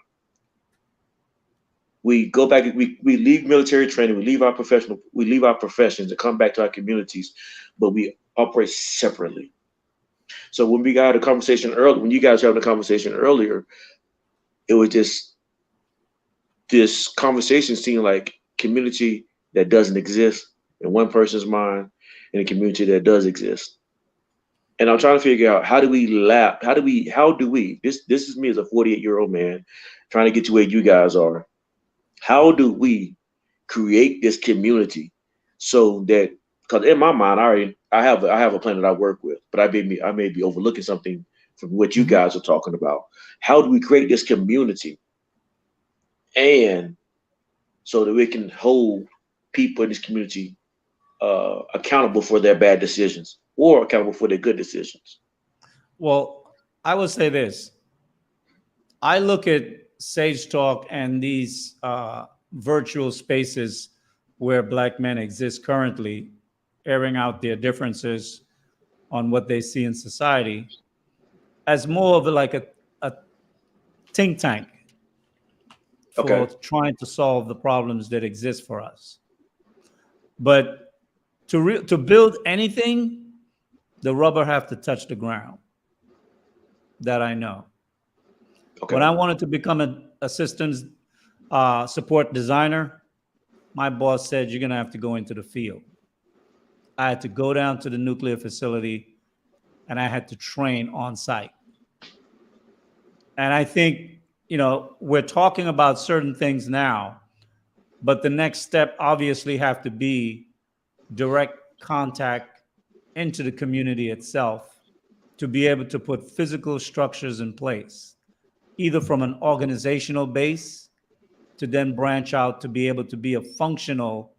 We go back, we leave military training, we leave our professions and come back to our communities, but we operate separately. So when we got a conversation earlier, when you guys were having a conversation earlier, it was just this conversation seemed like community that doesn't exist in one person's mind and a community that does exist. And I'm trying to figure out how do we, this is me as a 48-year-old man trying to get to where you guys are. How do we create this community so that, because in my mind, I have a plan that I work with, but I may be overlooking something from what you guys are talking about. How do we create this community, and so that we can hold people in this community accountable for their bad decisions or accountable for their good decisions? Well, I will say this. I look at Sage Talk and these virtual spaces where Black men exist currently, airing out their differences on what they see in society, as more of like a think tank for trying to solve the problems that exist for us. But to build anything, the rubber have to touch the ground. That I know. Okay. When I wanted to become an assistance support designer, my boss said, you're going to have to go into the field. I had to go down to the nuclear facility and I had to train on site. And I think, we're talking about certain things now, but the next step obviously have to be direct contact into the community itself to be able to put physical structures in place, either from an organizational base to then branch out to be able to be a functional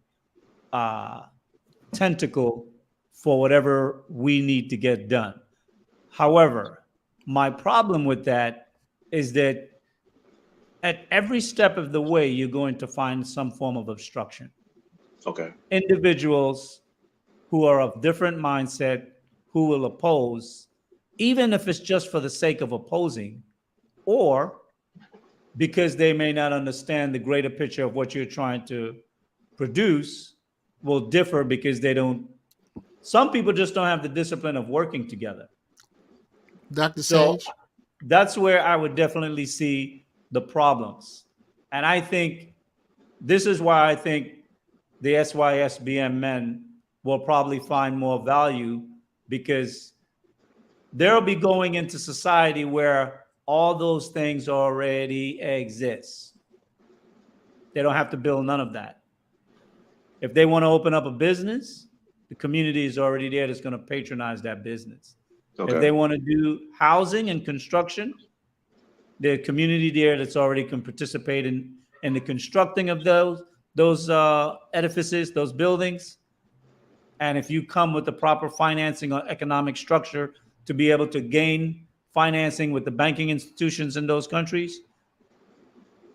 tentacle for whatever we need to get done. However, my problem with that is that at every step of the way, you're going to find some form of obstruction. Okay. Individuals who are of different mindset, who will oppose, even if it's just for the sake of opposing, or because they may not understand the greater picture of what you're trying to produce, will differ because some people just don't have the discipline of working together. Dr. Sage? That's where I would definitely see the problems. And I think this is why I think the SYSBM men will probably find more value, because they'll be going into society where all those things already exist. They don't have to build none of that. If they want to open up a business, the community is already there that's going to patronize that business. Okay. If they want to do housing and construction, the community there that's already can participate in the constructing of those edifices, those buildings. And if you come with the proper financing or economic structure to be able to gain financing with the banking institutions in those countries,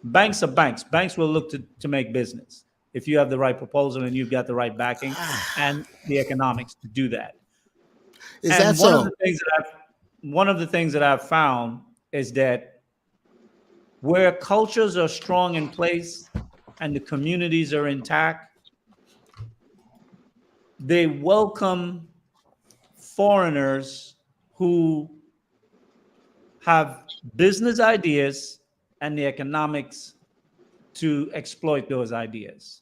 banks are banks. Banks will look to make business if you have the right proposal and you've got the right backing and the economics to do that. One of the things that I've found is that where cultures are strong in place and the communities are intact, they welcome foreigners who have business ideas and the economics to exploit those ideas.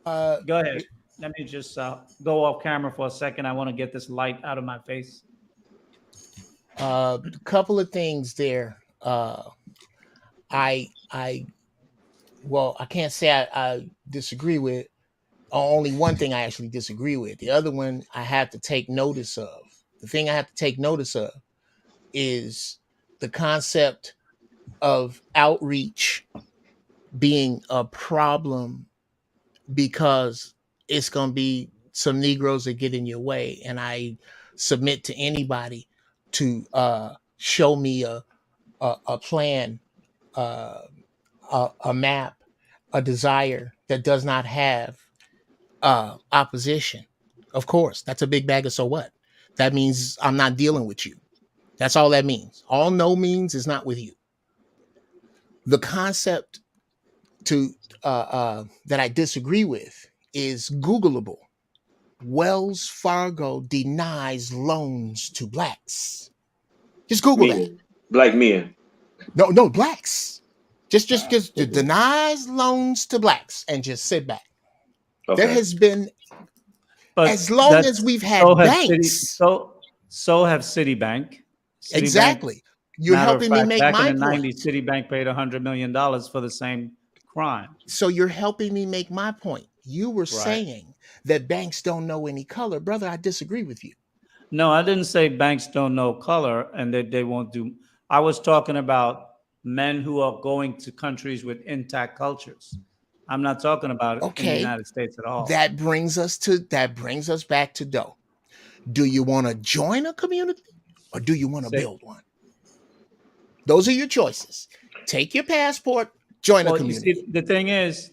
Go ahead. Let me just go off camera for a second. I want to get this light out of my face. A couple of things there. I can't say I disagree with. Only one thing I actually disagree with. The other one I have to take notice of. The thing I have to take notice of is the concept of outreach being a problem because it's going to be some Negroes that get in your way. And I submit to anybody to show me a plan, uh, a map, a desire that does not have opposition. Of course, that's a big bag of so what. That means I'm not dealing with you. That's all that means. All no means is not with you. The concept to that I disagree with is Googleable. Wells Fargo denies loans to blacks. Just Google that. Men, black men. No, blacks. Just denies loans to blacks and just sit back. Okay. There has been, But as long that's as we've had so have banks. so have Citibank. Exactly. You're Matter of helping me fact, make back my in the point. 90s, Citibank paid $100 million for the same crime. So you're helping me make my point. You were saying that banks don't know any color. Brother, I disagree with you. No, I didn't say banks don't know color and that they won't do. I was talking about men who are going to countries with intact cultures. I'm not talking about it in the United States at all. That brings us back to Doe. Do you want to join a community or do you want to build one? Those are your choices. Take your passport, join a community. You see,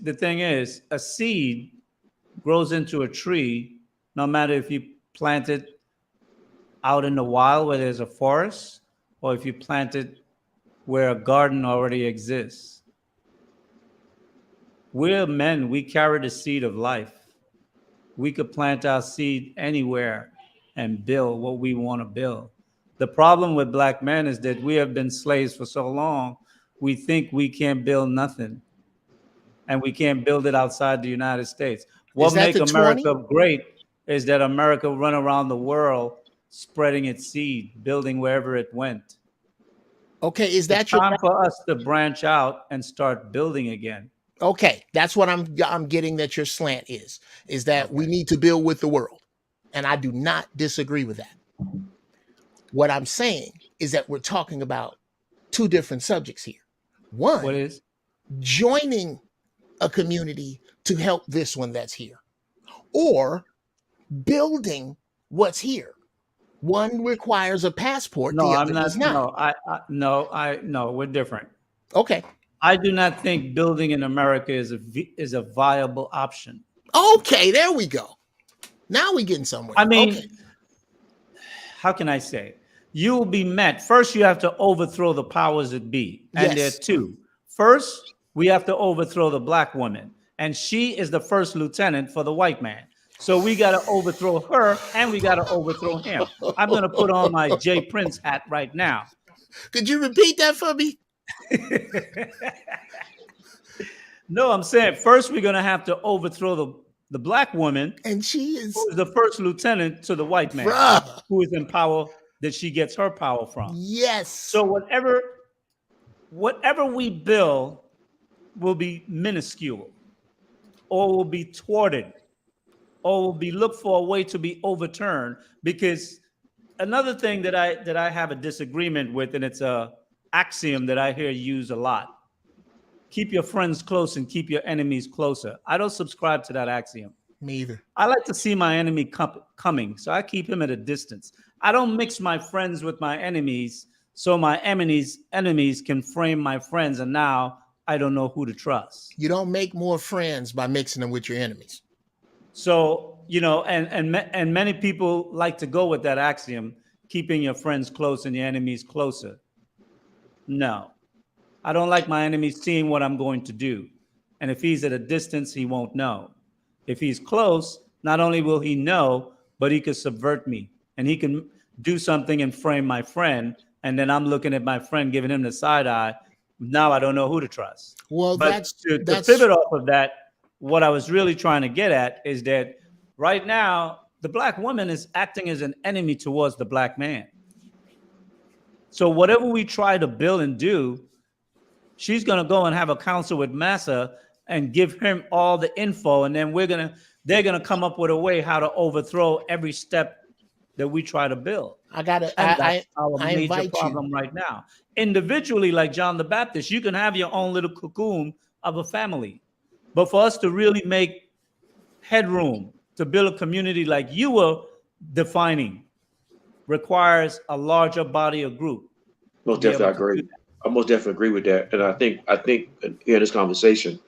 the thing is, a seed grows into a tree, no matter if you plant it out in the wild where there's a forest, or if you plant it where a garden already exists. We're men, we carry the seed of life. We could plant our seed anywhere and build what we want to build. The problem with black men is that we have been slaves for so long, we think we can't build nothing. And we can't build it outside the United States. What makes America great is that America run around the world spreading its seed, building wherever it went. Okay, is that your time for us to branch out and start building again? Okay, that's what I'm getting that your slant is that we need to build with the world. And I do not disagree with that. What I'm saying is that we're talking about two different subjects here. One, what is joining a community to help this one that's here, or building what's here. One requires a passport. No, the I'm other not. does not. No, we're different. Okay. I do not think building in America is a viable option. Okay, there we go. Now we're getting somewhere. I mean, how can I say? You will be met. First, you have to overthrow the powers that be. And there are two. First, we have to overthrow the black woman. And she is the first lieutenant for the white man. So we got to overthrow her and we got to overthrow him. I'm going to put on my Jay Prince hat right now. Could you repeat that for me? No, I'm saying first we're going to have to overthrow the black woman. And she is the first lieutenant to the white man who is in power that she gets her power from. Yes. So whatever we build will be minuscule or will be thwarted or will be looked for a way to be overturned. Because another thing that I have a disagreement with, and it's a axiom that I hear used a lot: keep your friends close and keep your enemies closer. I don't subscribe to that axiom. Me either. I like to see my enemy coming, so I keep him at a distance. I don't mix my friends with my enemies, so my enemies can frame my friends, and now I don't know who to trust. You don't make more friends by mixing them with your enemies. So, and many people like to go with that axiom, keeping your friends close and your enemies closer. No, I don't like my enemy seeing what I'm going to do. And if he's at a distance, he won't know. If he's close, not only will he know, but he could subvert me and he can do something and frame my friend. And then I'm looking at my friend, giving him the side eye. Now I don't know who to trust. Well, but to pivot off of that, what I was really trying to get at is that right now, the black woman is acting as an enemy towards the black man. So whatever we try to build and do, she's going to go and have a council with Massa and give him all the info. And then they're going to come up with a way how to overthrow every step that we try to build. That's our major problem right now. Individually, like John the Baptist, you can have your own little cocoon of a family. But for us to really make headroom to build a community like you were defining, requires a larger body of group to Most be definitely, I able to do agree. I most definitely agree with that, and I think here in this conversation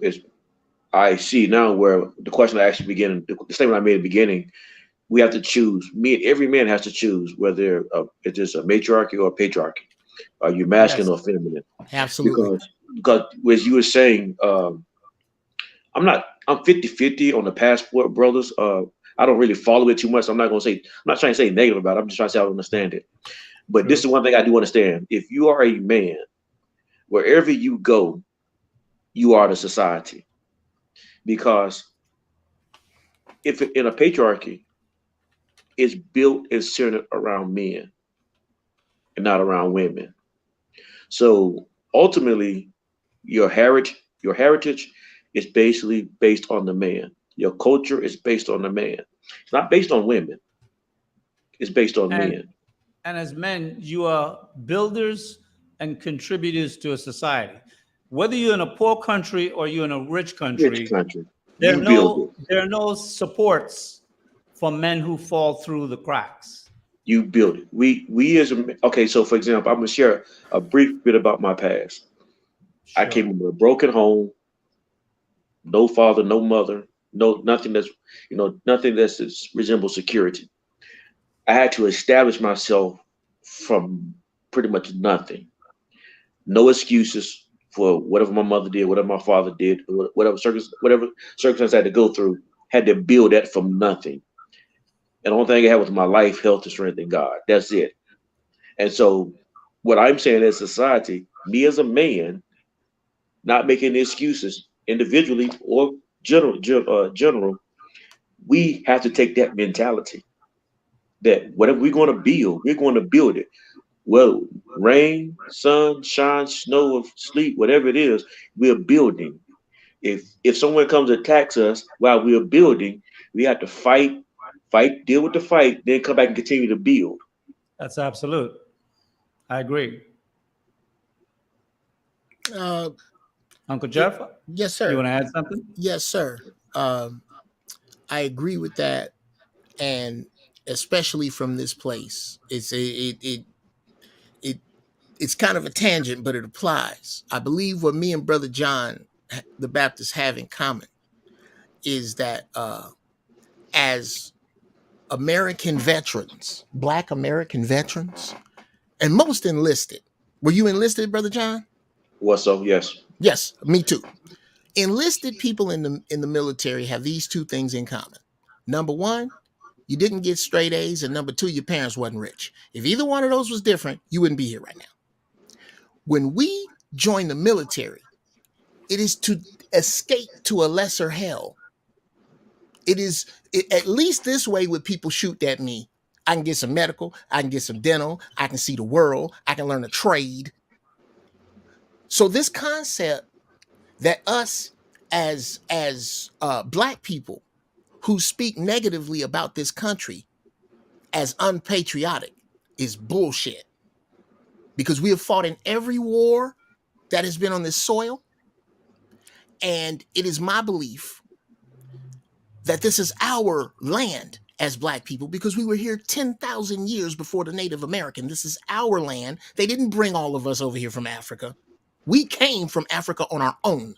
is I see now where the question I asked you beginning, the statement I made at the beginning, we have to choose. Every man has to choose whether it is a matriarchy or a patriarchy. Are you that. Yes. masculine or feminine? Absolutely. Because as you were saying, I'm 50-50 on the passport brothers. I don't really follow it too much. I'm not trying to say negative about it. I'm just trying to say I don't understand it. But this True. is one thing I do understand. If you are a man, wherever you go, you are the society. Because if in a patriarchy, it's built and centered around men and not around women. So ultimately, your heritage is basically based on the man. Your culture is based on the man. It's not based on women. It's based on And men. and as men, you are builders and contributors to a society. Whether you're in a poor country or you're in a rich Rich country, country. You build it. there are no supports for men who fall through the cracks. You build it. We as a okay. So for example, I'm gonna share a brief bit about my past. I Sure. came from a broken home, no father, no mother, no nothing nothing that's resembles security. I had to establish myself from pretty much nothing. No excuses for whatever my mother did, whatever my father did, whatever circumstance I had to go through. Had to build that from nothing. And the only thing I had was my life, health, and strength in God. That's it. And so, what I'm saying as society, me as a man, not making excuses individually or general, we have to take that mentality that whatever we're going to build it. Well, rain, sun, shine, snow, or sleet, whatever it is, we're building. If someone comes to attacks us while we're building, we have to fight, deal with the fight, then come back and continue to build. That's absolute. I agree. Uh, Uncle it, Jeff, yes, you sir. want to add something? Yes, sir. Um, I agree with that, and especially from this place, it it's kind of a tangent, but it applies. I believe what me and Brother John, the Baptist, have in common is that as American veterans, Black American veterans, and most enlisted. Were you enlisted, Brother John? What's up? Yes. Yes, me too. Enlisted people in the military have these two things in common. Number one, you didn't get straight A's, and number two, your parents wasn't rich. If either one of those was different, you wouldn't be here right now. When we join the military, it is to escape to a lesser hell. At least this way when people shoot at me, I can get some medical, I can get some dental, I can see the world, I can learn a trade. So this concept that us as Black people who speak negatively about this country as unpatriotic is bullshit, because we have fought in every war that has been on this soil, and it is my belief that this is our land as Black people because we were here 10,000 years before the Native American. This is our land. They didn't bring all of us over here from Africa. We came from Africa on our own.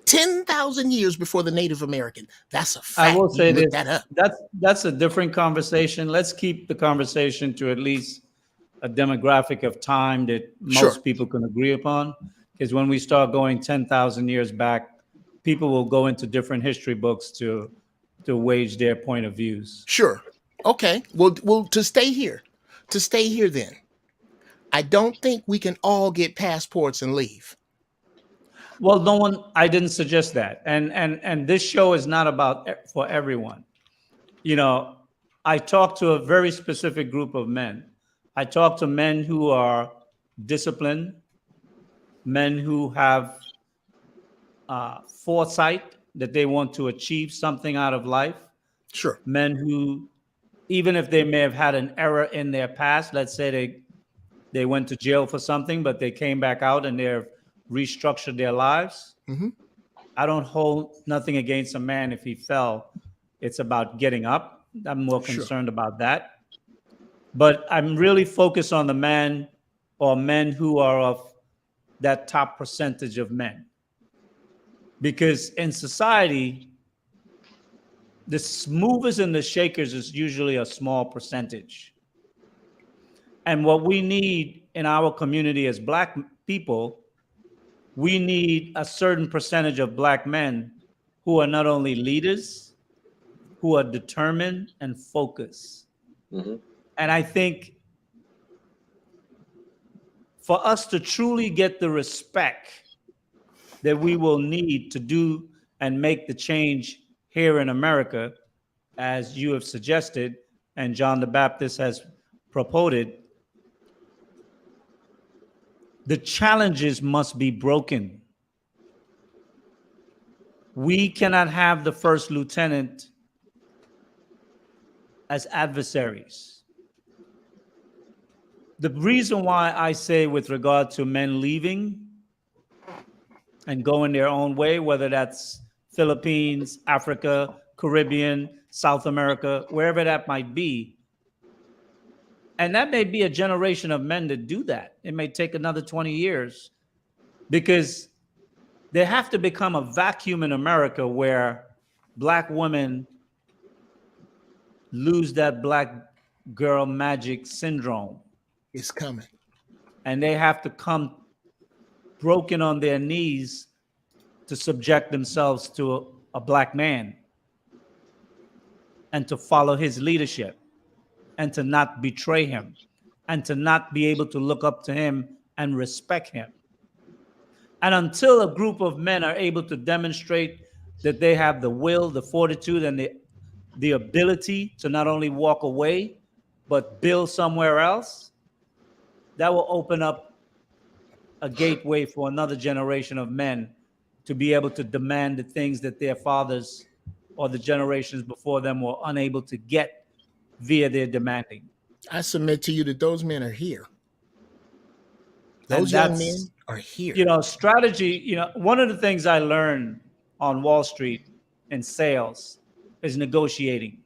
10,000 years before the Native American. That's a I fact. will You say can look this. that up. That's a different conversation. Let's keep the conversation to at least a demographic of time that Sure. most people can agree upon. Because when we start going 10,000 years back, people will go into different history books to wage their point of views. Sure. Okay. Well, to stay here then, I don't think we can all get passports and leave. Well, no one. I didn't suggest that, and this show is not about for everyone. You know, I talk to a very specific group of men. I talk to men who are disciplined, men who have foresight that they want to achieve something out of life, Sure. men who, even if they may have had an error in their past, let's say they went to jail for something, but they came back out and they've restructured their lives. Mm-hmm. I don't hold nothing against a man if he fell. It's about getting up. I'm more Sure. concerned about that. But I'm really focused on the man or men who are of that top percentage of men. Because in society, the movers and the shakers is usually a small percentage. And what we need in our community as Black people, we need a certain percentage of Black men who are not only leaders, who are determined and focused. Mm-hmm. And I think for us to truly get the respect that we will need to do and make the change here in America, as you have suggested, and John the Baptist has proposed, the challenges must be broken. We cannot have the first lieutenant as adversaries. The reason why I say with regard to men leaving and going their own way, whether that's Philippines, Africa, Caribbean, South America, wherever that might be, and that may be a generation of men that do that. It may take another 20 years because they have to become a vacuum in America where Black women lose that Black girl magic syndrome. It's coming. And they have to come broken on their knees to subject themselves to a Black man and to follow his leadership and to not betray him and to not be able to look up to him and respect him. And until a group of men are able to demonstrate that they have the will, the fortitude, and the ability to not only walk away, but build somewhere else, that will open up a gateway for another generation of men to be able to demand the things that their fathers or the generations before them were unable to get via their demanding. I submit to you that those men are here. And Those young that's, men are here. you know, strategy, you know, one of the things I learned on Wall Street in sales is negotiating.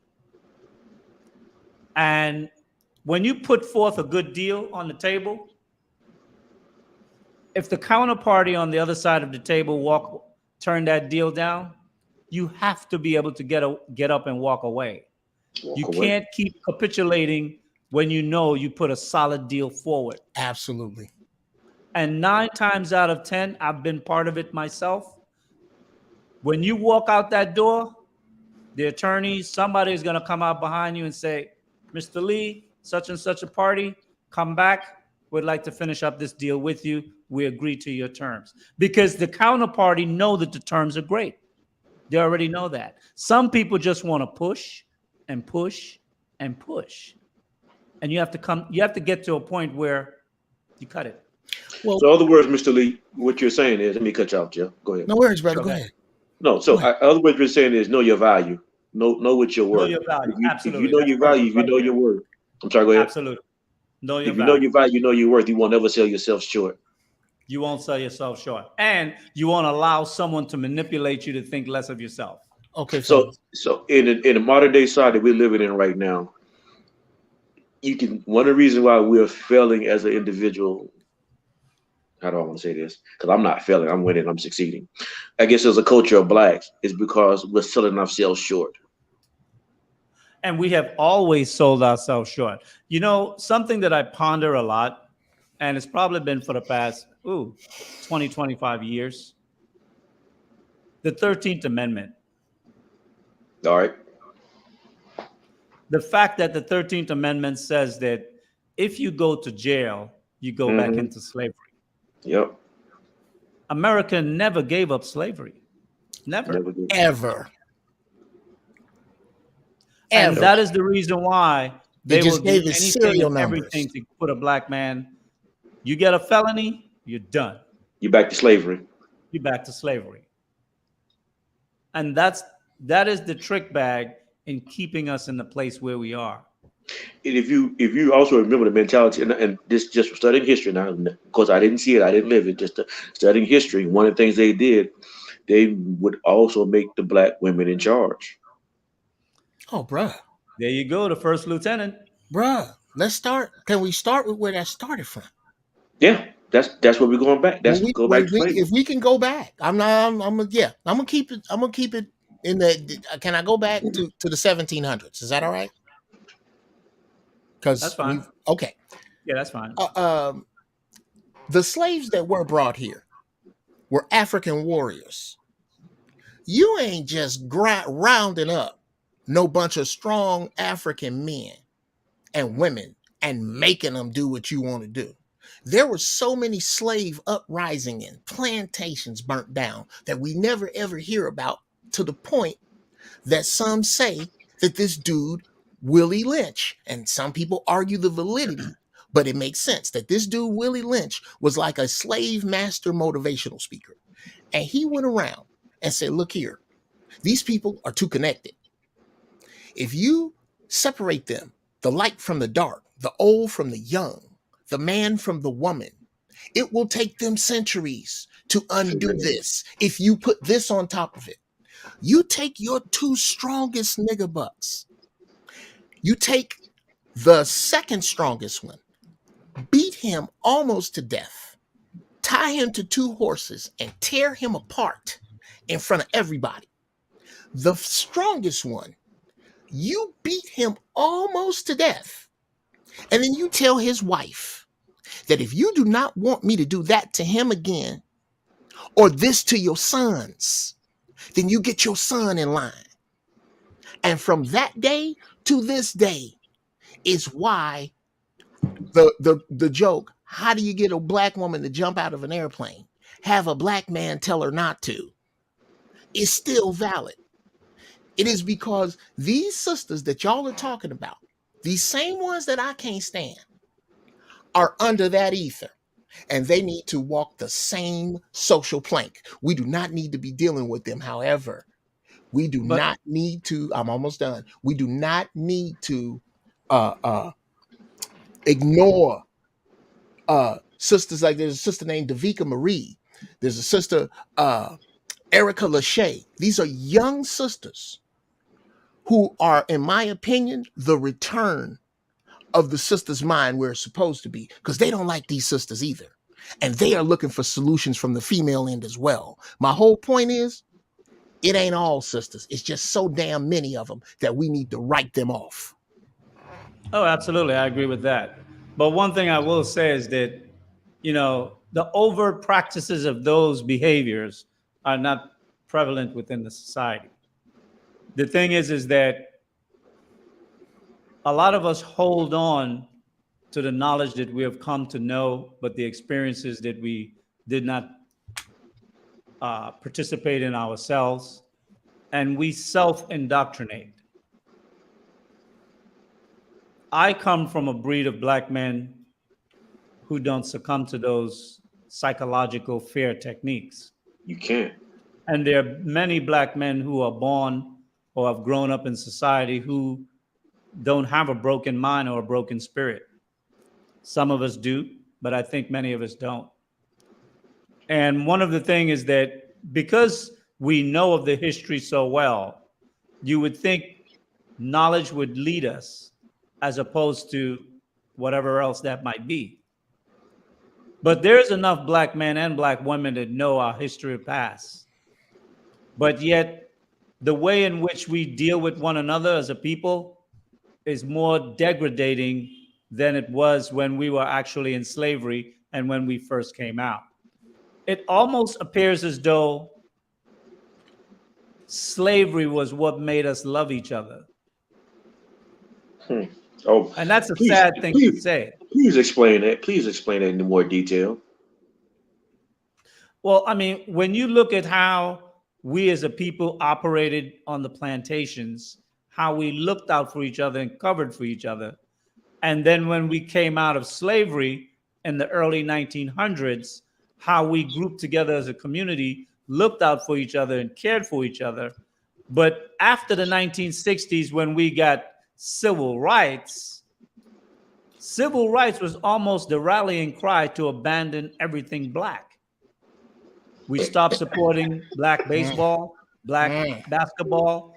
And when you put forth a good deal on the table, if the counterparty on the other side of the table turn that deal down, you have to be able to get up and walk away. You can't keep capitulating when you know you put a solid deal forward. Absolutely. And 9 times out of 10, I've been part of it myself. When you walk out that door, the attorneys, somebody is going to come out behind you and say, Mr. Lee, such and such a party, come back. We'd like to finish up this deal with you. We agree to your terms. Because the counterparty know that the terms are great. They already know that. Some people just want to push and push and push. And you have to get to a point where you cut it. Well, so in other words, Mr. Lee, what you're saying is, let me cut you off, Jeff. Go ahead. No worries, brother. Go ahead. No, so other words you're saying is know your value. Know what your worth. Know your value. If you know your value, you know your worth. I'm sorry, go ahead. Absolutely. Know your if you value. know your value, you know your worth. You won't ever sell yourself short. You won't sell yourself short. And you won't allow someone to manipulate you to think less of yourself. Okay. So in the modern day society that we're living in right now, one of the reasons why we're failing as an individual, how do I want to say this? Because I'm not failing, I'm winning, I'm succeeding. I guess there's a culture of Blacks is because we're selling ourselves short. And we have always sold ourselves short. You know, something that I ponder a lot, and it's probably been for the past 20, 25 years, the 13th Amendment. All right. The fact that the 13th Amendment says that if you go to jail, you go back into slavery. Yep. America never gave up slavery. Never. Ever. And that is the reason why they just will gave do us anything serial and numbers. everything to put a Black man. You get a felony, you're done. You're back to slavery. You're back to slavery. And that is the trick bag in keeping us in the place where we are. And if you also remember the mentality, and this just studying history now, because I didn't see it, I didn't live it, just studying history, one of the things they did, they would also make the Black women in charge. Oh, bruh. There you go, the first lieutenant. Bruh, let's start. Can we start with where that started from? Yeah, that's where we're going back. That's go back to slavery. If we can go back, I'm gonna keep it. I'm gonna keep it in the. Can I go back to the 1700s? Is that all right? That's Because fine. okay. Yeah, that's fine. The slaves that were brought here were African warriors. You ain't just rounding up no bunch of strong African men and women and making them do what you want to do. There were so many slave uprising and plantations burnt down that we never ever hear about, to the point that some say that this dude, Willie Lynch, and some people argue the validity, but it makes sense that this dude, Willie Lynch, was like a slave master motivational speaker. And he went around and said, look here, these people are too connected. If you separate them, the light from the dark, the old from the young, the man from the woman, it will take them centuries to undo this. If you put this on top of it, you take your two strongest nigga bucks, you take the second strongest one, beat him almost to death, tie him to two horses, and tear him apart in front of everybody. The strongest one, you beat him almost to death. And then you tell his wife that if you do not want me to do that to him again, or this to your sons, then you get your son in line. And from that day to this day is why the joke, how do you get a black woman to jump out of an airplane? Have a black man tell her not to, is still valid. It is because these sisters that y'all are talking about, these same ones that I can't stand, are under that ether, and they need to walk the same social plank. We do not need to be dealing with them. However, we do not need to, I'm almost done. We do not need to ignore sisters. Like there's a sister named Davika Marie. There's a sister, Erica Lachey. These are young sisters who are, in my opinion, the return of the sister's mind where it's supposed to be, because they don't like these sisters either. And they are looking for solutions from the female end as well. My whole point is, it ain't all sisters. It's just so damn many of them that we need to write them off. Oh, absolutely. I agree with that. But one thing I will say is that, the overt practices of those behaviors are not prevalent within the society. The thing is that a lot of us hold on to the knowledge that we have come to know, but the experiences that we did not participate in ourselves, and we self-indoctrinate. I come from a breed of black men who don't succumb to those psychological fear techniques. You can't. And there are many black men who are born or have grown up in society who don't have a broken mind or a broken spirit. Some of us do, but I think many of us don't. And one of the things is that because we know of the history so well, you would think knowledge would lead us as opposed to whatever else that might be. But there's enough black men and black women that know our history past. But yet, the way in which we deal with one another as a people is more degrading than it was when we were actually in slavery and when we first came out. It almost appears as though slavery was what made us love each other. Oh, and that's a sad thing to say. Please explain that. Please explain that in more detail. Well, I mean, when you look at how we as a people operated on the plantations, how we looked out for each other and covered for each other, and then when we came out of slavery in the early 1900s, how we grouped together as a community, looked out for each other and cared for each other. But after the 1960s, when we got civil rights was almost the rallying cry to abandon everything black. We stopped supporting black baseball, black basketball,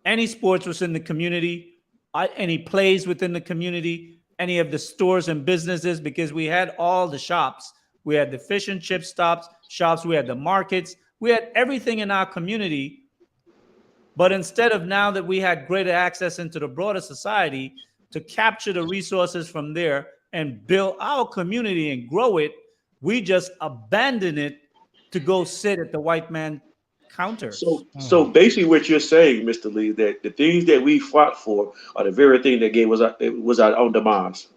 any sports within the community, any plays within the community, any of the stores and businesses, because we had all the shops. We had the fish and chip shops, we had the markets, we had everything in our community. But instead of now that we had greater access into the broader society to capture the resources from there and build our community and grow it, we just abandon it to go sit at the white man counters. So basically, what you're saying, Mr. Lee, that the things that we fought for are the very thing that was our own demise.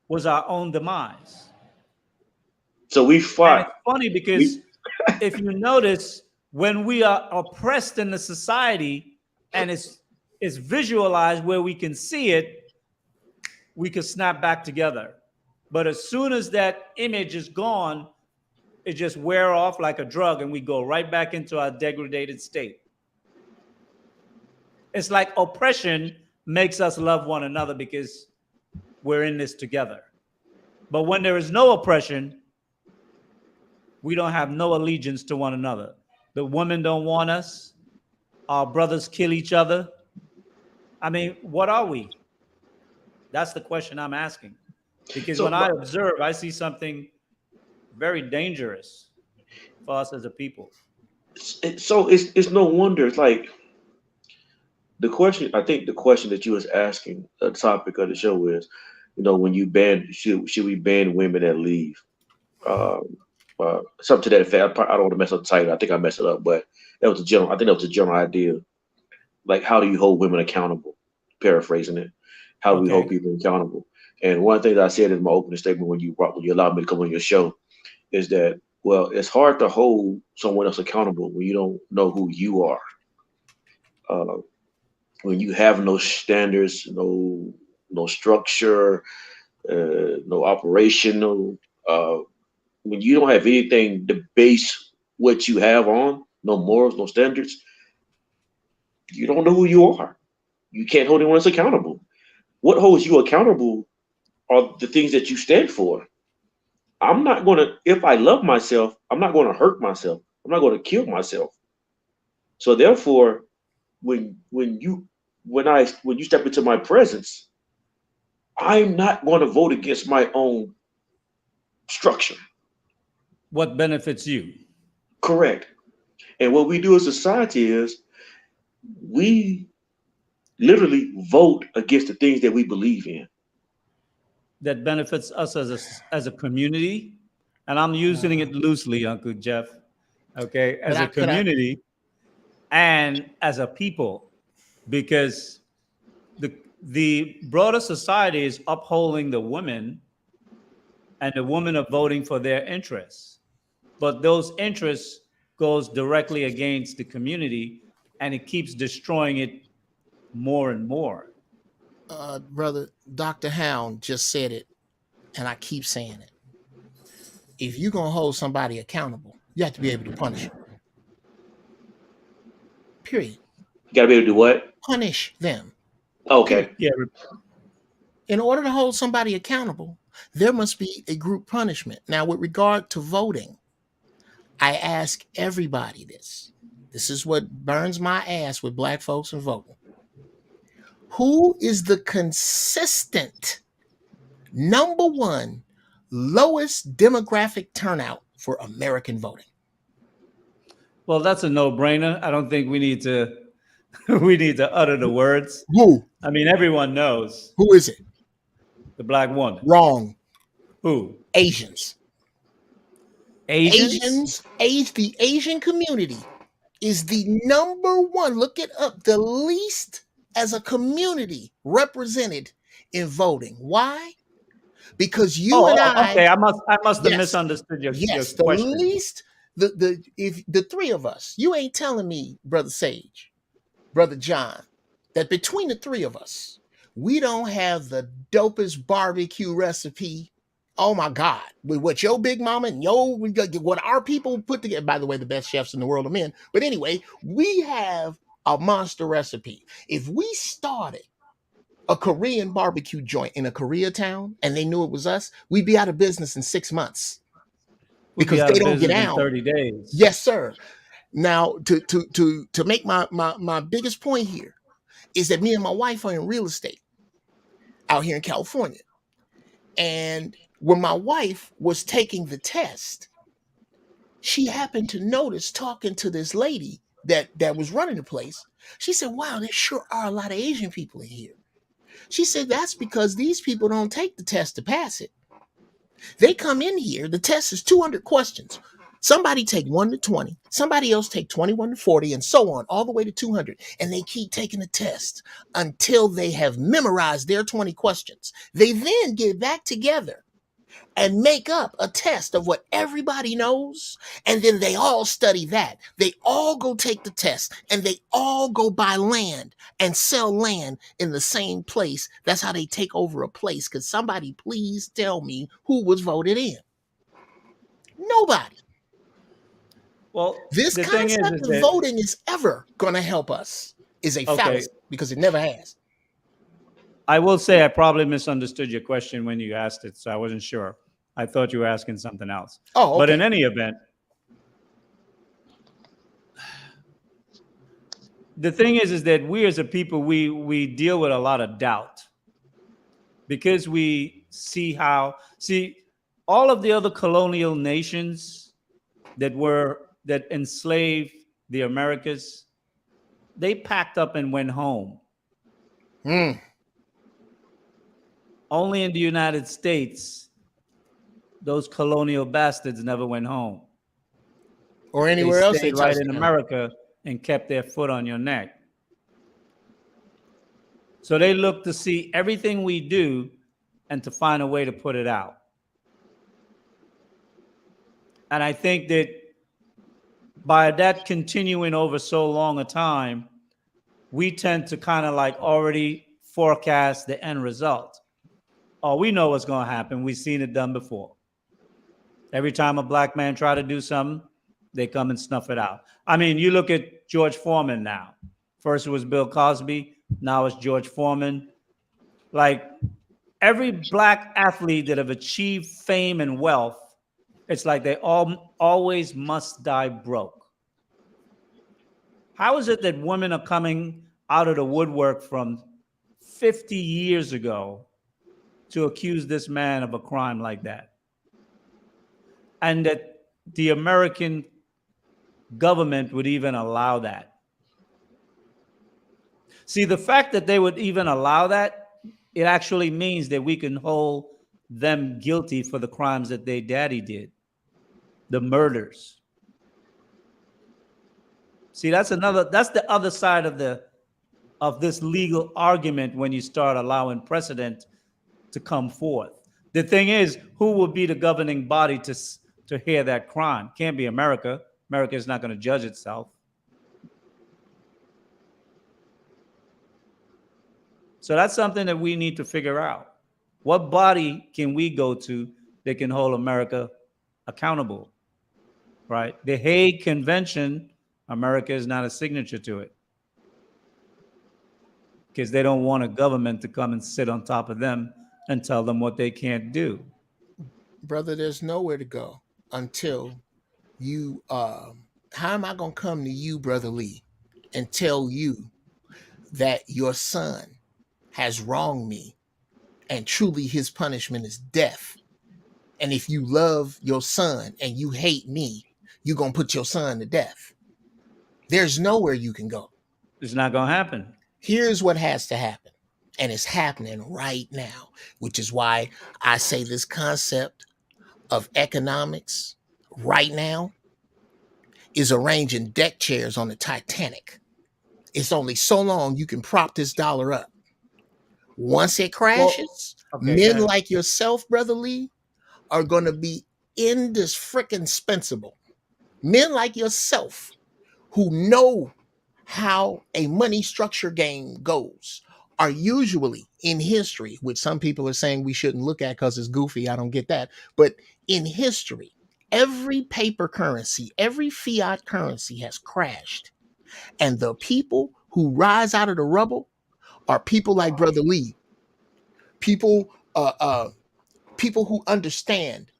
Was our own demise. So we And fought. it's funny because if you notice, when we are oppressed in the society and it's visualized where we can see it, we can snap back together. But as soon as that image is gone, it just wear off like a drug and we go right back into our degraded state. It's like oppression makes us love one another because we're in this together. But when there is no oppression, we don't have no allegiance to one another. The women don't want us. Our brothers kill each other. I mean, what are we? That's the question I'm asking. Because when I observe, I see something very dangerous for us as a people. So it's no wonder. It's like the question. I think the question that you was asking, the topic of the show is, when you ban, should we ban women that leave? Something to that effect. I don't want to mess up the title. I think I messed it up, but that was I think that was a general idea. Like, how do you hold women accountable? Paraphrasing it, how do we hold people accountable? And one thing that I said in my opening statement when you allowed me to come on your show is that, well, it's hard to hold someone else accountable when you don't know who you are. When you have no standards, no structure, no operational. When you don't have anything to base what you have on, no morals, no standards, you don't know who you are. You can't hold anyone else accountable. What holds you accountable are the things that you stand for. I'm not going to, if I love myself, I'm not going to hurt myself. I'm not going to kill myself. So therefore, when you step into my presence, I'm not going to vote against my own structure. What benefits you? Correct. And what we do as a society is we literally vote against the things that we believe in. That benefits us as a community, and I'm using it loosely, Uncle Jeff. Okay, as a community and as a people, because the broader society is upholding the women, and the women are voting for their interests, but those interests goes directly against the community, and it keeps destroying it more and more. Brother, Dr. Hound just said it, and I keep saying it. If you're going to hold somebody accountable, you have to be able to punish them. Period. You got to be able to do what? Punish them. Okay. Yeah. In order to hold somebody accountable, there must be a group punishment. Now, with regard to voting, I ask everybody this. This is what burns my ass with black folks and voting. Who is the consistent number one lowest demographic turnout for American voting? Well, that's a no-brainer. I don't think we need to utter the words. Who? I mean, everyone knows. Who is it? The black woman. Wrong. Who? Asians. Asians? The Asian community is the number one. Look it up. The least as a community represented in voting. Why? Because you and I. Okay, I must have misunderstood your yes, question. The least. If the three of us, you ain't telling me, Brother Sage, Brother John, that between the three of us, we don't have the dopest barbecue recipe. Oh my God, with what your big mama and what our people put together. By the way, the best chefs in the world are men. But anyway, we have a monster recipe. If we started a Korean barbecue joint in a Koreatown and they knew it was us, we'd be out of business in 6 months. Because they don't get out. 30 days. Yes, sir. Now, to make my biggest point here, is that me and my wife are in real estate out here in California. And when my wife was taking the test, she happened to notice talking to this lady that was running the place. She said, wow, there sure are a lot of Asian people in here. She said, that's because these people don't take the test to pass it. They come in here, the test is 200 questions. Somebody take 1 to 20, somebody else take 21 to 40, and so on, all the way to 200. And they keep taking the test until they have memorized their 20 questions. They then get back together and make up a test of what everybody knows. And then they all study that. They all go take the test, and they all go buy land and sell land in the same place. That's how they take over a place. Could somebody please tell me who was voted in? Nobody. Well, This the thing concept is of that voting is ever going to help us is a okay. fallacy, because it never has. I will say I probably misunderstood your question when you asked it, so I wasn't sure. I thought you were asking something else. Oh, But okay. in any event, the thing is that we as a people, we deal with a lot of doubt because we see all of the other colonial nations that enslaved the Americas, they packed up and went home. Mm. Only in the United States, those colonial bastards never went home. Or They anywhere else they stayed right touched in down. America and kept their foot on your neck. So they look to see everything we do and to find a way to put it out. And I think that by that continuing over so long a time, we tend to kind of like already forecast the end result. Oh, we know what's going to happen. We've seen it done before. Every time a black man try to do something, they come and snuff it out. I mean, you look at George Foreman now. First it was Bill Cosby. Now it's George Foreman. Like every black athlete that have achieved fame and wealth, it's like they always must die broke. How is it that women are coming out of the woodwork from 50 years ago to accuse this man of a crime like that? And that the American government would even allow that. See, the fact that they would even allow that, it actually means that we can hold them guilty for the crimes that their daddy did, the murders. See, that's the other side of this legal argument when you start allowing precedent to come forth. The thing is, who will be the governing body to hear that crime? Can't be America. America is not going to judge itself. So that's something that we need to figure out. What body can we go to that can hold America accountable? Right? The Hague Convention, America is not a signature to it because they don't want a government to come and sit on top of them and tell them what they can't do. Brother, there's nowhere to go until you how am I going to come to you, Brother Lee, and tell you that your son has wronged me and truly his punishment is death? And if you love your son and you hate me, you're going to put your son to death. There's nowhere you can go. It's not going to happen. Here's what has to happen. And it's happening right now, which is why I say this concept of economics right now is arranging deck chairs on the Titanic. It's only so long you can prop this dollar up. Once it crashes, men like yourself, Brother Lee, are going to be indispensable. Men like yourself who know how a money structure game goes are usually in history, which some people are saying we shouldn't look at because it's goofy. I don't get that. But in history, every paper currency, every fiat currency has crashed. And the people who rise out of the rubble are people like Brother Lee, people who understand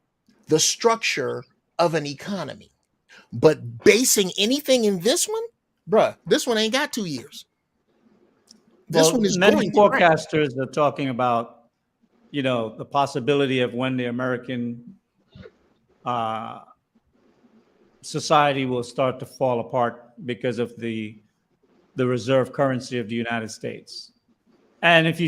the structure of an economy. But basing anything in this one, bruh, this one ain't got 2 years. This Well, one is many going to crash. forecasters are talking about, the possibility of when the American uh, society will start to fall apart because of the reserve currency of the United States. And if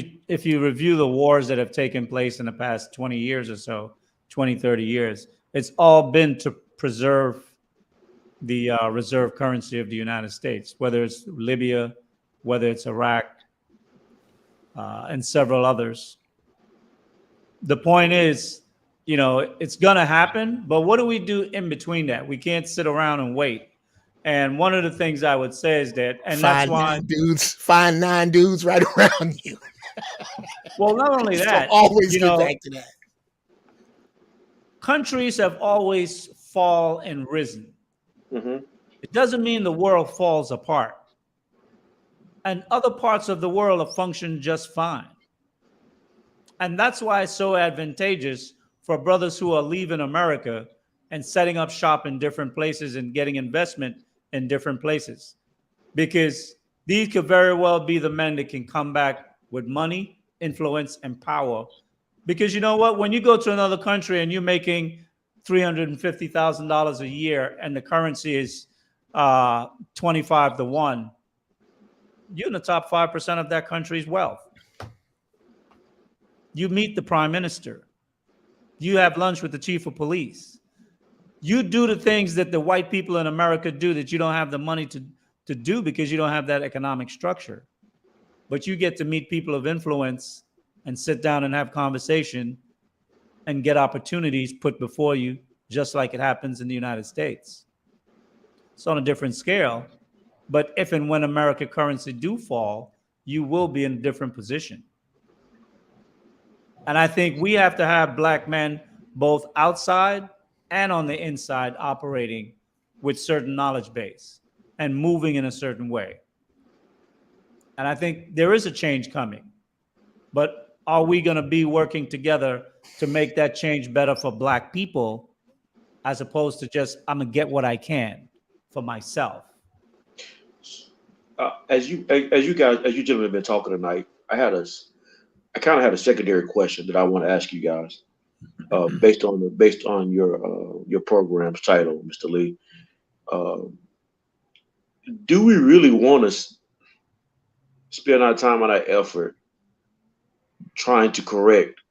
you review the wars that have taken place in the past 20 years or so, 20, 30 years, it's all been to preserve the reserve currency of the United States, whether it's Libya, whether it's Iraq, and several others. The point is, it's going to happen, but what do we do in between that? We can't sit around and wait. And one of the things I would say is that, and that's why, Find 9 dudes right around you. well, not only So that, always get back to that. countries have always fall and risen. Mm-hmm. It doesn't mean the world falls apart. And other parts of the world have functioned just fine. And that's why it's so advantageous for brothers who are leaving America and setting up shop in different places and getting investment in different places. Because these could very well be the men that can come back with money, influence, and power. Because you know what? When you go to another country and you're making $350,000 a year and the currency is 25 to 1, you're in the top 5% of that country's wealth. You meet the prime minister. You have lunch with the chief of police. You do the things that the white people in America do that you don't have the money to do because you don't have that economic structure. But you get to meet people of influence and sit down and have conversation and get opportunities put before you, just like it happens in the United States. It's on a different scale. But if and when American currency do fall, you will be in a different position. And I think we have to have black men both outside and on the inside operating with certain knowledge base and moving in a certain way. And I think there is a change coming. But are we going to be working together to make that change better for black people as opposed to just, I'm going to get what I can for myself? As you gentlemen have been talking tonight, I kind of had a secondary question that I want to ask you guys, based on your program's title, Mr. Lee. Do we really want to spend our time and our effort trying to correct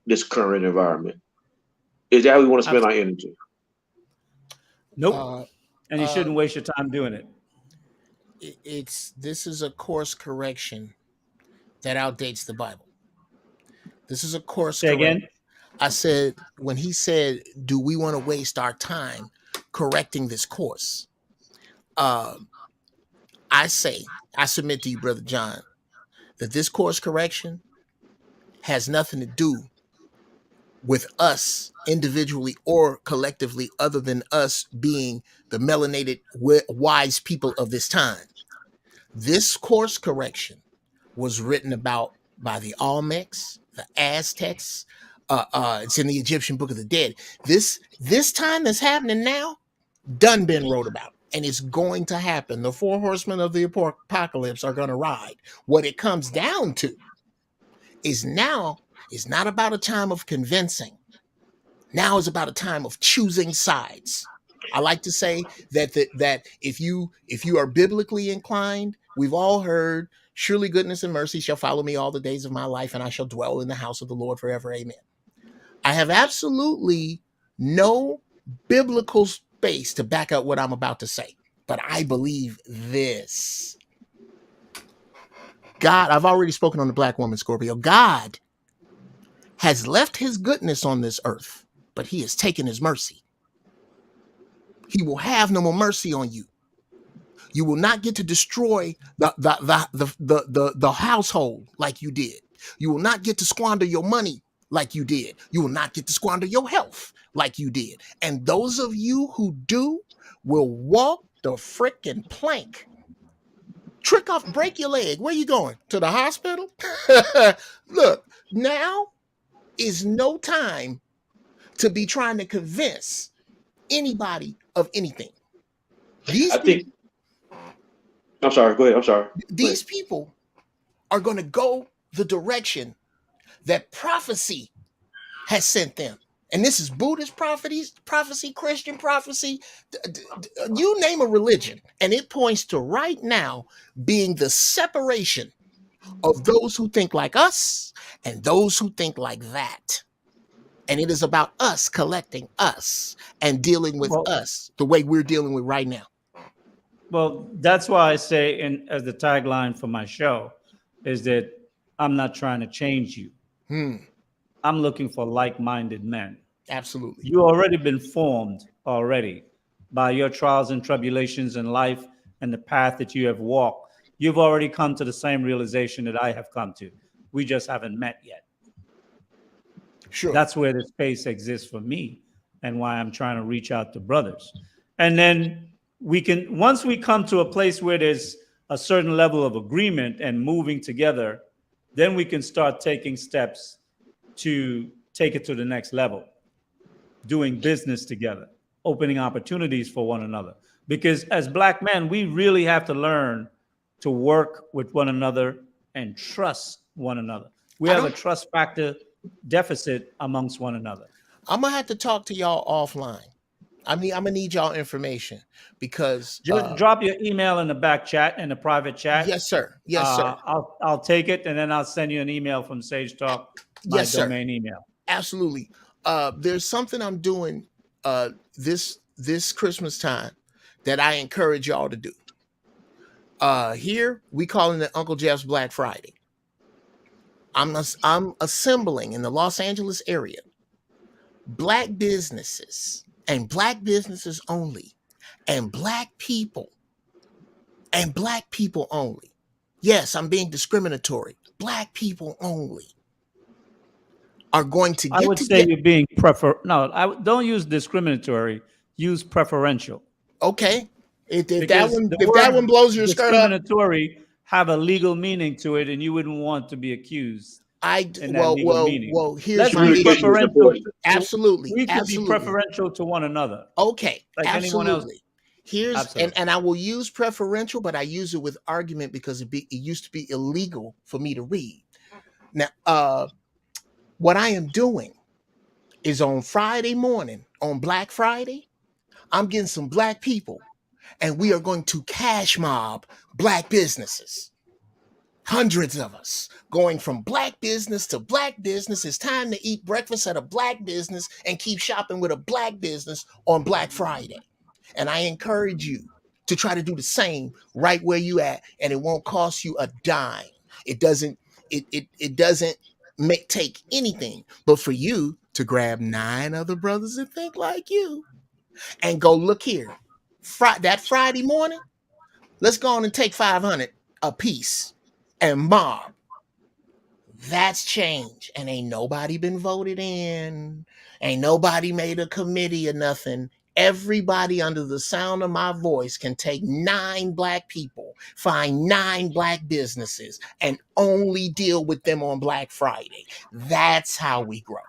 this current environment? Is that how we want to spend our energy? Nope. And you shouldn't waste your time doing it. This is a course correction that outdates the Bible. This is a course Say again? I said, when he said, do we want to waste our time correcting this course? I submit to you, Brother John, that this course correction has nothing to do with us individually or collectively, other than us being the melanated, wise people of this time. This course correction was written about by the Olmecs, the Aztecs. It's in the Egyptian Book of the Dead. This time that's happening now, done been wrote about, and it's going to happen. The 4 horsemen of the apocalypse are going to ride. What it comes down to is now is not about a time of convincing. Now is about a time of choosing sides. I like to say that if you are biblically inclined, we've all heard, surely goodness and mercy shall follow me all the days of my life, and I shall dwell in the house of the Lord forever. Amen. I have absolutely no biblical space to back up what I'm about to say, but I believe this. God, I've already spoken on the black woman, Scorpio. God has left his goodness on this earth, but he has taken his mercy. He will have no more mercy on you. You will not get to destroy the household like you did. You will not get to squander your money like you did. You will not get to squander your health like you did. And those of you who do will walk the frickin' plank. Trick off, break your leg. Where you going? To the hospital? Look, now is no time to be trying to convince anybody of anything. I'm sorry. Go ahead. I'm sorry. These people are going to go the direction that prophecy has sent them. And this is Buddhist prophecy, Christian prophecy, you name a religion. And it points to right now being the separation of those who think like us and those who think like that. And it is about us collecting us and dealing with Well, us the way we're dealing with right now. well, that's why I say, as the tagline for my show, is that I'm not trying to change you. I'm looking for like-minded men. Absolutely. You already been formed already by your trials and tribulations in life and the path that you have walked. You've already come to the same realization that I have come to. We just haven't met yet. Sure. That's where the space exists for me and why I'm trying to reach out to brothers. And then we can, once we come to a place where there's a certain level of agreement and moving together, then we can start taking steps to take it to the next level, doing business together, opening opportunities for one another. Because as Black men, we really have to learn to work with one another and trust one another. We have a trust factor deficit amongst one another. I'm gonna have to talk to y'all offline. I'm gonna need y'all information because Just drop your email in the back chat, in the private chat. Yes, sir. Yes, sir. I'll take it and then I'll send you an email from Sage Talk, my Yes, sir. domain email. Absolutely. There's something I'm doing this Christmas time that I encourage y'all to do. Here we calling it Uncle Jeff's Black Friday. I'm assembling in the Los Angeles area Black businesses and Black businesses only, and Black people only. Yes, I'm being discriminatory. Black people only are going to get. I would say you're being don't use discriminatory. Use preferential. Okay, if that one blows your skirt up, discriminatory have a legal meaning to it, and you wouldn't want to be accused. Well, here's communication is important. Absolutely, we can be preferential to one another. Okay, like anyone else. And I will use preferential, but I use it with argument because it used to be illegal for me to read. Now, what I am doing is on Friday morning, on Black Friday, I'm getting some Black people, and we are going to cash mob Black businesses. Hundreds of us going from Black business to Black business. It's time to eat breakfast at a Black business and keep shopping with a Black business on Black Friday. And I encourage you to try to do the same right where you at, and it won't cost you a dime. It doesn't take anything but for you to grab 9 other brothers that think like you and go, look here, that Friday morning, let's go on and take 500 a piece and mob. That's change. And ain't nobody been voted in. Ain't nobody made a committee or nothing. Everybody under the sound of my voice can take 9 Black people, find 9 Black businesses, and only deal with them on Black Friday. That's how we grow.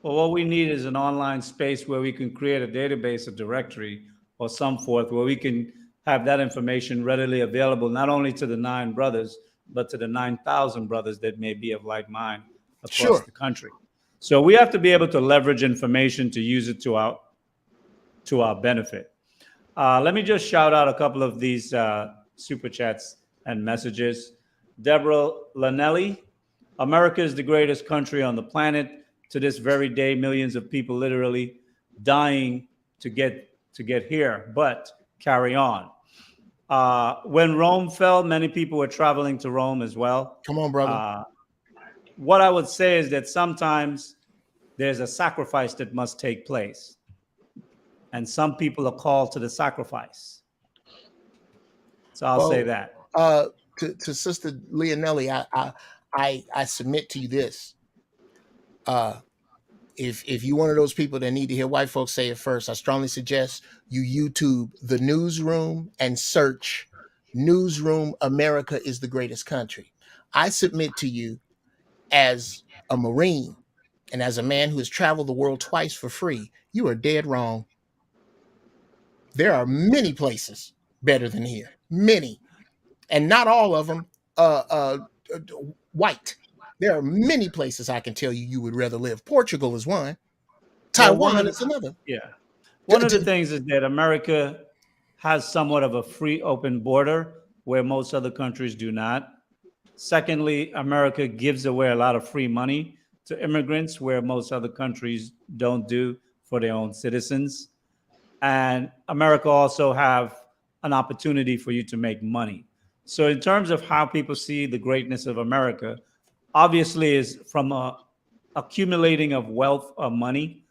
Well, what we need is an online space where we can create a database, a directory, or some forth where we can have that information readily available, not only to the 9 brothers, but to the 9,000 brothers that may be of like mind across the country. So we have to be able to leverage information to use it to our benefit. Let me just shout out a couple of these super chats and messages. Deborah Lanelli, America is the greatest country on the planet. To this very day, millions of people literally dying to get here, but carry on. When Rome fell, many people were traveling to Rome as well. Come on, brother. What I would say is that sometimes there's a sacrifice that must take place, and some people are called to the sacrifice. So I'll say that. To Sister Leonelli, I submit to you this. If you're one of those people that need to hear white folks say it first, I strongly suggest you YouTube the newsroom and search Newsroom America is the Greatest Country. I submit to you as a Marine and as a man who has traveled the world twice for free, you are dead wrong. There are many places better than here. Many. And not all of them uh, uh, white. There are many places I can tell you you would rather live. Portugal is one. Well, one of Taiwan the is another. yeah, D- one of the d- things is that America has somewhat of a free, open border where most other countries do not. Secondly, America gives away a lot of free money to immigrants where most other countries don't do for their own citizens. And America also have an opportunity for you to make money. So in terms of how people see the greatness of America, obviously is from a accumulating of wealth or money,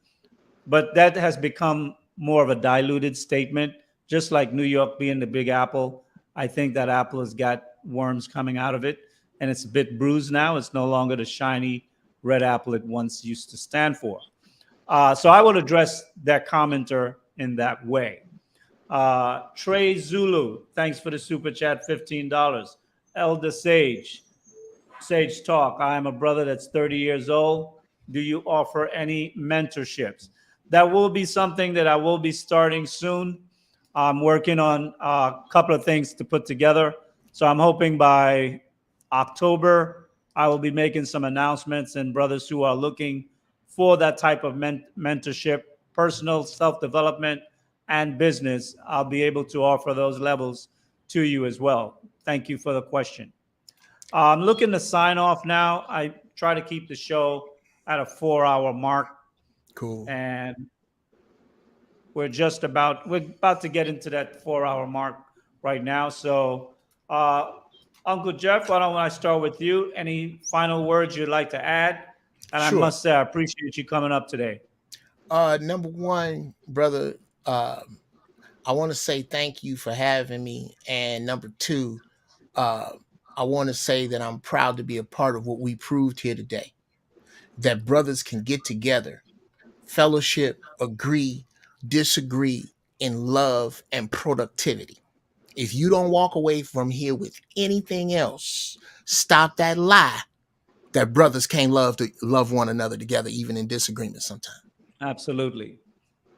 but that has become more of a diluted statement. Just like New York being the big apple, I think that apple has got worms coming out of it, and it's a bit bruised now. It's no longer the shiny red apple it once used to stand for. So I would address that commenter in that way. Trey Zulu, thanks for the super chat, $15. Elder Sage Talk. I am a brother that's 30 years old. Do you offer any mentorships? That will be something that I will be starting soon. I'm working on a couple of things to put together. So I'm hoping by October, I will be making some announcements, and brothers who are looking for that type of mentorship, personal self development, and business, I'll be able to offer those levels to you as well. Thank you for the question. I'm looking to sign off now. I try to keep the show at a 4 hour mark, cool. and we're about to get into that 4 hour mark right now. So, uh, Uncle Jeff, why don't I start with you? Any final words you'd like to add? And I Sure. must say, I appreciate you coming up today. Number one, brother, I want to say thank you for having me. And number two, uh, I want to say that I'm proud to be a part of what we proved here today. That brothers can get together, fellowship, agree, disagree in love and productivity. If you don't walk away from here with anything else, stop that lie that brothers can't love one another together, even in disagreement sometimes. Absolutely.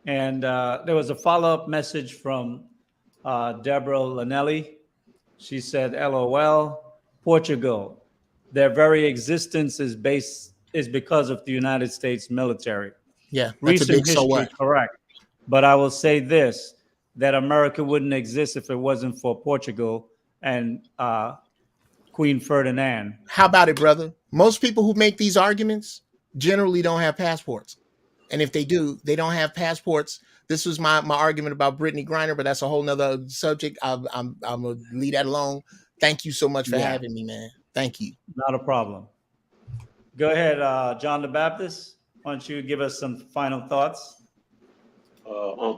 And there was a follow up message from Deborah Lanelli. She said, LOL, Portugal. Their very existence is because of the United States military. Yeah, that's a Recent big so history, what. correct. But I will say this, that America wouldn't exist if it wasn't for Portugal and Queen Ferdinand. How about it, brother? Most people who make these arguments generally don't have passports. And if they do, they don't have passports. This was my argument about Brittany Griner, but that's a whole nother subject. I'm gonna leave that alone. Thank you so much for Yeah, having me, man. Thank you. not a problem. Go ahead, John the Baptist. Why don't you give us some final thoughts?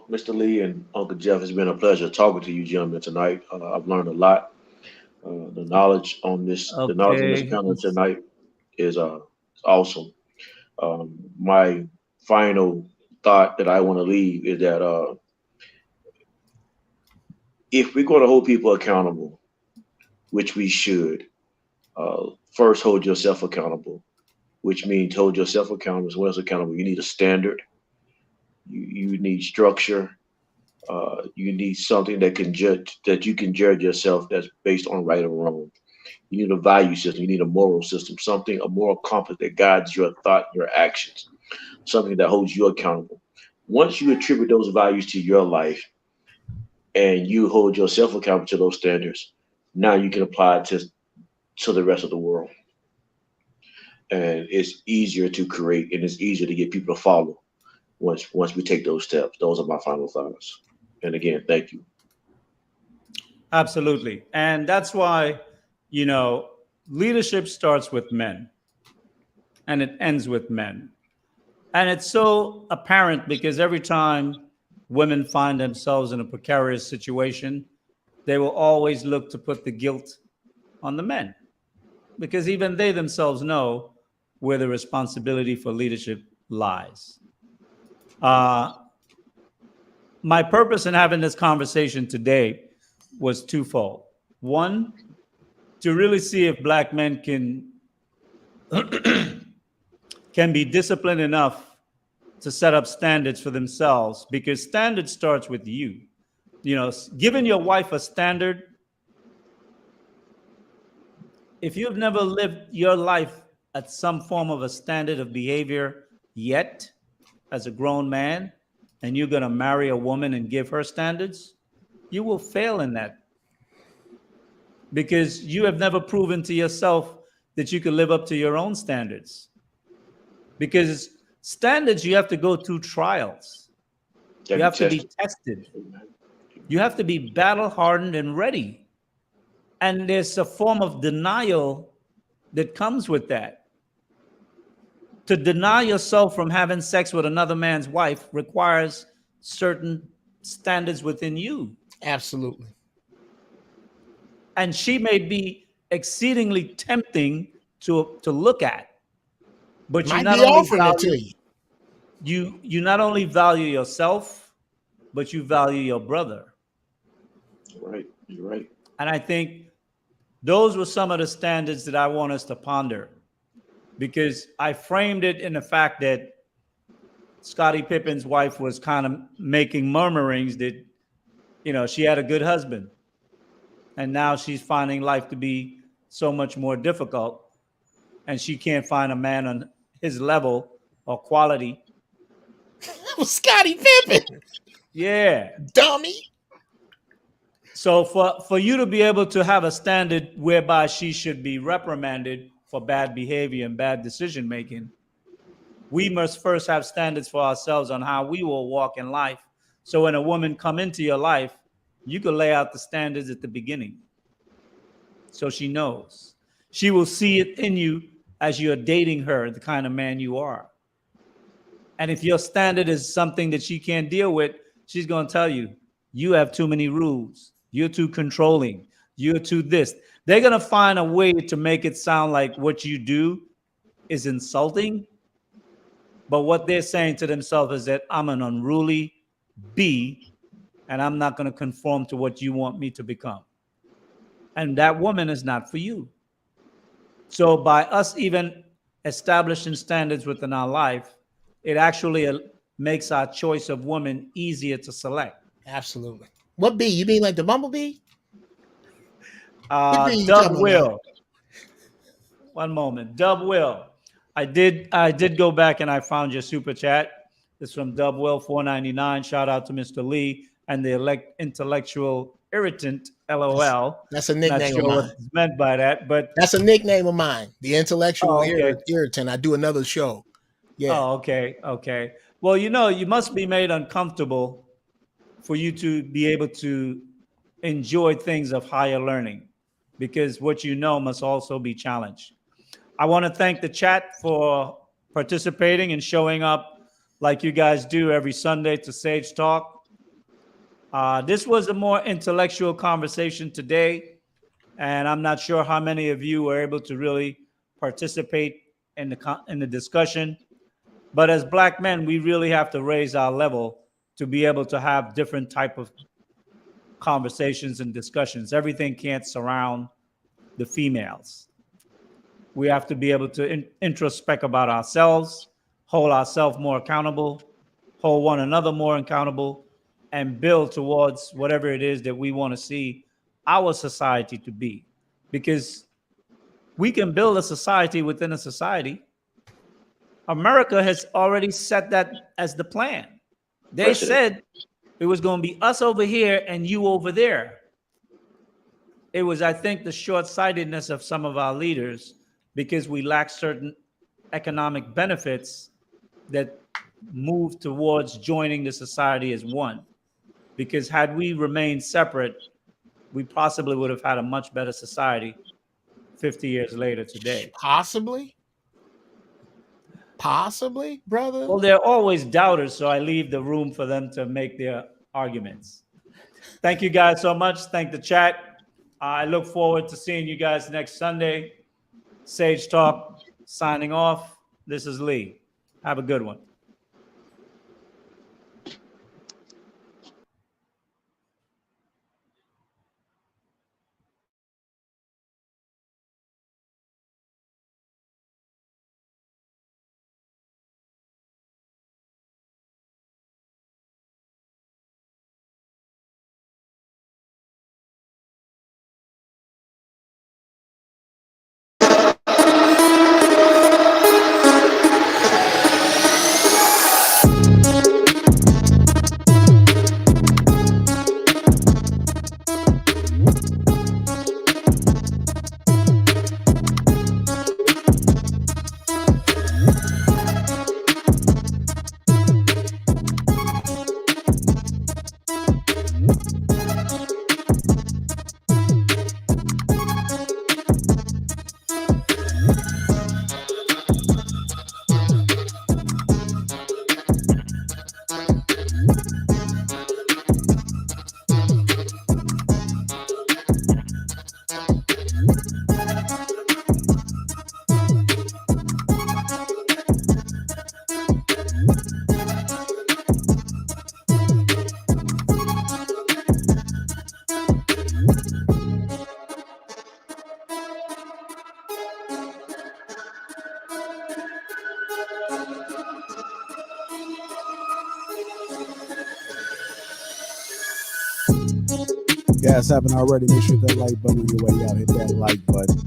Mr. Lee and Uncle Jeff, it's been a pleasure talking to you gentlemen tonight. I've learned a lot. The knowledge on this Okay. panel tonight is awesome. My final thought that I want to leave is that if we're going to hold people accountable, which we should, first hold yourself accountable, which means hold yourself accountable as well as accountable. You need a standard. You need structure. You need something that you can judge yourself that's based on right or wrong. You need a value system. You need a moral system, a moral compass that guides your thought, your actions, something that holds you accountable. Once you attribute those values to your life and you hold yourself accountable to those standards, now you can apply it to the rest of the world. And it's easier to create and it's easier to get people to follow once we take those steps. Those are my final thoughts. And again, thank you. Absolutely. And that's why, you know, leadership starts with men and it ends with men. And it's so apparent because every time women find themselves in a precarious situation, they will always look to put the guilt on the men because even they themselves know where the responsibility for leadership lies. Uh, my purpose in having this conversation today was twofold. One, to really see if black men can be disciplined enough to set up standards for themselves because standard starts with you. You know, giving your wife a standard if you've never lived your life at some form of a standard of behavior yet, as a grown man, and you're going to marry a woman and give her standards, you will fail in that because you have never proven to yourself that you can live up to your own standards. Because standards, you have to go through trials. You have to be tested. You have to be battle hardened and ready. And there's a form of denial that comes with that. To deny yourself from having sex with another man's wife requires certain standards within you. Absolutely. And she may be exceedingly tempting to look at. But you Might not be only offering it to value you not only value yourself, but you value your brother. Right. You're right. And I think those were some of the standards that I want us to ponder, because I framed it in the fact that Scottie Pippen's wife was kind of making murmurings that, she had a good husband. And now she's finding life to be so much more difficult. And she can't find a man on his level or quality. Scottie Pippen. Yeah. Dummy. So for you to be able to have a standard whereby she should be reprimanded for bad behavior and bad decision making, we must first have standards for ourselves on how we will walk in life. So when a woman come into your life, you can lay out the standards at the beginning. So she knows. She will see it in you as you're dating her, the kind of man you are. And if your standard is something that she can't deal with, she's going to tell you, you have too many rules. You're too controlling. You're too this. They're going to find a way to make it sound like what you do is insulting. But what they're saying to themselves is that I'm an unruly bee, and I'm not going to conform to what you want me to become. And that woman is not for you. So by us even establishing standards within our life, it actually makes our choice of woman easier to select. Absolutely. What bee? You mean like the bumblebee? What bee you Dub talking about? Will. One moment. Dub Will. I did go back and I found your super chat. It's from Dub Will 499. Shout out to Mr. Lee and the intellectual irritant, LOL. That's a Not nickname sure of what's mine. meant by that, but That's a nickname of mine. The intellectual okay. irritant. I do another show. Yeah. Oh, okay. Okay. Well, you must be made uncomfortable for you to be able to enjoy things of higher learning, because what you know must also be challenged. I want to thank the chat for participating and showing up like you guys do every Sunday to Sage Talk. This was a more intellectual conversation today, and I'm not sure how many of you were able to really participate in the discussion. But as Black men, we really have to raise our level to be able to have different type of conversations and discussions. Everything can't surround the females. We have to be able to introspect about ourselves, hold ourselves more accountable, hold one another more accountable, and build towards whatever it is that we want to see our society to be. Because we can build a society within a society. America has already set that as the plan. They said it was going to be us over here and you over there. It was, I think, the short-sightedness of some of our leaders, because we lack certain economic benefits that move towards joining the society as one. Because had we remained separate, we possibly would have had a much better society 50 years later today. Possibly, brother. Well, there are always doubters, so I leave the room for them to make their arguments. Thank you guys so much. Thank the chat. I look forward to seeing you guys next Sunday. Sage Talk signing off. This is Lee. Have a good one. guys haven't already, make sure that like button on your way out. Hit that like button.